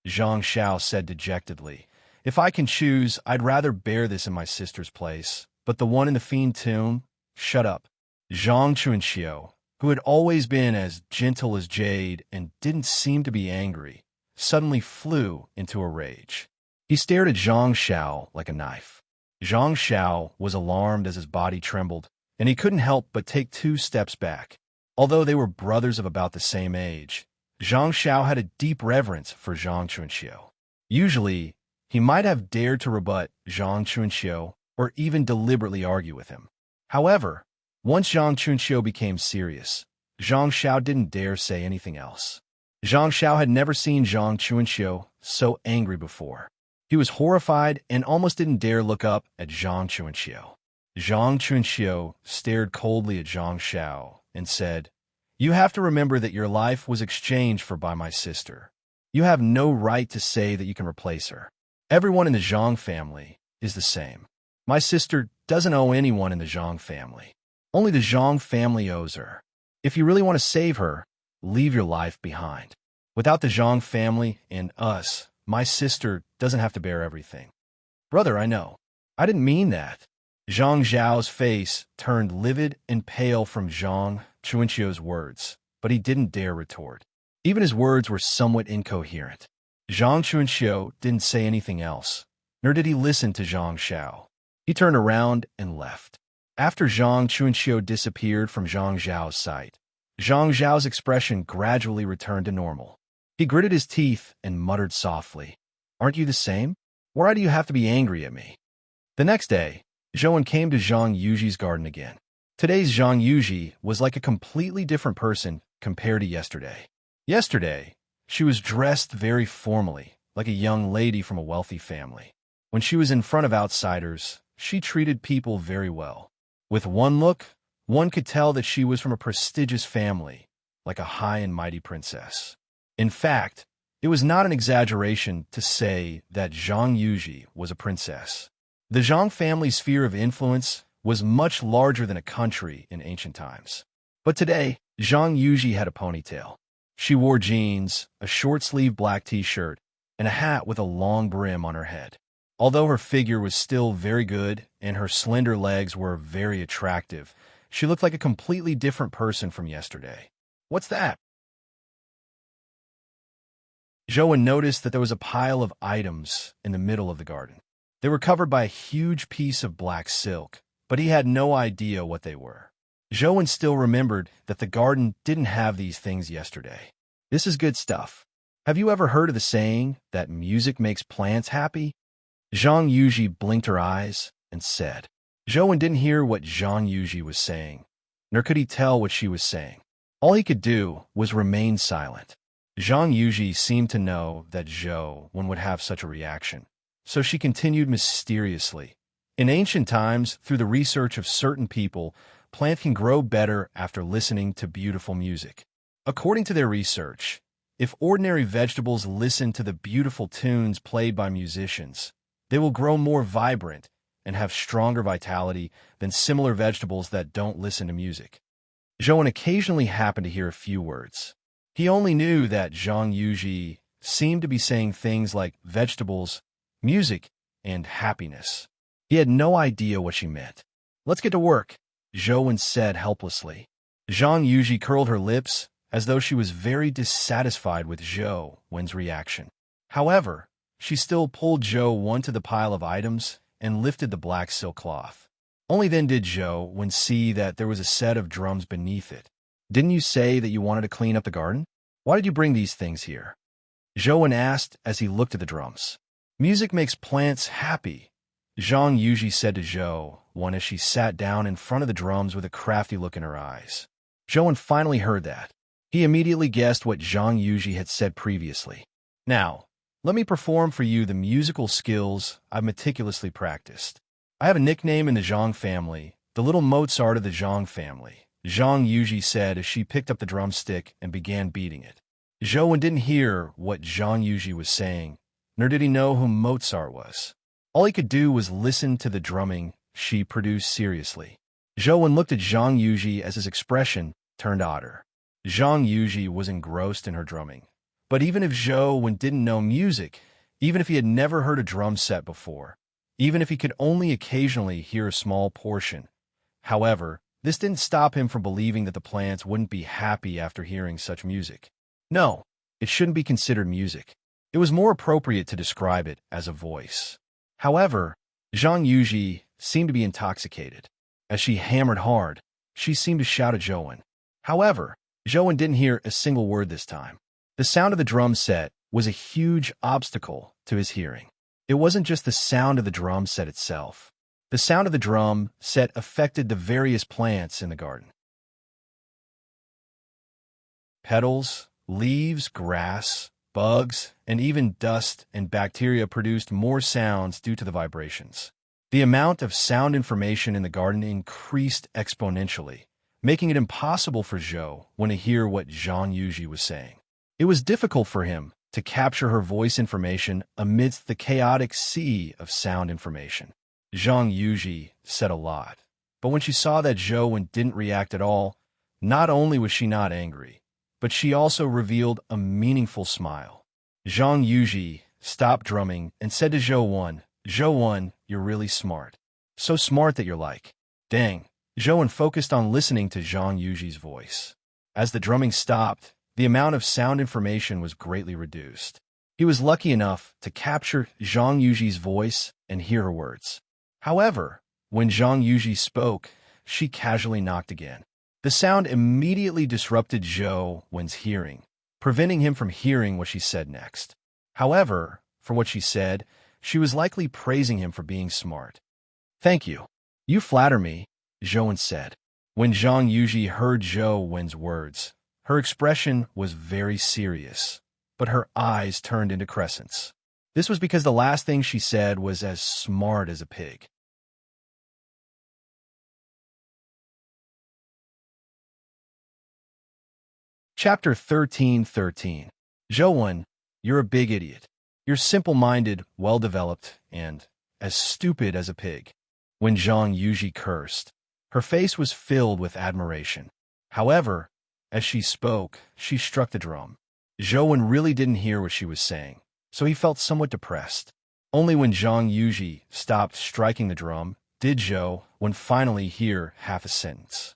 Zhang Xiao said dejectedly, "If I can choose, I'd rather bear this in my sister's place, but the one in the fiend tomb, shut up." Zhang Chunxiu, who had always been as gentle as jade and didn't seem to be angry, suddenly flew into a rage. He stared at Zhang Xiao like a knife. Zhang Xiao was alarmed as his body trembled, and he couldn't help but take 2 steps back. Although they were brothers of about the same age, Zhang Xiao had a deep reverence for Zhang Chunxiu. Usually, he might have dared to rebut Zhang Chunxiu or even deliberately argue with him. However, once Zhang Chunxiu became serious, Zhang Xiao didn't dare say anything else. Zhang Xiao had never seen Zhang Chunxiu so angry before. He was horrified and almost didn't dare look up at Zhang Chunxiu. Zhang Chunxiu stared coldly at Zhang Xiao and said, "You have to remember that your life was exchanged for by my sister. You have no right to say that you can replace her. Everyone in the Zhang family is the same. My sister doesn't owe anyone in the Zhang family. Only the Zhang family owes her. If you really want to save her, leave your life behind. Without the Zhang family and us, my sister doesn't have to bear everything." "Brother, I know. I didn't mean that." Zhang Zhao's face turned livid and pale from Zhang Chunxiu's words, but he didn't dare retort. Even his words were somewhat incoherent. Zhang Chunxiu didn't say anything else, nor did he listen to Zhang Xiao. He turned around and left. After Zhang Chunxiu disappeared from Zhang Zhao's sight, Zhang Zhao's expression gradually returned to normal. He gritted his teeth and muttered softly, "Aren't you the same? Why do you have to be angry at me?" The next day, Zhou Wen came to Zhang Yuji's garden again. Today's Zhang Yuji was like a completely different person compared to yesterday. Yesterday, she was dressed very formally, like a young lady from a wealthy family. When she was in front of outsiders, she treated people very well. With one look, one could tell that she was from a prestigious family, like a high and mighty princess. In fact, it was not an exaggeration to say that Zhang Yuji was a princess. The Zhang family's sphere of influence was much larger than a country in ancient times. But today, Zhang Yuji had a ponytail. She wore jeans, a short-sleeved black t-shirt, and a hat with a long brim on her head. Although her figure was still very good and her slender legs were very attractive, she looked like a completely different person from yesterday. "What's that?" Zhou noticed that there was a pile of items in the middle of the garden. They were covered by a huge piece of black silk, but he had no idea what they were. Zhou still remembered that the garden didn't have these things yesterday. This is good stuff. Have you ever heard of the saying that music makes plants happy? Zhang Yuji blinked her eyes and said. Zhou didn't hear what Zhang Yuji was saying, nor could he tell what she was saying. All he could do was remain silent. Zhang Yuji seemed to know that Zhou would have such a reaction, so she continued mysteriously. In ancient times, through the research of certain people, plants can grow better after listening to beautiful music. According to their research, if ordinary vegetables listen to the beautiful tunes played by musicians, they will grow more vibrant and have stronger vitality than similar vegetables that don't listen to music. Zhou occasionally happened to hear a few words. He only knew that Zhang Yuji seemed to be saying things like vegetables, music, and happiness. He had no idea what she meant. Let's get to work, Zhou said helplessly. Zhang Yuji curled her lips as though she was very dissatisfied with Zhou's reaction. However, she still pulled Zhou to the pile of items and lifted the black silk cloth. Only then did Zhou see that there was a set of drums beneath it. Didn't you say that you wanted to clean up the garden? Why did you bring these things here? Zhou asked as he looked at the drums. Music makes plants happy, Zhang Yuji said to Zhou as she sat down in front of the drums with a crafty look in her eyes. Zhou finally heard that. He immediately guessed what Zhang Yuji had said previously. Now, let me perform for you the musical skills I've meticulously practiced. I have a nickname in the Zhang family, the little Mozart of the Zhang family, Zhang Yuji said as she picked up the drumstick and began beating it. Zhou didn't hear what Zhang Yuji was saying, nor did he know who Mozart was. All he could do was listen to the drumming she produced seriously. Zhou looked at Zhang Yuji as his expression turned odder. Zhang Yuji was engrossed in her drumming. But even if Zhou didn't know music, even if he had never heard a drum set before, even if he could only occasionally hear a small portion, however, this didn't stop him from believing that the plants wouldn't be happy after hearing such music. No, it shouldn't be considered music. It was more appropriate to describe it as a voice. However, Zhang Yuji seemed to be intoxicated. As she hammered hard, she seemed to shout at Zhou. However, Zhou didn't hear a single word this time. The sound of the drum set was a huge obstacle to his hearing. It wasn't just the sound of the drum set itself. The sound of the drum set affected the various plants in the garden. Petals, leaves, grass, bugs, and even dust and bacteria produced more sounds due to the vibrations. The amount of sound information in the garden increased exponentially, making it impossible for Zhou to hear what Zhang Yuji was saying. It was difficult for him to capture her voice information amidst the chaotic sea of sound information. Zhang Yuji said a lot, but when she saw that Zhou didn't react at all, not only was she not angry, but she also revealed a meaningful smile. Zhang Yuji stopped drumming and said to Zhou, you're really smart. So smart that you're like, dang. Zhou focused on listening to Zhang Yuji's voice. As the drumming stopped, the amount of sound information was greatly reduced. He was lucky enough to capture Zhang Yuji's voice and hear her words. However, when Zhang Yuji spoke, she casually knocked again. The sound immediately disrupted Zhou's hearing, preventing him from hearing what she said next. However, for what she said, she was likely praising him for being smart. Thank you. You flatter me, Zhou said. When Zhang Yuji heard Zhou's words, her expression was very serious, but her eyes turned into crescents. This was because the last thing she said was as smart as a pig. Chapter 13:13. Zhou, you're a big idiot. You're simple-minded, well-developed, and as stupid as a pig. When Zhang Yuji cursed, her face was filled with admiration. However, as she spoke, she struck the drum. Zhou really didn't hear what she was saying, so he felt somewhat depressed. Only when Zhang Yuji stopped striking the drum did Zhou finally hear half a sentence.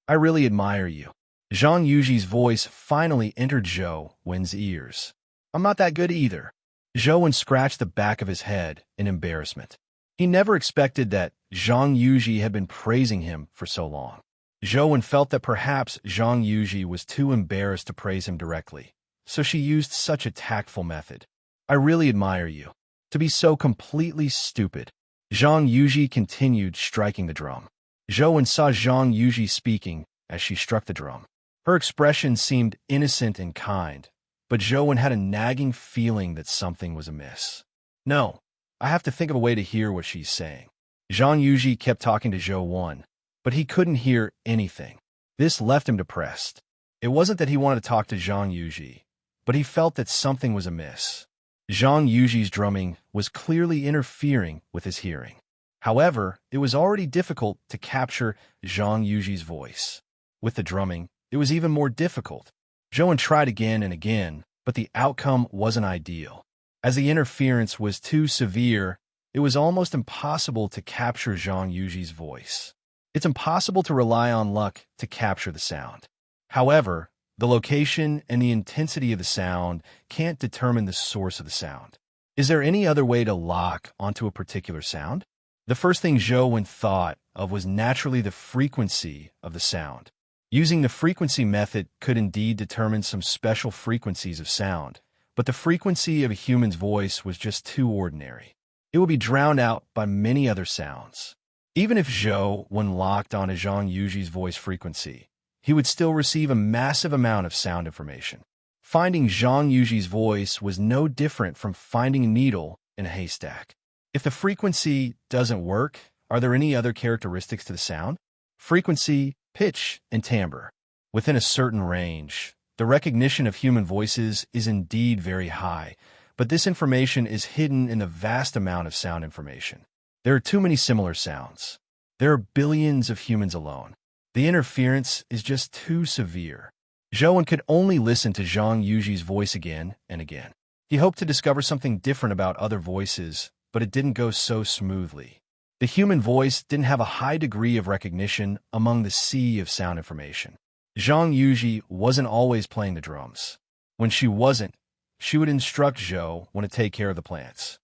I really admire you. Zhang Yuji's voice finally entered Zhou's ears. I'm not that good either. Zhou scratched the back of his head in embarrassment. He never expected that Zhang Yuji had been praising him for so long. Zhou felt that perhaps Zhang Yuji was too embarrassed to praise him directly, so she used such a tactful method. I really admire you. To be so completely stupid. Zhang Yuji continued striking the drum. Zhou saw Zhang Yuji speaking as she struck the drum. Her expression seemed innocent and kind, but Zhou had a nagging feeling that something was amiss. No, I have to think of a way to hear what she's saying. Zhang Yuji kept talking to Zhou, but he couldn't hear anything. This left him depressed. It wasn't that he wanted to talk to Zhang Yuji, but he felt that something was amiss. Zhang Yuji's drumming was clearly interfering with his hearing. However, it was already difficult to capture Zhang Yuji's voice. With the drumming, it was even more difficult. Zhou tried again and again, but the outcome wasn't ideal. As the interference was too severe, it was almost impossible to capture Zhang Yuji's voice. It's impossible to rely on luck to capture the sound. However, the location and the intensity of the sound can't determine the source of the sound. Is there any other way to lock onto a particular sound? The first thing Zhou thought of was naturally the frequency of the sound. Using the frequency method could indeed determine some special frequencies of sound, but the frequency of a human's voice was just too ordinary. It would be drowned out by many other sounds. Even if Zhou locked onto Zhang Yuji's voice frequency, he would still receive a massive amount of sound information. Finding Zhang Yuji's voice was no different from finding a needle in a haystack. If the frequency doesn't work, are there any other characteristics to the sound? Frequency, pitch, and timbre. Within a certain range, the recognition of human voices is indeed very high, but this information is hidden in the vast amount of sound information. There are too many similar sounds. There are billions of humans alone. The interference is just too severe. Zhou could only listen to Zhang Yuji's voice again and again. He hoped to discover something different about other voices, but it didn't go so smoothly. The human voice didn't have a high degree of recognition among the sea of sound information. Zhang Yuji wasn't always playing the drums. When she wasn't, she would instruct Zhou to take care of the plants.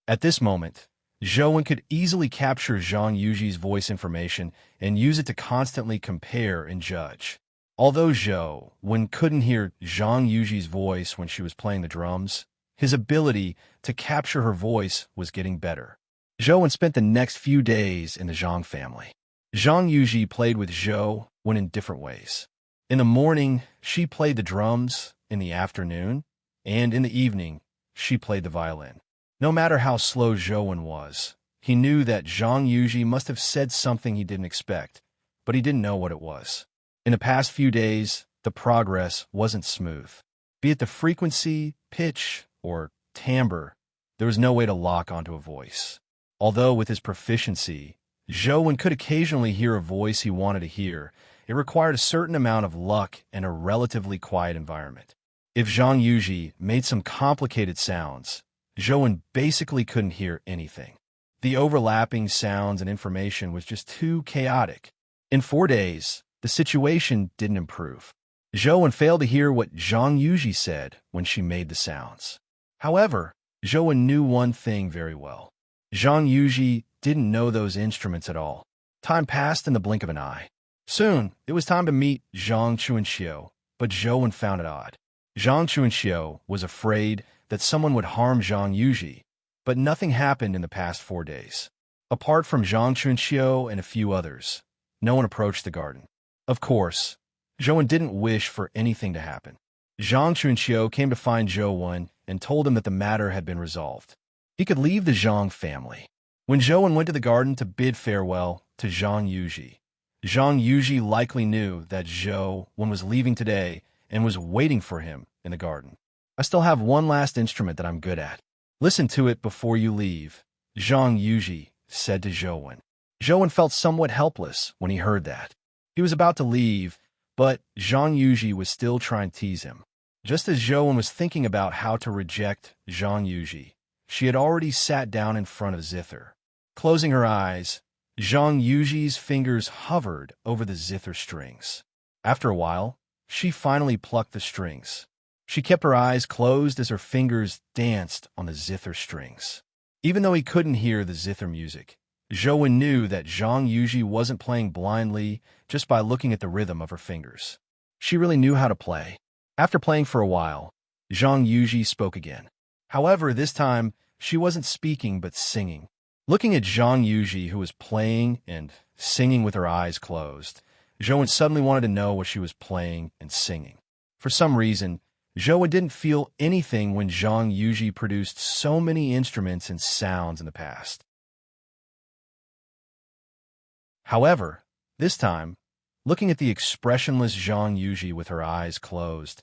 At this moment, Zhou could easily capture Zhang Yuji's voice information and use it to constantly compare and judge. Although Zhou couldn't hear Zhang Yuji's voice when she was playing the drums, his ability to capture her voice was getting better. Zhou spent the next few days in the Zhang family. Zhang Yuji played with Zhou in different ways. In the morning, she played the drums, in the afternoon, and in the evening, she played the violin. No matter how slow Zhou was, he knew that Zhang Yuji must have said something he didn't expect, but he didn't know what it was. In the past few days, the progress wasn't smooth. Be it the frequency, pitch, or timbre, there was no way to lock onto a voice. Although with his proficiency, Zhou could occasionally hear a voice he wanted to hear, it required a certain amount of luck and a relatively quiet environment. If Zhang Yuji made some complicated sounds, Zhou basically couldn't hear anything. The overlapping sounds and information was just too chaotic. In 4 days, the situation didn't improve. Zhou failed to hear what Zhang Yuji said when she made the sounds. However, Zhou knew one thing very well. Zhang Yuji didn't know those instruments at all. Time passed in the blink of an eye. Soon, it was time to meet Zhang Chuanxiu, but Zhou found it odd. Zhang Chuanxiu was afraid that someone would harm Zhang Yuji, but nothing happened in the past 4 days. Apart from Zhang Chuanxiu and a few others, no one approached the garden. Of course, Zhou didn't wish for anything to happen. Zhang Chuanxiu came to find Zhou and told him that the matter had been resolved. He could leave the Zhang family. When Zhou went to the garden to bid farewell to Zhang Yuji likely knew that Zhou was leaving today and was waiting for him in the garden. I still have one last instrument that I'm good at. Listen to it before you leave, Zhang Yuji said to Zhou. Zhou felt somewhat helpless when he heard that. He was about to leave, but Zhang Yuji was still trying to tease him. Just as Zhou was thinking about how to reject Zhang Yuji, she had already sat down in front of zither. Closing her eyes, Zhang Yuji's fingers hovered over the zither strings. After a while, she finally plucked the strings. She kept her eyes closed as her fingers danced on the zither strings. Even though he couldn't hear the zither music, Zhou knew that Zhang Yuji wasn't playing blindly just by looking at the rhythm of her fingers. She really knew how to play. After playing for a while, Zhang Yuji spoke again. However, this time, she wasn't speaking but singing. Looking at Zhang Yuji, who was playing and singing with her eyes closed, Zhou suddenly wanted to know what she was playing and singing. For some reason, Zhou didn't feel anything when Zhang Yuji produced so many instruments and sounds in the past. However, this time, looking at the expressionless Zhang Yuji with her eyes closed,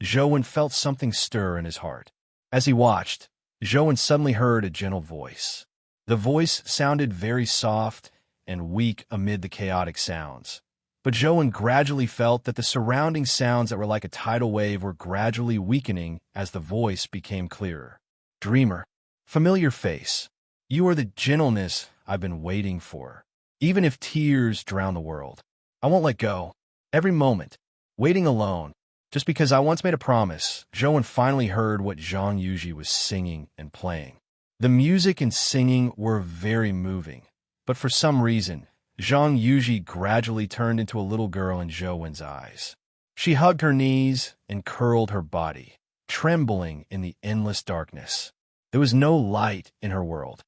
Zhou felt something stir in his heart. As he watched, Zhou suddenly heard a gentle voice. The voice sounded very soft and weak amid the chaotic sounds. But Zhou gradually felt that the surrounding sounds that were like a tidal wave were gradually weakening as the voice became clearer. Dreamer, familiar face, you are the gentleness I've been waiting for. Even if tears drown the world, I won't let go. Every moment, waiting alone, just because I once made a promise. Zhou finally heard what Zhang Yuji was singing and playing. The music and singing were very moving, but for some reason, Zhang Yuji gradually turned into a little girl in Zhou's eyes. She hugged her knees and curled her body, trembling in the endless darkness. There was no light in her world.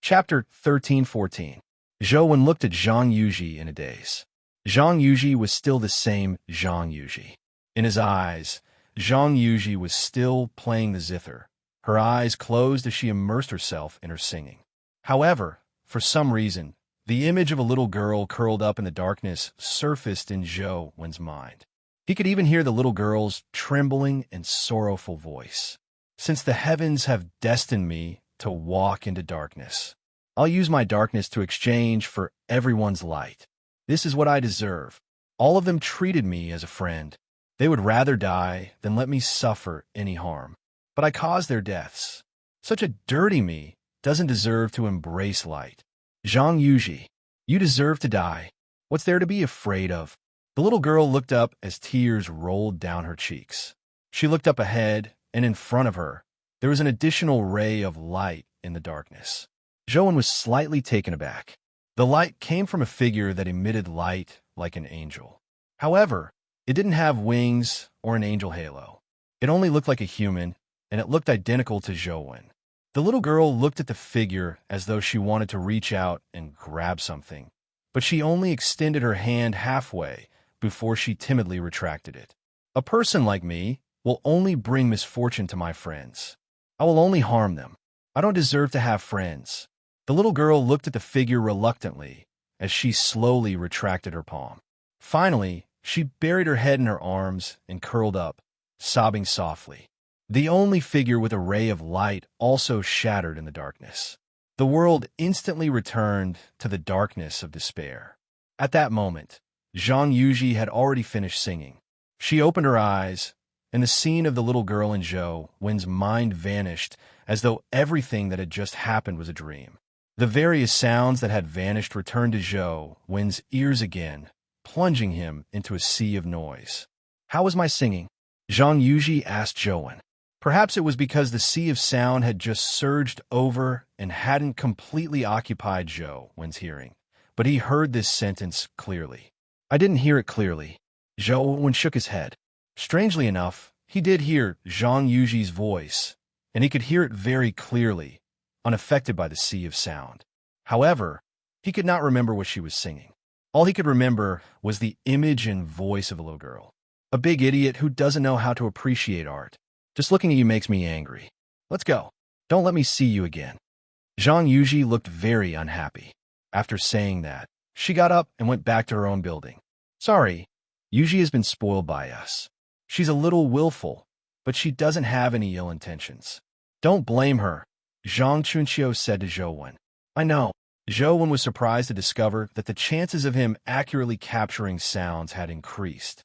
Chapter 13-14. Zhou looked at Zhang Yuji in a daze. Zhang Yuji was still the same Zhang Yuji. In his eyes, Zhang Yuji was still playing the zither, her eyes closed as she immersed herself in her singing. However, for some reason, the image of a little girl curled up in the darkness surfaced in Zhou's mind. He could even hear the little girl's trembling and sorrowful voice. Since the heavens have destined me to walk into darkness, I'll use my darkness to exchange for everyone's light. This is what I deserve. All of them treated me as a friend. They would rather die than let me suffer any harm. But I caused their deaths. Such a dirty me doesn't deserve to embrace light. Zhang Yuji, you deserve to die. What's there to be afraid of? The little girl looked up as tears rolled down her cheeks. She looked up ahead, and in front of her, there was an additional ray of light in the darkness. Zhou was slightly taken aback. The light came from a figure that emitted light like an angel. However, it didn't have wings or an angel halo. It only looked like a human, and it looked identical to Zhou. The little girl looked at the figure as though she wanted to reach out and grab something, but she only extended her hand halfway before she timidly retracted it. A person like me will only bring misfortune to my friends. I will only harm them. I don't deserve to have friends. The little girl looked at the figure reluctantly as she slowly retracted her palm. Finally, she buried her head in her arms and curled up, sobbing softly. The only figure with a ray of light also shattered in the darkness. The world instantly returned to the darkness of despair. At that moment, Zhang Yuji had already finished singing. She opened her eyes, and the scene of the little girl in Zhou's mind vanished as though everything that had just happened was a dream. The various sounds that had vanished returned to Zhou's ears again, plunging him into a sea of noise. How was my singing? Zhang Yuji asked Zhou. Perhaps it was because the sea of sound had just surged over and hadn't completely occupied Zhou's hearing, but he heard this sentence clearly. I didn't hear it clearly. Zhou shook his head. Strangely enough, he did hear Zhang Yuji's voice, and he could hear it very clearly, unaffected by the sea of sound. However, he could not remember what she was singing. All he could remember was the image and voice of a little girl. A big idiot who doesn't know how to appreciate art. Just looking at you makes me angry. Let's go. Don't let me see you again. Zhang Yuji looked very unhappy. After saying that, she got up and went back to her own building. Sorry, Yuji has been spoiled by us. She's a little willful, but she doesn't have any ill intentions. Don't blame her, Zhang Chunqiu said to Zhou. I know. Zhou was surprised to discover that the chances of him accurately capturing sounds had increased.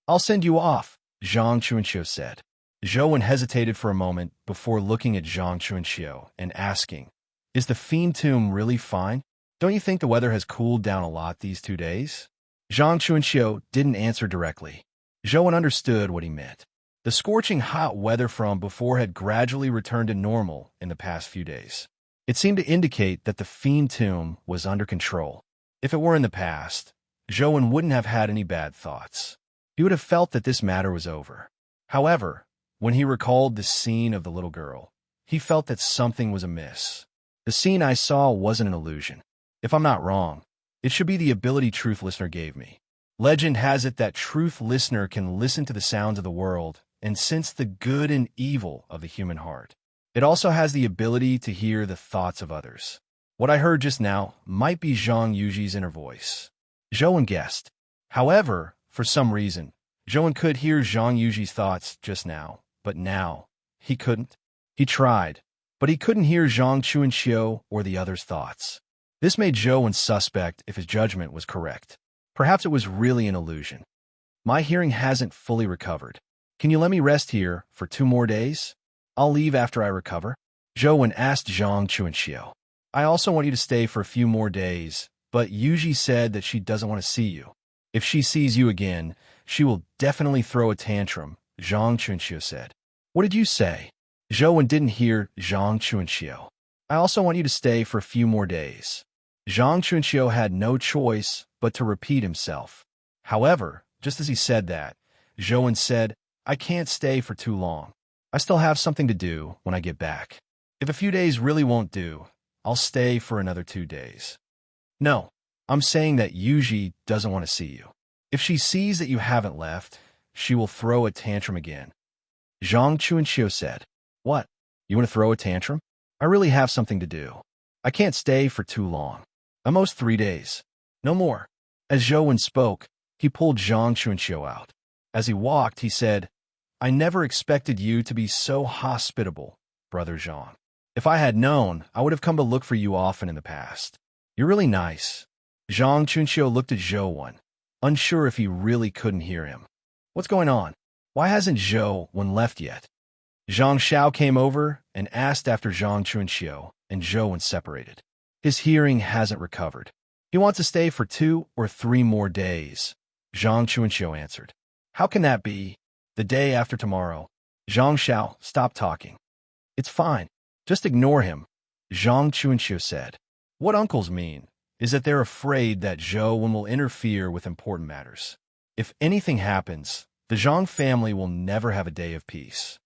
I'll send you off, Zhang Chunqiu said. Zhou hesitated for a moment before looking at Zhang Chunxiu and asking, "Is the fiend tomb really fine? Don't you think the weather has cooled down a lot these 2 days?" Zhang Chunxiu didn't answer directly. Zhou understood what he meant. The scorching hot weather from before had gradually returned to normal in the past few days. It seemed to indicate that the fiend tomb was under control. If it were in the past, Zhou wouldn't have had any bad thoughts. He would have felt that this matter was over. However, when he recalled the scene of the little girl, he felt that something was amiss. The scene I saw wasn't an illusion. If I'm not wrong, it should be the ability Truth Listener gave me. Legend has it that Truth Listener can listen to the sounds of the world and sense the good and evil of the human heart. It also has the ability to hear the thoughts of others. What I heard just now might be Zhang Yuji's inner voice. Zhou guessed. However, for some reason, Zhou could hear Zhang Yuji's thoughts just now, but now he couldn't. He tried, but he couldn't hear Zhang Chunxiu or the others' thoughts. This made Zhou suspect if his judgment was correct. Perhaps it was really an illusion. My hearing hasn't fully recovered. Can you let me rest here for 2 more days? I'll leave after I recover. Zhou asked Zhang Chunxiu. I also want you to stay for a few more days, but Yuji said that she doesn't want to see you. If she sees you again, she will definitely throw a tantrum, Zhang Chunxiu said. What did you say? Zhou didn't hear Zhang Chunxiu. I also want you to stay for a few more days. Zhang Chunxiu had no choice but to repeat himself. However, just as he said that, Zhou said, I can't stay for too long. I still have something to do when I get back. If a few days really won't do, I'll stay for another 2 days. No, I'm saying that Yuji doesn't want to see you. If she sees that you haven't left, she will throw a tantrum again. Zhang Chunxiu said, What? You want to throw a tantrum? I really have something to do. I can't stay for too long. Almost 3 days. No more. As Zhou spoke, he pulled Zhang Chunxiu out. As he walked, he said, I never expected you to be so hospitable, Brother Zhang. If I had known, I would have come to look for you often in the past. You're really nice. Zhang Chunxiu looked at Zhou, unsure if he really couldn't hear him. What's going on? Why hasn't Zhou left yet? Zhang Xiao came over and asked after Zhang Chunxiu, and Zhou separated. His hearing hasn't recovered. He wants to stay for 2 or 3 more days, Zhang Chunxiu answered. How can that be? The day after tomorrow. Zhang Xiao, stop talking. It's fine. Just ignore him, Zhang Chunxiu said. What uncles mean is that they're afraid that Zhou will interfere with important matters. If anything happens, the Zhang family will never have a day of peace.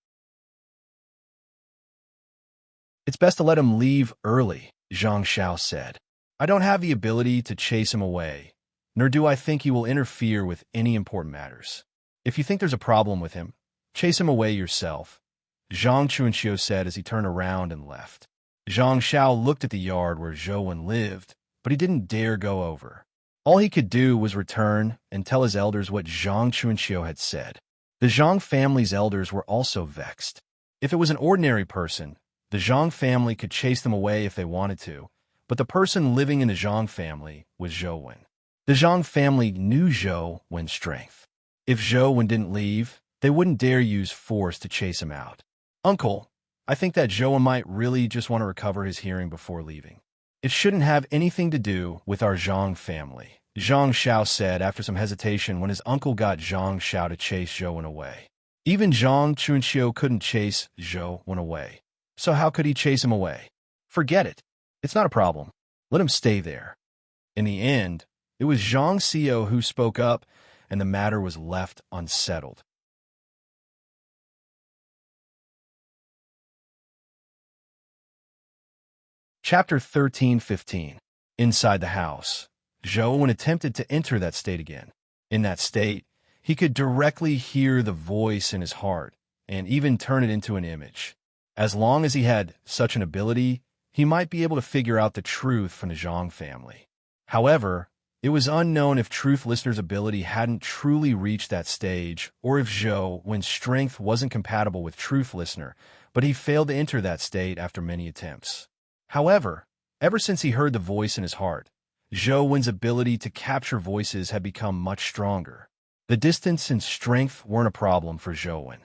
It's best to let him leave early, Zhang Xiao said. I don't have the ability to chase him away, nor do I think he will interfere with any important matters. If you think there's a problem with him, chase him away yourself, Zhang Chunxiu said as he turned around and left. Zhang Xiao looked at the yard where Zhou lived, but he didn't dare go over. All he could do was return and tell his elders what Zhang Chunxiu had said. The Zhang family's elders were also vexed. If it was an ordinary person, the Zhang family could chase them away if they wanted to, but the person living in the Zhang family was Zhou. The Zhang family knew Zhou's strength. If Zhou didn't leave, they wouldn't dare use force to chase him out. Uncle, I think that Zhou might really just want to recover his hearing before leaving. It shouldn't have anything to do with our Zhang family, Zhang Xiao said after some hesitation when his uncle got Zhang Xiao to chase Zhou away. Even Zhang Chunxiu couldn't chase Zhou away. So how could he chase him away? Forget it. It's not a problem. Let him stay there. In the end, it was Zhang Xiao who spoke up, and the matter was left unsettled. Chapter 13:15. Inside the house, Zhou attempted to enter that state again. In that state, he could directly hear the voice in his heart and even turn it into an image. As long as he had such an ability, he might be able to figure out the truth from the Zhang family. However, it was unknown if Truth Listener's ability hadn't truly reached that stage, or if Zhou's strength wasn't compatible with Truth Listener, but he failed to enter that state after many attempts. However, ever since he heard the voice in his heart, Zhou's ability to capture voices had become much stronger. The distance and strength weren't a problem for Zhou.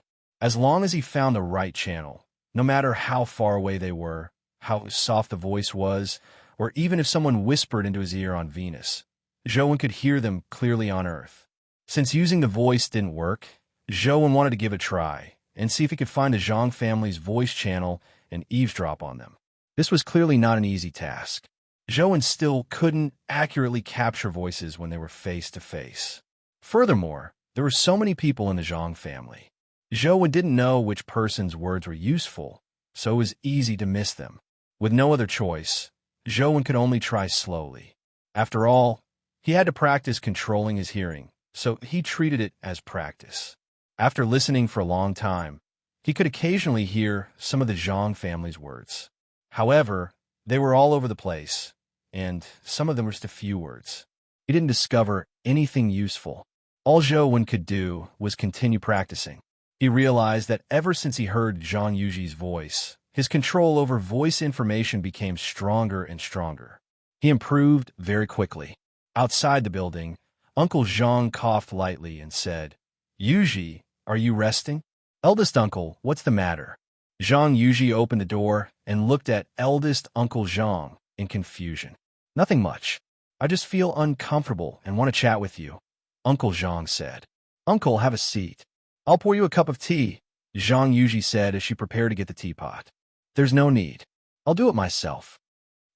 As long as he found the right channel, no matter how far away they were, how soft the voice was, or even if someone whispered into his ear on Venus, Zhou could hear them clearly on Earth. Since using the voice didn't work, Zhou wanted to give it a try and see if he could find the Zhang family's voice channel and eavesdrop on them. This was clearly not an easy task. Zhou still couldn't accurately capture voices when they were face to face. Furthermore, there were so many people in the Zhang family. Zhou didn't know which person's words were useful, so it was easy to miss them. With no other choice, Zhou could only try slowly. After all, he had to practice controlling his hearing, so he treated it as practice. After listening for a long time, he could occasionally hear some of the Zhang family's words. However, they were all over the place, and some of them were just a few words. He didn't discover anything useful. All Zhou could do was continue practicing. He realized that ever since he heard Zhang Yuji's voice, his control over voice information became stronger and stronger. He improved very quickly. Outside the building, Uncle Zhang coughed lightly and said, "Yuji, are you resting?" "Eldest uncle, what's the matter?" Zhang Yuji opened the door and looked at eldest Uncle Zhang in confusion. "Nothing much. I just feel uncomfortable and want to chat with you," Uncle Zhang said. "Uncle, have a seat. I'll pour you a cup of tea," Zhang Yuji said as she prepared to get the teapot. "There's no need. I'll do it myself."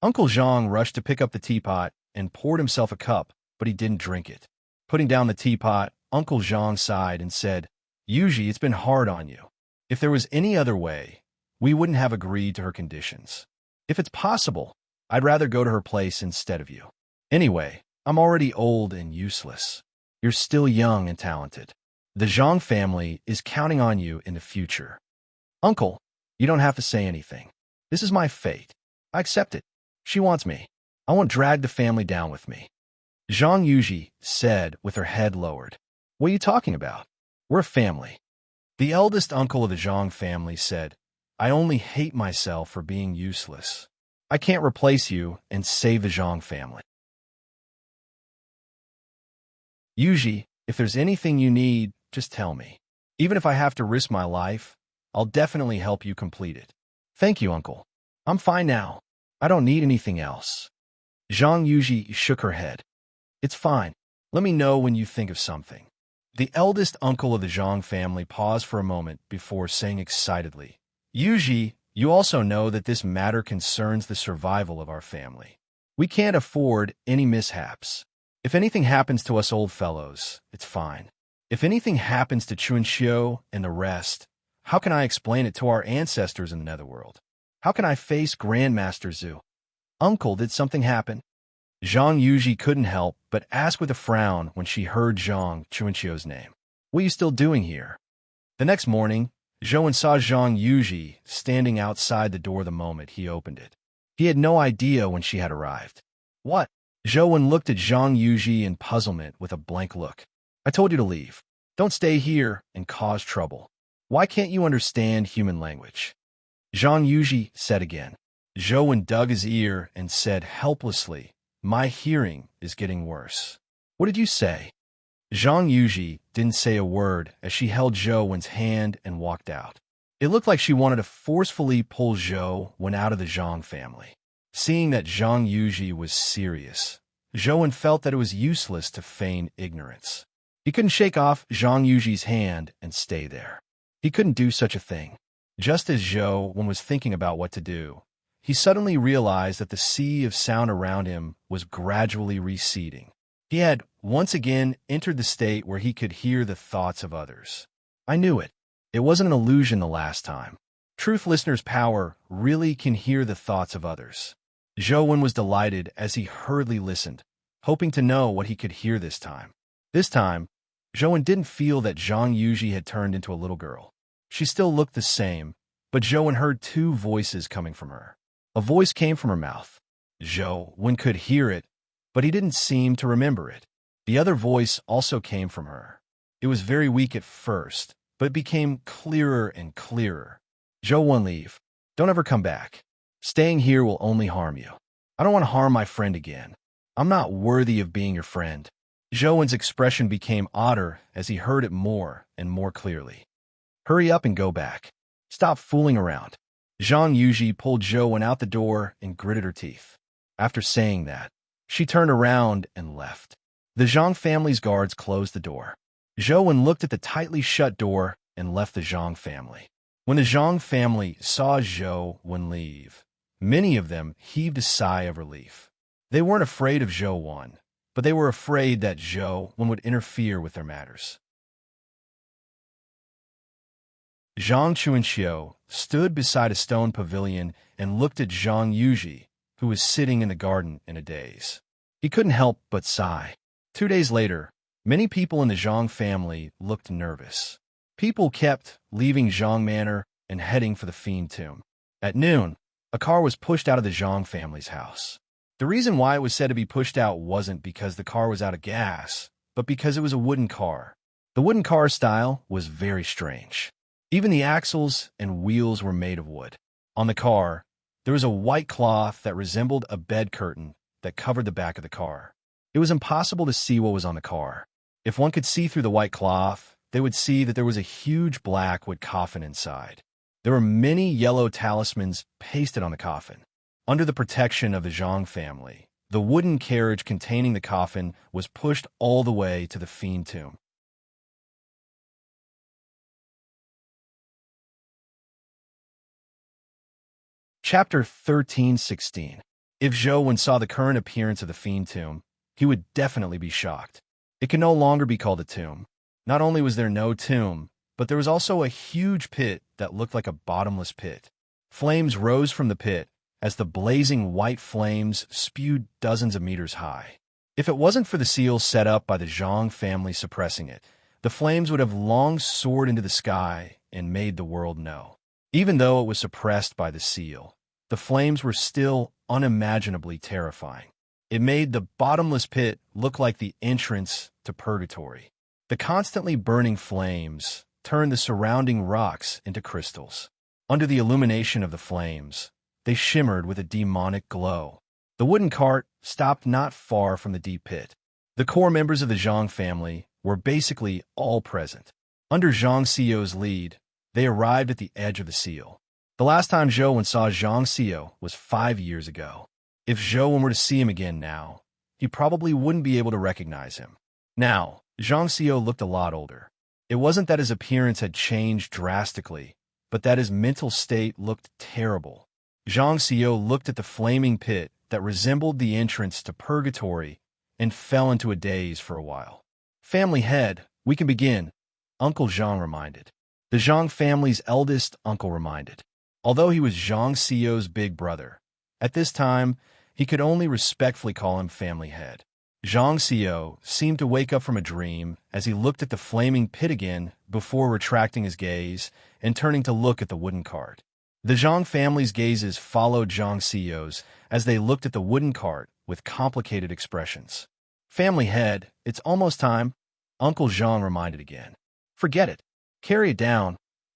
Uncle Zhang rushed to pick up the teapot and poured himself a cup, but he didn't drink it. Putting down the teapot, Uncle Zhang sighed and said, "Yuji, it's been hard on you. If there was any other way, we wouldn't have agreed to her conditions. If it's possible, I'd rather go to her place instead of you. Anyway, I'm already old and useless. You're still young and talented. The Zhang family is counting on you in the future. Uncle, you don't have to say anything. This is my fate. I accept it. She wants me. I won't drag the family down with me." Zhang Yuji said with her head lowered. "What are you talking about? We're a family." The eldest uncle of the Zhang family said, "I only hate myself for being useless. I can't replace you and save the Zhang family. Yuji, if there's anything you need, just tell me. Even if I have to risk my life, I'll definitely help you complete it." "Thank you, uncle. I'm fine now. I don't need anything else." Zhang Yuji shook her head. "It's fine. Let me know when you think of something." The eldest uncle of the Zhang family paused for a moment before saying excitedly, "Yuji, you also know that this matter concerns the survival of our family. We can't afford any mishaps. If anything happens to us old fellows, it's fine. If anything happens to Chunxiu and the rest, how can I explain it to our ancestors in the netherworld? How can I face Grandmaster Zhu?" "Uncle, did something happen?" Zhang Yuji couldn't help but ask with a frown when she heard Zhang Chunxiu's name. "What are you still doing here?" The next morning, Zhou saw Zhang Yuji standing outside the door the moment he opened it. He had no idea when she had arrived. "What?" Zhou looked at Zhang Yuji in puzzlement with a blank look. "I told you to leave. Don't stay here and cause trouble. Why can't you understand human language?" Zhang Yuji said again. Zhou dug his ear and said helplessly, "My hearing is getting worse." "What did you say?" Zhang Yuji didn't say a word as she held Zhou's hand and walked out. It looked like she wanted to forcefully pull Zhou out of the Zhang family. Seeing that Zhang Yuji was serious, Zhou felt that it was useless to feign ignorance. He couldn't shake off Zhang Yuji's hand and stay there. He couldn't do such a thing. Just as Zhou was thinking about what to do, he suddenly realized that the sea of sound around him was gradually receding. He had once again entered the state where he could hear the thoughts of others. I knew it. It wasn't an illusion the last time. Truth Listener's power really can hear the thoughts of others. Zhou was delighted as he hurriedly listened, hoping to know what he could hear this time. This time, Zhou didn't feel that Zhang Yuji had turned into a little girl. She still looked the same, but Zhou heard two voices coming from her. A voice came from her mouth. Zhou could hear it, but he didn't seem to remember it. The other voice also came from her. It was very weak at first, but it became clearer and clearer. "Zhou, leave. Don't ever come back. Staying here will only harm you. I don't want to harm my friend again. I'm not worthy of being your friend." Zhou's expression became odder as he heard it more and more clearly. Hurry up and go back. Stop fooling around. Zhang Yuji pulled Zhou out the door and gritted her teeth. After saying that, she turned around and left. The Zhang family's guards closed the door. Zhou looked at the tightly shut door and left the Zhang family. When the Zhang family saw Zhou leave, many of them heaved a sigh of relief. They weren't afraid of Zhou, but they were afraid that Zhou would interfere with their matters. Zhang Chuanxiu stood beside a stone pavilion and looked at Zhang Yuji, who was sitting in the garden in a daze. He couldn't help but sigh. 2 days later, many people in the Zhang family looked nervous. People kept leaving Zhang Manor and heading for the Fiend Tomb. At noon, a car was pushed out of the Zhang family's house. The reason why it was said to be pushed out wasn't because the car was out of gas, but because it was a wooden car. The wooden car style was very strange. Even the axles and wheels were made of wood. On the car, there was a white cloth that resembled a bed curtain that covered the back of the car. It was impossible to see what was on the car. If one could see through the white cloth, they would see that there was a huge black wood coffin inside. There were many yellow talismans pasted on the coffin. Under the protection of the Zhang family, the wooden carriage containing the coffin was pushed all the way to the Fiend Tomb. Chapter 13:16. If Zhou saw the current appearance of the Fiend Tomb, he would definitely be shocked. It could no longer be called a tomb. Not only was there no tomb, but there was also a huge pit that looked like a bottomless pit. Flames rose from the pit as the blazing white flames spewed dozens of meters high. If it wasn't for the seal set up by the Zhang family suppressing it, the flames would have long soared into the sky and made the world know. Even though it was suppressed by the seal, the flames were still unimaginably terrifying. It made the bottomless pit look like the entrance to purgatory. The constantly burning flames turned the surrounding rocks into crystals. Under the illumination of the flames, they shimmered with a demonic glow. The wooden cart stopped not far from the deep pit. The core members of the Zhang family were basically all present. Under Zhang Xiu's lead, they arrived at the edge of the seal. The last time Zhou saw Zhang Xiu was 5 years ago. If Zhou were to see him again now, he probably wouldn't be able to recognize him. Now, Zhang Xiu looked a lot older. It wasn't that his appearance had changed drastically, but that his mental state looked terrible. Zhang Xiu looked at the flaming pit that resembled the entrance to purgatory and fell into a daze for a while. "Family head, we can begin," Uncle Zhang reminded. The Zhang family's eldest uncle reminded. Although he was Zhang Xiu's big brother, at this time, he could only respectfully call him family head. Zhang Xiu seemed to wake up from a dream as he looked at the flaming pit again before retracting his gaze and turning to look at the wooden cart. The Zhang family's gazes followed Zhang Xiu's as they looked at the wooden cart with complicated expressions. "Family head, it's almost time," Uncle Zhang reminded again. "Forget it. Carry it down,"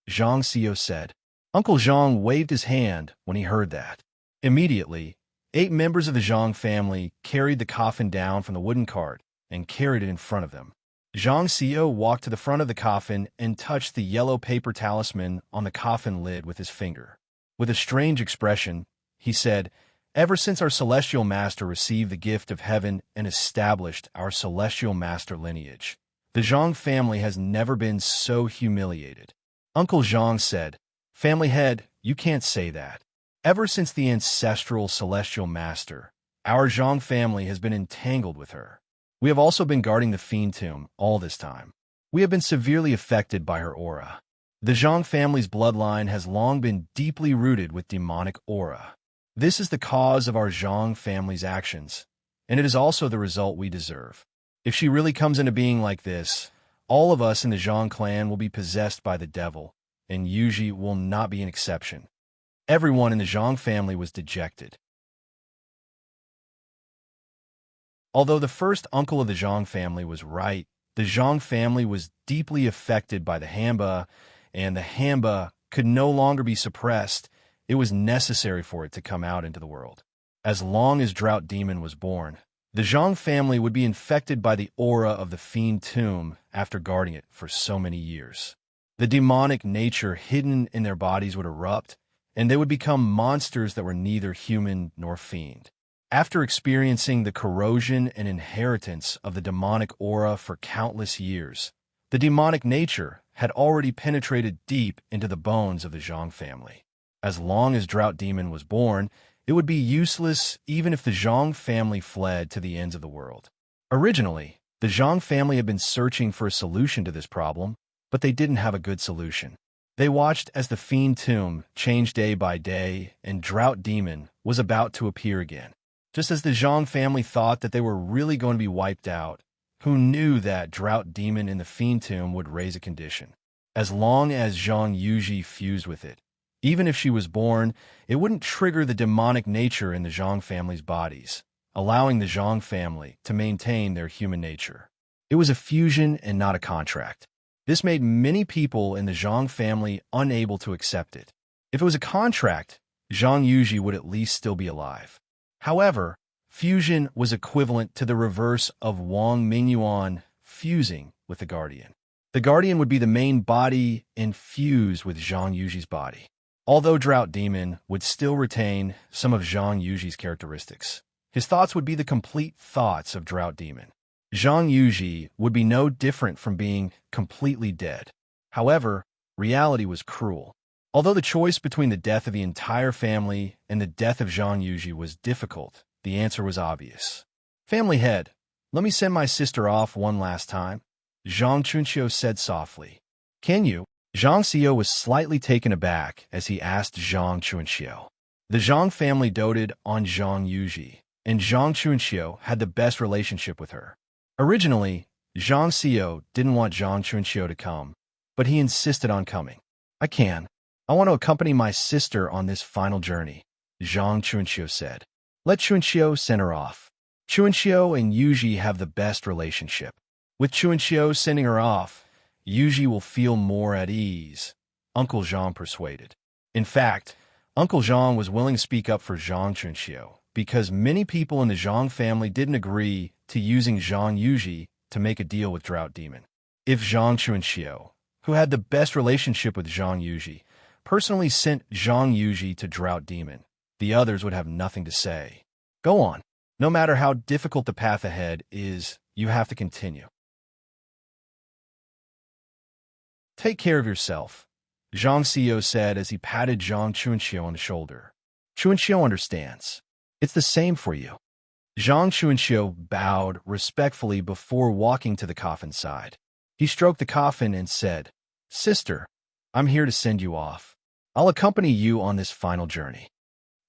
Zhang Xiu said. Uncle Zhang waved his hand when he heard that. Immediately, 8 members of the Zhang family carried the coffin down from the wooden cart and carried it in front of them. Zhang Xiu walked to the front of the coffin and touched the yellow paper talisman on the coffin lid with his finger. With a strange expression, he said, "Ever since our celestial master received the gift of heaven and established our celestial master lineage, the Zhang family has never been so humiliated." Uncle Zhang said, "Family head, you can't say that. Ever since the ancestral celestial master, our Zhang family has been entangled with her. We have also been guarding the Fiend Tomb all this time. We have been severely affected by her aura. The Zhang family's bloodline has long been deeply rooted with demonic aura. This is the cause of our Zhang family's actions, and it is also the result we deserve. If she really comes into being like this, all of us in the Zhang clan will be possessed by the devil, and Yuji will not be an exception." Everyone in the Zhang family was dejected. Although the first uncle of the Zhang family was right, the Zhang family was deeply affected by the Hamba, and the Hamba could no longer be suppressed. It was necessary for it to come out into the world. As long as Drought Demon was born, the Zhang family would be infected by the aura of the Fiend Tomb after guarding it for so many years. The demonic nature hidden in their bodies would erupt, and they would become monsters that were neither human nor fiend. After experiencing the corrosion and inheritance of the demonic aura for countless years, the demonic nature had already penetrated deep into the bones of the Zhang family. As long as Drought Demon was born, it would be useless even if the Zhang family fled to the ends of the world. Originally, the Zhang family had been searching for a solution to this problem, but they didn't have a good solution. They watched as the fiend tomb changed day by day, and Drought Demon was about to appear again. Just as the Zhang family thought that they were really going to be wiped out, who knew that Drought Demon in the fiend tomb would raise a condition? As long as Zhang Yuji fused with it, even if she was born, it wouldn't trigger the demonic nature in the Zhang family's bodies, allowing the Zhang family to maintain their human nature. It was a fusion and not a contract. This made many people in the Zhang family unable to accept it. If it was a contract, Zhang Yuji would at least still be alive. However, fusion was equivalent to the reverse of Wang Mingyuan fusing with the Guardian. The Guardian would be the main body and fuse with Zhang Yuji's body. Although Drought Demon would still retain some of Zhang Yuji's characteristics, his thoughts would be the complete thoughts of Drought Demon. Zhang Yuji would be no different from being completely dead. However, reality was cruel. Although the choice between the death of the entire family and the death of Zhang Yuji was difficult, the answer was obvious. "Family head, let me send my sister off one last time," Zhang Chunxiu said softly. "Can you?" Zhang Xiu was slightly taken aback as he asked Zhang Chunxiu. The Zhang family doted on Zhang Yuji, and Zhang Chunxiu had the best relationship with her. Originally, Zhang Xiu didn't want Zhang Chunxiu to come, but he insisted on coming. "I can. I want to accompany my sister on this final journey," Zhang Chunxiu said. "Let Chunxiu send her off." Chunxiu and Yuji have the best relationship. With Chunxiu sending her off, Yuji will feel more at ease, Uncle Zhang persuaded. In fact, Uncle Zhang was willing to speak up for Zhang Chunxiu because many people in the Zhang family didn't agree to using Zhang Yuji to make a deal with Drought Demon. If Zhang Chunxiu, who had the best relationship with Zhang Yuji, personally sent Zhang Yuji to Drought Demon, the others would have nothing to say. Go on. No matter how difficult the path ahead is, you have to continue. Take care of yourself, Zhang Xiu said as he patted Zhang Chunxiu on the shoulder. Chunxiu understands. It's the same for you. Zhang Chunxiu bowed respectfully before walking to the coffin side. He stroked the coffin and said, "Sister, I'm here to send you off. I'll accompany you on this final journey."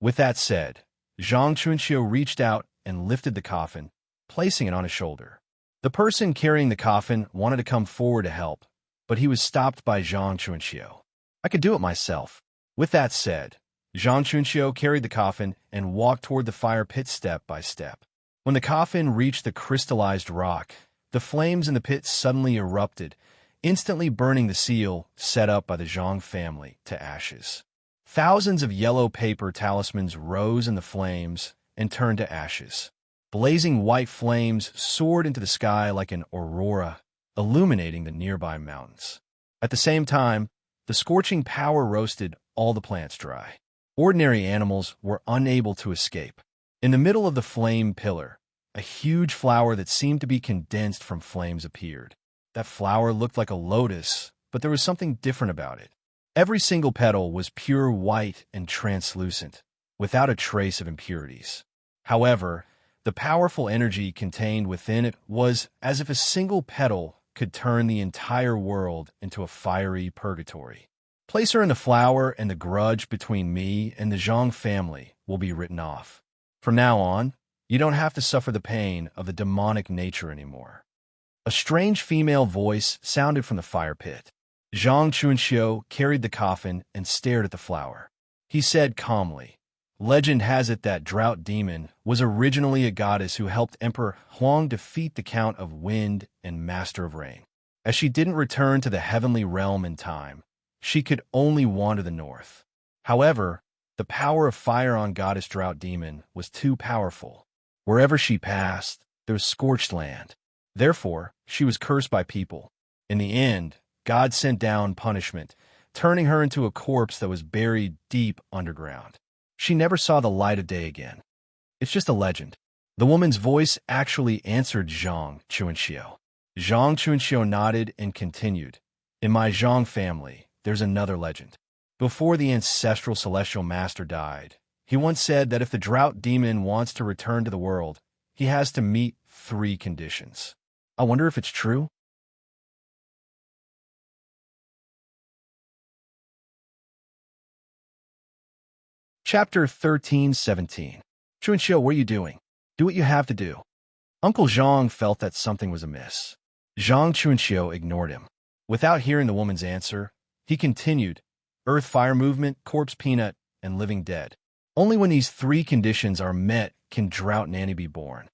With that said, Zhang Chunxiu reached out and lifted the coffin, placing it on his shoulder. The person carrying the coffin wanted to come forward to help, but he was stopped by Zhang Chunxiu. "I could do it myself." With that said, Zhang Chunxiu carried the coffin and walked toward the fire pit step by step. When the coffin reached the crystallized rock, the flames in the pit suddenly erupted, instantly burning the seal set up by the Zhang family to ashes. Thousands of yellow paper talismans rose in the flames and turned to ashes. Blazing white flames soared into the sky like an aurora, illuminating the nearby mountains. At the same time, the scorching power roasted all the plants dry. Ordinary animals were unable to escape. In the middle of the flame pillar, a huge flower that seemed to be condensed from flames appeared. That flower looked like a lotus, but there was something different about it. Every single petal was pure white and translucent, without a trace of impurities. However, the powerful energy contained within it was as if a single petal could turn the entire world into a fiery purgatory. Place her in the flower, and the grudge between me and the Zhang family will be written off. From now on, you don't have to suffer the pain of the demonic nature anymore. A strange female voice sounded from the fire pit. Zhang Chunxiu carried the coffin and stared at the flower. He said calmly, "Legend has it that Drought Demon was originally a goddess who helped Emperor Huang defeat the Count of Wind and Master of Rain. As she didn't return to the heavenly realm in time, she could only wander the north. However, the power of fire on Goddess Drought Demon was too powerful. Wherever she passed, there was scorched land. Therefore, she was cursed by people. In the end, God sent down punishment, turning her into a corpse that was buried deep underground. She never saw the light of day again. It's just a legend. The woman's voice actually answered Zhang Chuanxiu. Zhang Chuanxiu nodded and continued. In my Zhang family, there's another legend. Before the ancestral celestial master died, he once said that if the drought demon wants to return to the world, he has to meet 3 conditions. I wonder if it's true? Chapter 13:17. Chuanxiu, what are you doing? Do what you have to do. Uncle Zhang felt that something was amiss. Zhang Chuanxiu ignored him. Without hearing the woman's answer, he continued, Earth-fire movement, corpse peanut, and living dead. Only when these 3 conditions are met can Drought Nanny be born.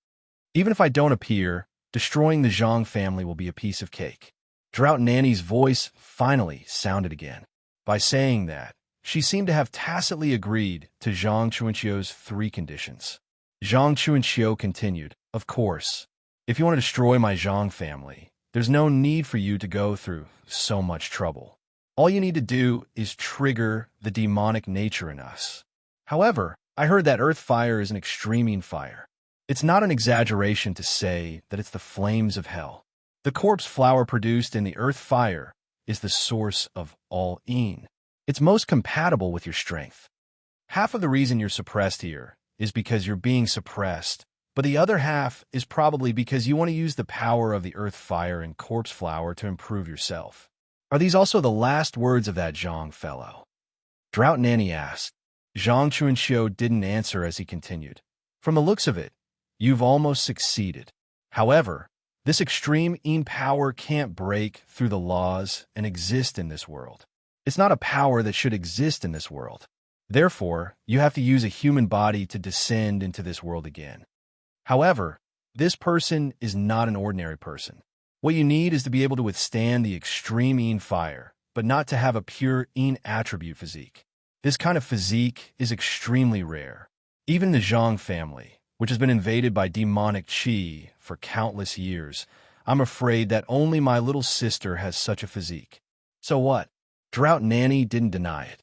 Even if I don't appear, destroying the Zhang family will be a piece of cake. Drought Nanny's voice finally sounded again. By saying that, she seemed to have tacitly agreed to Zhang Chuanxiu's 3 conditions. Zhang Chuanxiu continued, Of course, if you want to destroy my Zhang family, there's no need for you to go through so much trouble. All you need to do is trigger the demonic nature in us. However, I heard that earth fire is an extreme fire. It's not an exaggeration to say that it's the flames of hell. The corpse flower produced in the earth fire is the source of all een. It's most compatible with your strength. Half of the reason you're suppressed here is because you're being suppressed, but the other half is probably because you want to use the power of the earth fire and corpse flower to improve yourself. Are these also the last words of that Zhang fellow? Drought Nanny asked. Zhang Chuanxiu didn't answer as he continued. From the looks of it, you've almost succeeded. However, this extreme een power can't break through the laws and exist in this world. It's not a power that should exist in this world. Therefore, you have to use a human body to descend into this world again. However, this person is not an ordinary person. What you need is to be able to withstand the extreme een fire, but not to have a pure een attribute physique. This kind of physique is extremely rare. Even the Zhang family, which has been invaded by demonic qi for countless years, I'm afraid that only my little sister has such a physique. So what? Drought Nanny didn't deny it.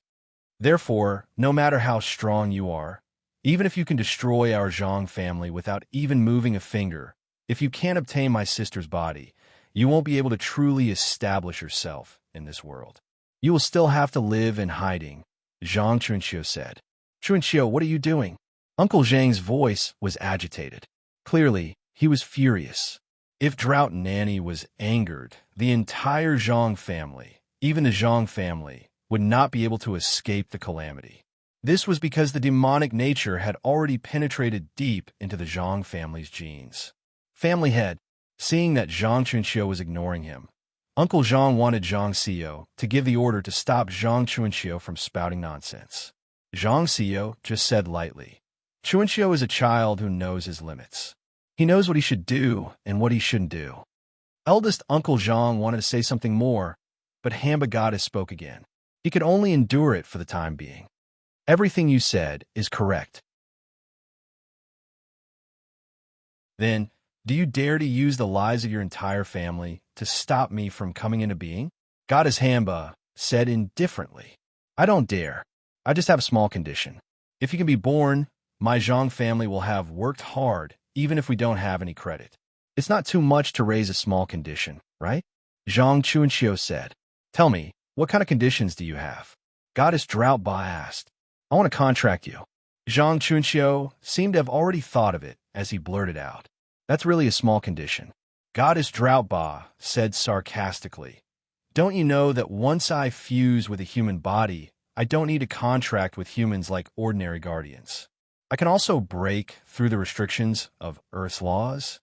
Therefore, no matter how strong you are, even if you can destroy our Zhang family without even moving a finger, if you can't obtain my sister's body, you won't be able to truly establish yourself in this world. You will still have to live in hiding, Zhang Chuanxiu said. Chuanxiu, what are you doing? Uncle Zhang's voice was agitated. Clearly, he was furious. If Drought Nanny was angered, the entire Zhang family, even the Zhang family, would not be able to escape the calamity. This was because the demonic nature had already penetrated deep into the Zhang family's genes. Family head, seeing that Zhang Chuanxiu was ignoring him, Uncle Zhang wanted Zhang Xiu to give the order to stop Zhang Chuanxiu from spouting nonsense. Zhang Xiu just said lightly, Chuanxiu is a child who knows his limits. He knows what he should do and what he shouldn't do. Eldest Uncle Zhang wanted to say something more, but Hamba Goddess spoke again. He could only endure it for the time being. Everything you said is correct. Then, do you dare to use the lies of your entire family to stop me from coming into being? Goddess Hamba said indifferently. I don't dare. I just have a small condition. If you can be born, my Zhang family will have worked hard, even if we don't have any credit. It's not too much to raise a small condition, right? Zhang Chuanxiu said. Tell me, what kind of conditions do you have? Goddess Drought Ba asked. I want to contract you. Zhang Chuanxiu seemed to have already thought of it as he blurted out. That's really a small condition. Goddess Drought Ba said sarcastically. Don't you know that once I fuse with a human body, I don't need to contract with humans like ordinary guardians? I can also break through the restrictions of Earth's laws.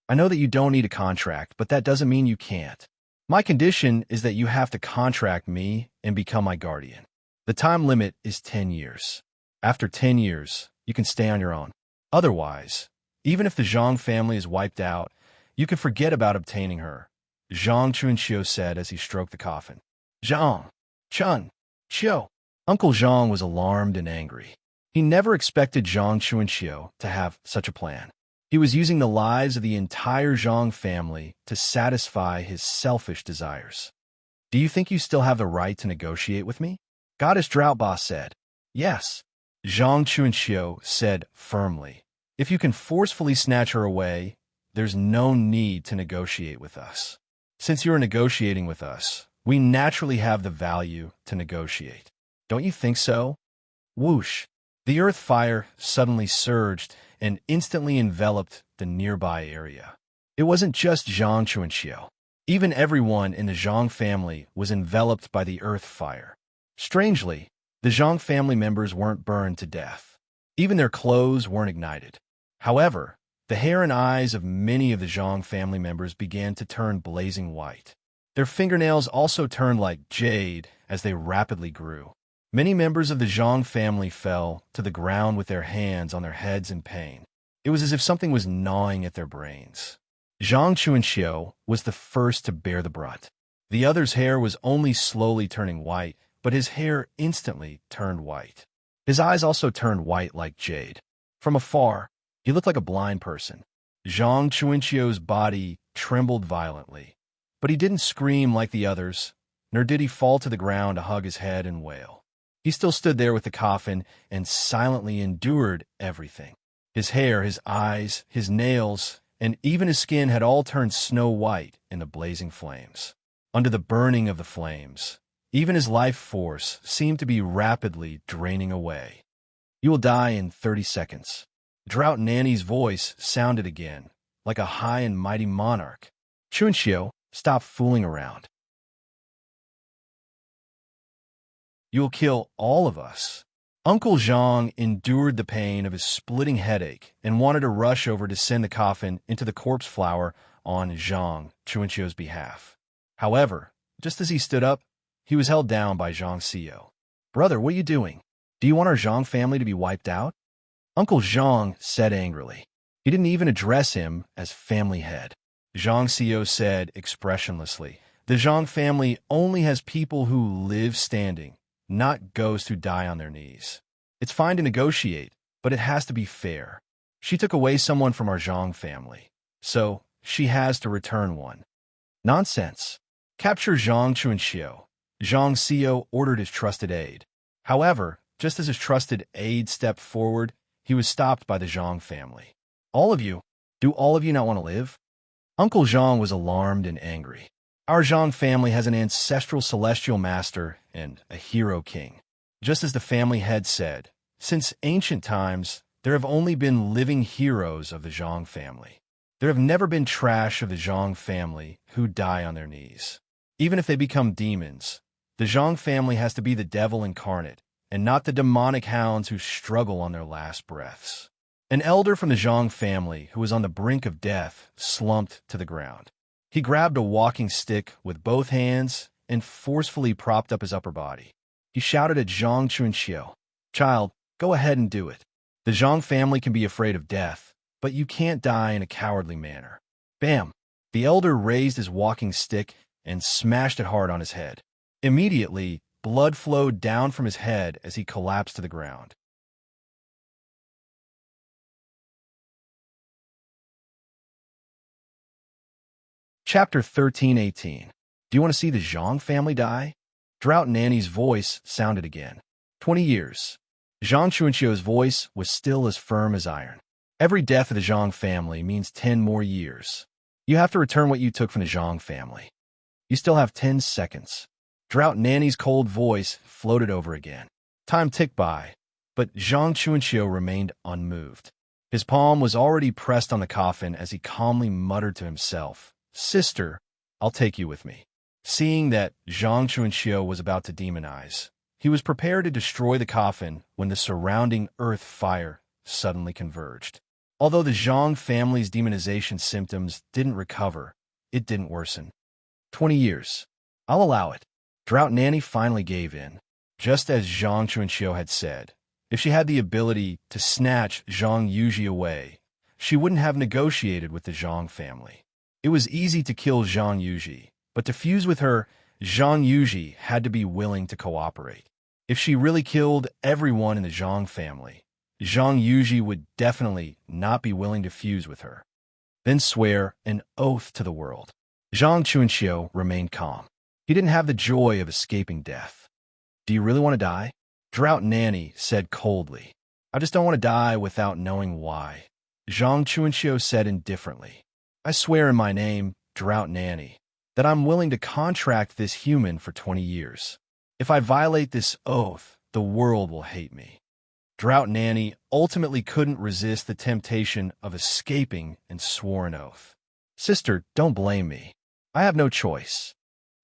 I know that you don't need a contract, but that doesn't mean you can't. My condition is that you have to contract me and become my guardian. The time limit is 10 years. After 10 years, you can stay on your own. Otherwise, even if the Zhang family is wiped out, you can forget about obtaining her, Zhang Chuanxiu said as he stroked the coffin. Zhang, Chun, Xiu. Uncle Zhang was alarmed and angry. He never expected Zhang Chuanxiu to have such a plan. He was using the lives of the entire Zhang family to satisfy his selfish desires. Do you think you still have the right to negotiate with me? Goddess Drought Boss said. Yes. Zhang Chuanxiu said firmly. If you can forcefully snatch her away, there's no need to negotiate with us. Since you are negotiating with us, we naturally have the value to negotiate. Don't you think so? Whoosh! The earth fire suddenly surged and instantly enveloped the nearby area. It wasn't just Zhang Chuanxiu. Even everyone in the Zhang family was enveloped by the earth fire. Strangely, the Zhang family members weren't burned to death. Even their clothes weren't ignited. However, the hair and eyes of many of the Zhang family members began to turn blazing white. Their fingernails also turned like jade as they rapidly grew. Many members of the Zhang family fell to the ground with their hands on their heads in pain. It was as if something was gnawing at their brains. Zhang Chuanxiu was the first to bear the brunt. The other's hair was only slowly turning white, but his hair instantly turned white. His eyes also turned white like jade. From afar, he looked like a blind person. Zhang Chuanxiu's body trembled violently, but he didn't scream like the others, nor did he fall to the ground to hug his head and wail. He still stood there with the coffin and silently endured everything. His hair, his eyes, his nails, and even his skin had all turned snow white in the blazing flames. Under the burning of the flames, even his life force seemed to be rapidly draining away. You will die in 30 seconds. Drought Nanny's voice sounded again, like a high and mighty monarch. Chuanxiu, stop fooling around. You'll kill all of us. Uncle Zhang endured the pain of his splitting headache and wanted to rush over to send the coffin into the corpse flower on Zhang Chuanxiu's behalf. However, just as he stood up, he was held down by Zhang Xiu. Brother, what are you doing? Do you want our Zhang family to be wiped out? Uncle Zhang said angrily. He didn't even address him as family head. Zhang Xiu said expressionlessly, the Zhang family only has people who live standing, not ghosts who die on their knees. It's fine to negotiate, but it has to be fair. She took away someone from our Zhang family, so she has to return one. Nonsense. Capture Zhang Chuanxiu. Zhang Xiu ordered his trusted aide. However, just as his trusted aide stepped forward, he was stopped by the Zhang family. Do all of you not want to live? Uncle Zhang was alarmed and angry. Our Zhang family has an ancestral celestial master and a hero king. Just as the family head said, since ancient times, there have only been living heroes of the Zhang family. There have never been trash of the Zhang family who die on their knees. Even if they become demons, the Zhang family has to be the devil incarnate, and not the demonic hounds who struggle on their last breaths. An elder from the Zhang family who was on the brink of death slumped to the ground. He grabbed a walking stick with both hands and forcefully propped up his upper body. He shouted at Zhang Chuanxiu, Child, go ahead and do it. The Zhang family can be afraid of death, but you can't die in a cowardly manner. Bam! The elder raised his walking stick and smashed it hard on his head. Immediately, blood flowed down from his head as he collapsed to the ground. Chapter 13:18. Do you want to see the Zhang family die? Drought Nanny's voice sounded again. 20 years. Zhang Chuanxiu's voice was still as firm as iron. Every death of the Zhang family means 10 more years. You have to return what you took from the Zhang family. You still have 10 seconds. Drought Nanny's cold voice floated over again. Time ticked by, but Zhang Chuanxiu remained unmoved. His palm was already pressed on the coffin as he calmly muttered to himself, Sister, I'll take you with me. Seeing that Zhang Chuanxiu was about to demonize, he was prepared to destroy the coffin when the surrounding earth fire suddenly converged. Although the Zhang family's demonization symptoms didn't recover, it didn't worsen. 20 years. I'll allow it. Drought Nanny finally gave in, just as Zhang Chuanxiu had said. If she had the ability to snatch Zhang Yuji away, she wouldn't have negotiated with the Zhang family. It was easy to kill Zhang Yuji, but to fuse with her, Zhang Yuji had to be willing to cooperate. If she really killed everyone in the Zhang family, Zhang Yuji would definitely not be willing to fuse with her. Then swear an oath to the world. Zhang Chuanxiu remained calm. He didn't have the joy of escaping death. Do you really want to die? Drought Nanny said coldly. I just don't want to die without knowing why. Zhang Chuanxiu said indifferently. I swear in my name, Drought Nanny, that I'm willing to contract this human for 20 years. If I violate this oath, the world will hate me. Drought Nanny ultimately couldn't resist the temptation of escaping and swore an oath. Sister, don't blame me. I have no choice.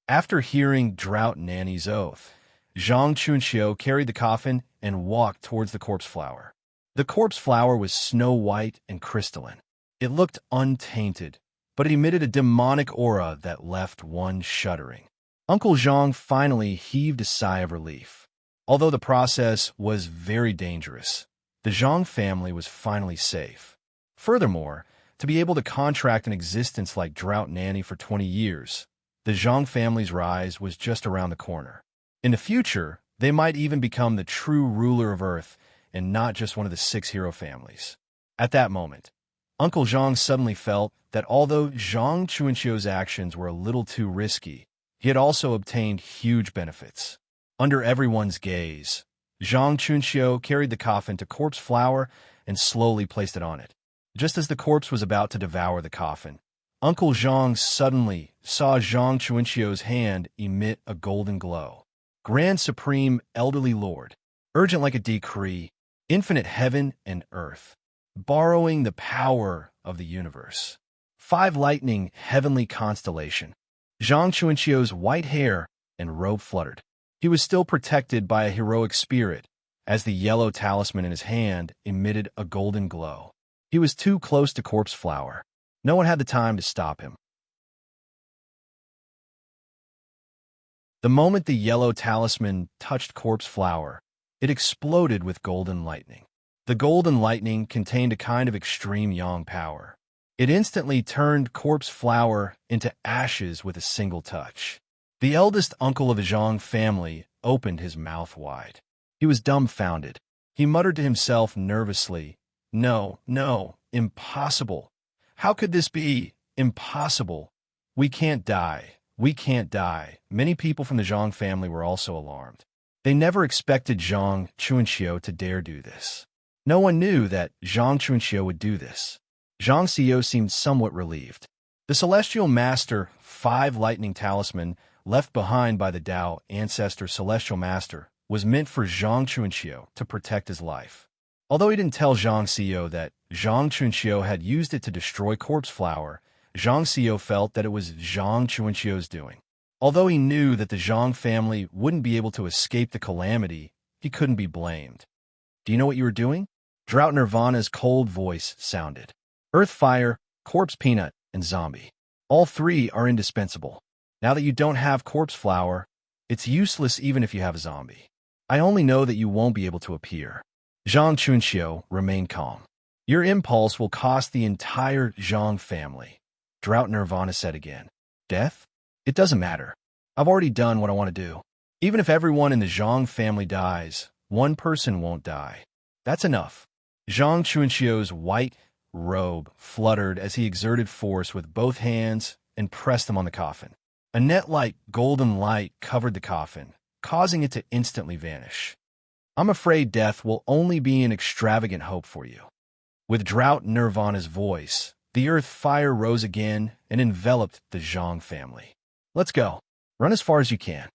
After hearing Drought Nanny's oath, Zhang Chunxiu carried the coffin and walked towards the corpse flower. The corpse flower was snow-white and crystalline. It looked untainted, but it emitted a demonic aura that left one shuddering. Uncle Zhang finally heaved a sigh of relief. Although the process was very dangerous, the Zhang family was finally safe. Furthermore, to be able to contract an existence like Drought Nanny for 20 years, the Zhang family's rise was just around the corner. In the future, they might even become the true ruler of Earth and not just one of the 6 hero families. At that moment, Uncle Zhang suddenly felt that although Zhang Chuanxiu's actions were a little too risky, he had also obtained huge benefits. Under everyone's gaze, Zhang Chunxiu carried the coffin to corpse flower and slowly placed it on it. Just as the corpse was about to devour the coffin, Uncle Zhang suddenly saw Zhang Chunxiu's hand emit a golden glow. Grand Supreme Elderly Lord, urgent like a decree, infinite heaven and earth, borrowing the power of the universe. 5 lightning heavenly constellation. Zhang Chunxiu's white hair and robe fluttered. He was still protected by a heroic spirit, as the yellow talisman in his hand emitted a golden glow. He was too close to corpse flower. No one had the time to stop him. The moment the yellow talisman touched corpse flower, it exploded with golden lightning. The golden lightning contained a kind of extreme yang power. It instantly turned corpse flower into ashes with a single touch. The eldest uncle of the Zhang family opened his mouth wide. He was dumbfounded. He muttered to himself nervously, No, impossible. How could this be? Impossible. We can't die. We can't die. Many people from the Zhang family were also alarmed. They never expected Zhang Chunxiu to dare do this. No one knew that Zhang Chunxiu would do this. Zhang Xiu seemed somewhat relieved. The Celestial Master 5 Lightning Talisman left behind by the Tao Ancestor Celestial Master was meant for Zhang Chunxiu to protect his life. Although he didn't tell Zhang Xiu that Zhang Chunxiu had used it to destroy corpse flower, Zhang Xiu felt that it was Zhang Chunxiu's doing. Although he knew that the Zhang family wouldn't be able to escape the calamity, he couldn't be blamed. Do you know what you were doing? Drought Nirvana's cold voice sounded. Earth Fire, Corpse Peanut, and Zombie. All 3 are indispensable. Now that you don't have corpse flower, it's useless even if you have a zombie. I only know that you won't be able to appear. Zhang Chunxiu remained calm. Your impulse will cost the entire Zhang family. Drought Nirvana said again. Death? It doesn't matter. I've already done what I want to do. Even if everyone in the Zhang family dies, one person won't die. That's enough. Zhang Chunxiu's white robe fluttered as he exerted force with both hands and pressed them on the coffin. A net-like golden light covered the coffin, causing it to instantly vanish. I'm afraid death will only be an extravagant hope for you. With Drought Nirvana's voice, the earth fire rose again and enveloped the Zhang family. Let's go. Run as far as you can.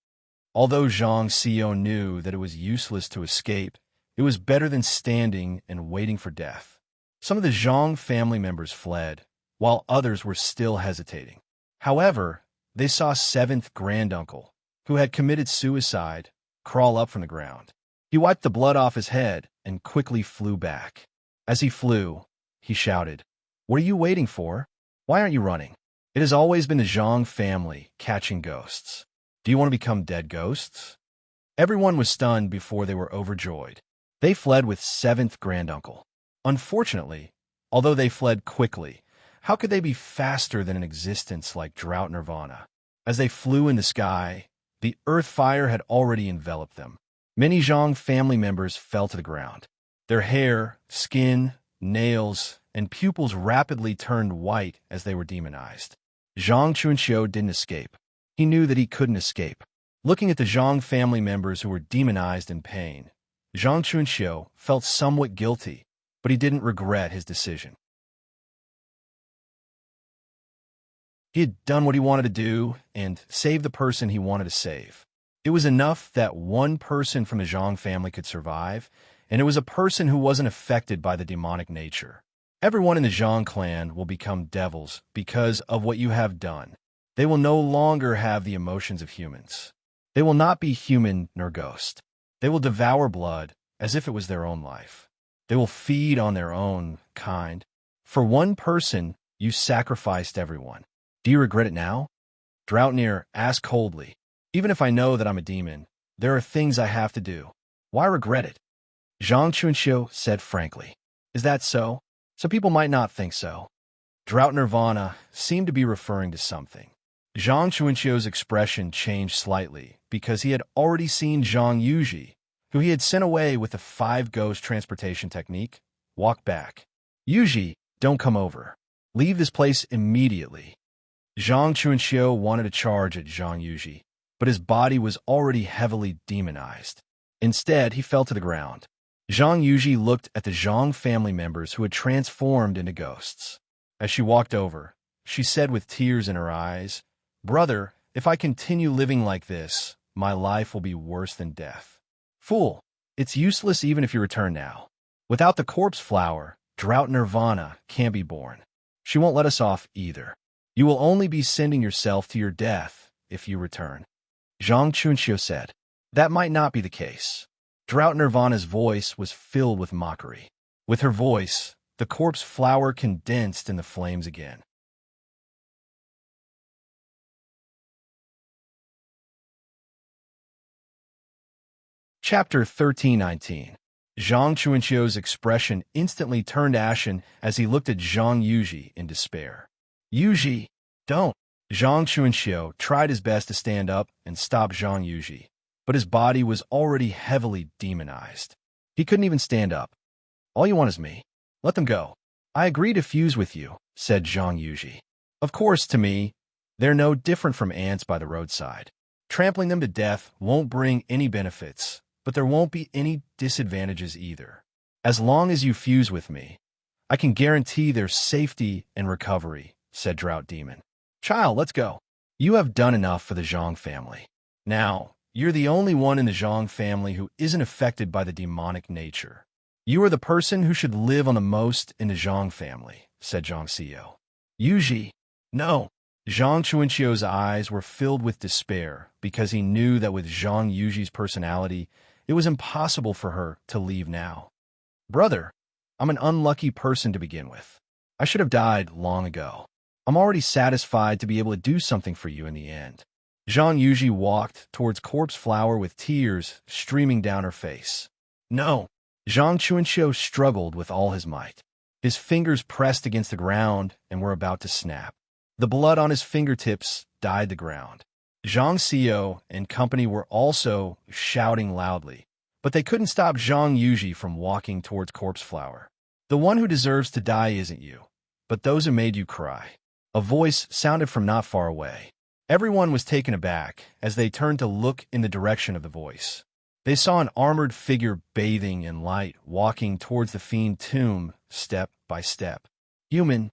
Although Zhang Xiu knew that it was useless to escape, it was better than standing and waiting for death. Some of the Zhang family members fled, while others were still hesitating. However, they saw 7th granduncle, who had committed suicide, crawl up from the ground. He wiped the blood off his head and quickly flew back. As he flew, he shouted, What are you waiting for? Why aren't you running? It has always been the Zhang family catching ghosts. Do you want to become dead ghosts? Everyone was stunned before they were overjoyed. They fled with 7th granduncle. Unfortunately, although they fled quickly, how could they be faster than an existence like Drought Nirvana? As they flew in the sky, the earth fire had already enveloped them. Many Zhang family members fell to the ground. Their hair, skin, nails, and pupils rapidly turned white as they were demonized. Zhang Chunxiu didn't escape. He knew that he couldn't escape. Looking at the Zhang family members who were demonized in pain, Zhang Chunxiu felt somewhat guilty, but he didn't regret his decision. He had done what he wanted to do and saved the person he wanted to save. It was enough that one person from the Zhang family could survive, and it was a person who wasn't affected by the demonic nature. Everyone in the Zhang clan will become devils because of what you have done. They will no longer have the emotions of humans. They will not be human nor ghost. They will devour blood as if it was their own life. They will feed on their own kind. For one person, you sacrificed everyone. Do you regret it now? Droutnir asked coldly. Even if I know that I'm a demon, there are things I have to do. Why regret it? Zhang Chunxiu said frankly. Is that so? Some people might not think so. Drought Nirvana seemed to be referring to something. Zhang Chunxiu's expression changed slightly because he had already seen Zhang Yuji, who he had sent away with the 5-ghost transportation technique, walk back. Yuji, don't come over. Leave this place immediately. Zhang Chunxiu wanted to charge at Zhang Yuji, but his body was already heavily demonized. Instead, he fell to the ground. Zhang Yuji looked at the Zhang family members who had transformed into ghosts. As she walked over, she said with tears in her eyes, "Brother, if I continue living like this, my life will be worse than death." Fool, it's useless even if you return now. Without the corpse flower, Drought Nirvana can't be born. She won't let us off either. You will only be sending yourself to your death if you return. Zhang Chunxiu said. That might not be the case. Drought Nirvana's voice was filled with mockery. With her voice, the corpse flower condensed in the flames again. Chapter 1319. Zhang Chunxiu's expression instantly turned ashen as he looked at Zhang Yuji in despair. Yuji, don't! Zhang Chunxiu tried his best to stand up and stop Zhang Yuji, but his body was already heavily demonized. He couldn't even stand up. All you want is me. Let them go. I agree to fuse with you, said Zhang Yuji. Of course, to me, they're no different from ants by the roadside. Trampling them to death won't bring any benefits, but there won't be any disadvantages either. As long as you fuse with me, I can guarantee their safety and recovery, said Drought Demon. Child, let's go. You have done enough for the Zhang family. Now, you're the only one in the Zhang family who isn't affected by the demonic nature. You are the person who should live on the most in the Zhang family, said Zhang Xiu. Yuji, no. Zhang Chunxiu's eyes were filled with despair because he knew that with Zhang Yuji's personality, it was impossible for her to leave now. Brother, I'm an unlucky person to begin with. I should have died long ago. I'm already satisfied to be able to do something for you in the end. Zhang Yuji walked towards Corpse Flower with tears streaming down her face. No. Zhang Chunxiu struggled with all his might. His fingers pressed against the ground and were about to snap. The blood on his fingertips dyed the ground. Zhang Xiu and company were also shouting loudly, but they couldn't stop Zhang Yuji from walking towards Corpse Flower. The one who deserves to die isn't you, but those who made you cry. A voice sounded from not far away. Everyone was taken aback as they turned to look in the direction of the voice. They saw an armored figure bathing in light, walking towards the fiend tomb, step by step. Human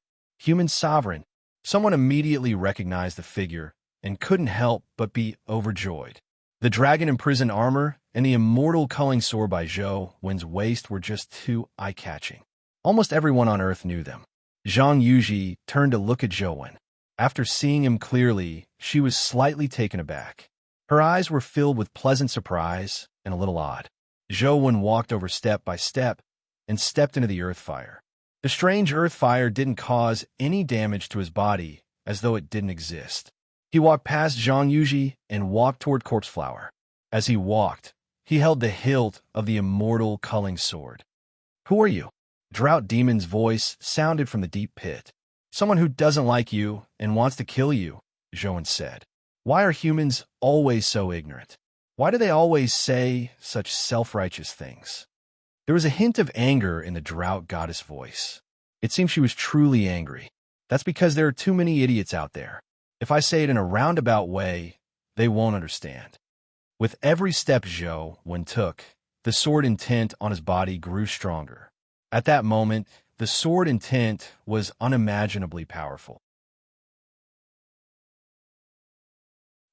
sovereign. Someone immediately recognized the figure and couldn't help but be overjoyed. The dragon-imprisoned armor and the immortal culling sword by Zhou Wen's waist were just too eye-catching. Almost everyone on Earth knew them. Zhang Yuji turned to look at Zhou Wen. After seeing him clearly, she was slightly taken aback. Her eyes were filled with pleasant surprise and a little odd. Zhou Wen walked over step by step and stepped into the earth fire. The strange earth fire didn't cause any damage to his body, as though it didn't exist. He walked past Zhang Yuji and walked toward Corpse Flower. As he walked, he held the hilt of the immortal culling sword. Who are you? Drought Demon's voice sounded from the deep pit. Someone who doesn't like you and wants to kill you, Zhou Wen said. Why are humans always so ignorant? Why do they always say such self-righteous things? There was a hint of anger in the Drought Goddess' voice. It seemed she was truly angry. That's because there are too many idiots out there. If I say it in a roundabout way, they won't understand. With every step Zhou took, the sword intent on his body grew stronger. At that moment, the sword intent was unimaginably powerful.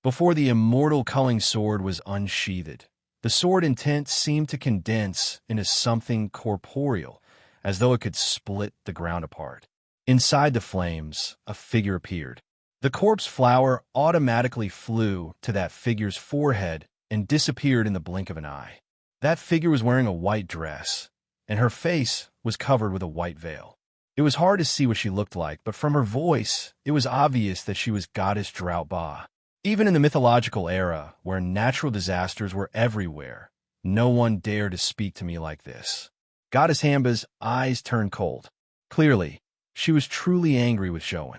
Before the immortal culling sword was unsheathed, the sword intent seemed to condense into something corporeal, as though it could split the ground apart. Inside the flames, a figure appeared. The corpse flower automatically flew to that figure's forehead and disappeared in the blink of an eye. That figure was wearing a white dress, and her face was covered with a white veil. It was hard to see what she looked like, but from her voice, it was obvious that she was Goddess Drought Ba. Even in the mythological era, where natural disasters were everywhere, no one dared to speak to me like this. Goddess Hamba's eyes turned cold. Clearly, she was truly angry with Zhou.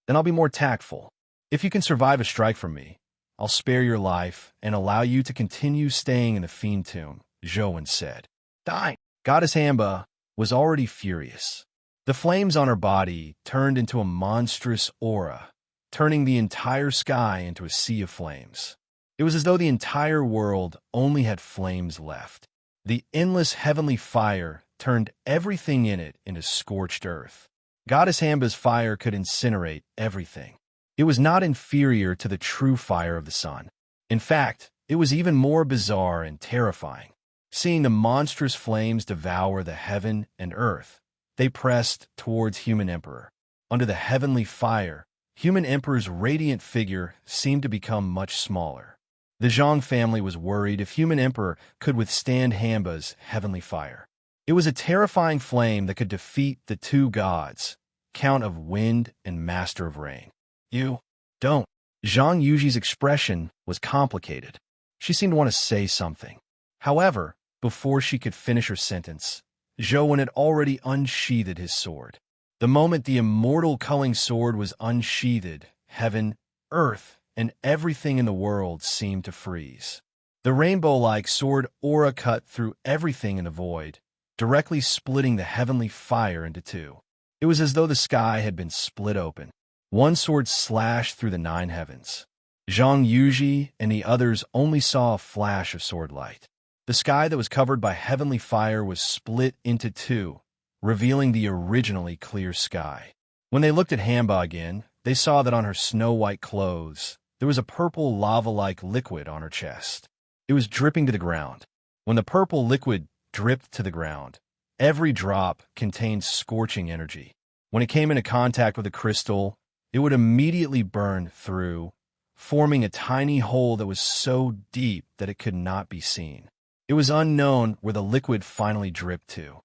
Then I'll be more tactful. If you can survive a strike from me, I'll spare your life and allow you to continue staying in the fiend tomb, Zhou said. Die! Goddess Hamba was already furious. The flames on her body turned into a monstrous aura, turning the entire sky into a sea of flames. It was as though the entire world only had flames left. The endless heavenly fire turned everything in it into scorched earth. Goddess Hamba's fire could incinerate everything. It was not inferior to the true fire of the sun. In fact, it was even more bizarre and terrifying. Seeing the monstrous flames devour the heaven and earth, they pressed towards Human Emperor. Under the heavenly fire, Human Emperor's radiant figure seemed to become much smaller. The Zhang family was worried if Human Emperor could withstand Hamba's heavenly fire. It was a terrifying flame that could defeat the two gods, Count of Wind and Master of Rain. You don't. Zhang Yuji's expression was complicated. She seemed to want to say something. However, before she could finish her sentence, Zhou had already unsheathed his sword. The moment the immortal culling sword was unsheathed, heaven, earth, and everything in the world seemed to freeze. The rainbow-like sword aura cut through everything in the void, directly splitting the heavenly fire into two. It was as though the sky had been split open. One sword slashed through the nine heavens. Zhang Yuji and the others only saw a flash of sword light. The sky that was covered by heavenly fire was split into two, revealing the originally clear sky. When they looked at Hamba again, they saw that on her snow-white clothes, there was a purple lava-like liquid on her chest. It was dripping to the ground. When the purple liquid dripped to the ground, every drop contained scorching energy. When it came into contact with a crystal, it would immediately burn through, forming a tiny hole that was so deep that it could not be seen. It was unknown where the liquid finally dripped to.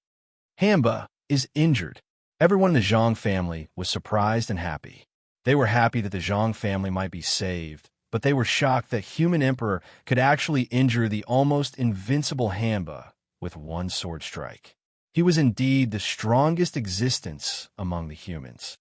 Hamba is injured. Everyone in the Zhang family was surprised and happy. They were happy that the Zhang family might be saved, but they were shocked that Human Emperor could actually injure the almost invincible Hamba with one sword strike. He was indeed the strongest existence among the humans.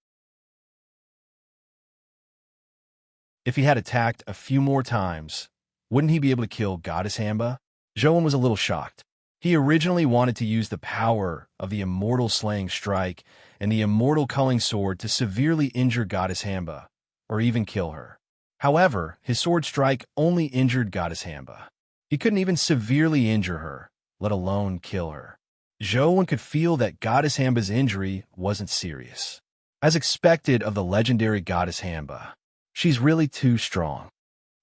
If he had attacked a few more times, wouldn't he be able to kill Goddess Hamba? Zhou was a little shocked. He originally wanted to use the power of the immortal slaying strike and the immortal culling sword to severely injure Goddess Hamba, or even kill her. However, his sword strike only injured Goddess Hamba. He couldn't even severely injure her, let alone kill her. Zhou could feel that Goddess Hamba's injury wasn't serious. As expected of the legendary Goddess Hamba, she's really too strong.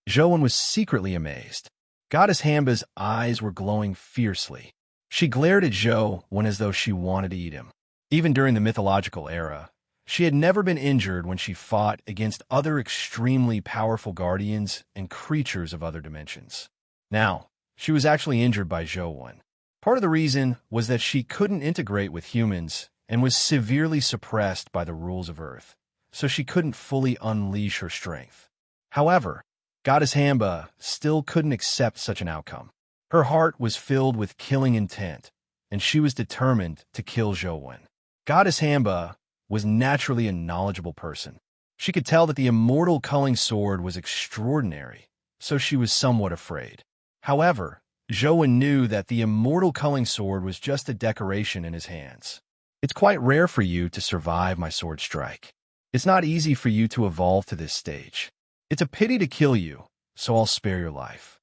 Zhou was secretly amazed. Goddess Hamba's eyes were glowing fiercely. She glared at Zhou as though she wanted to eat him. Even during the mythological era, she had never been injured when she fought against other extremely powerful guardians and creatures of other dimensions. Now, she was actually injured by Zhou. Part of the reason was that she couldn't integrate with humans and was severely suppressed by the rules of Earth, so she couldn't fully unleash her strength. However, Goddess Hamba still couldn't accept such an outcome. Her heart was filled with killing intent, and she was determined to kill Zhou. Goddess Hamba was naturally a knowledgeable person. She could tell that the immortal culling sword was extraordinary, so she was somewhat afraid. However, Zhou knew that the immortal culling sword was just a decoration in his hands. It's quite rare for you to survive my sword strike. It's not easy for you to evolve to this stage. It's a pity to kill you, so I'll spare your life.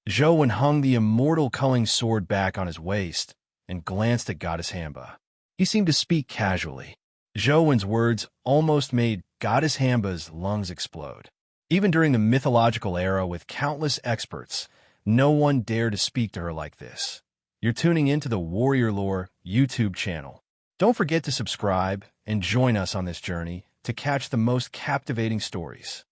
Zhou hung the immortal culling sword back on his waist and glanced at Goddess Hamba. He seemed to speak casually. Zhou words almost made Goddess Hamba's lungs explode. Even during the mythological era with countless experts, no one dared to speak to her like this. You're tuning into the Warrior Lore YouTube channel. Don't forget to subscribe and join us on this journey to catch the most captivating stories.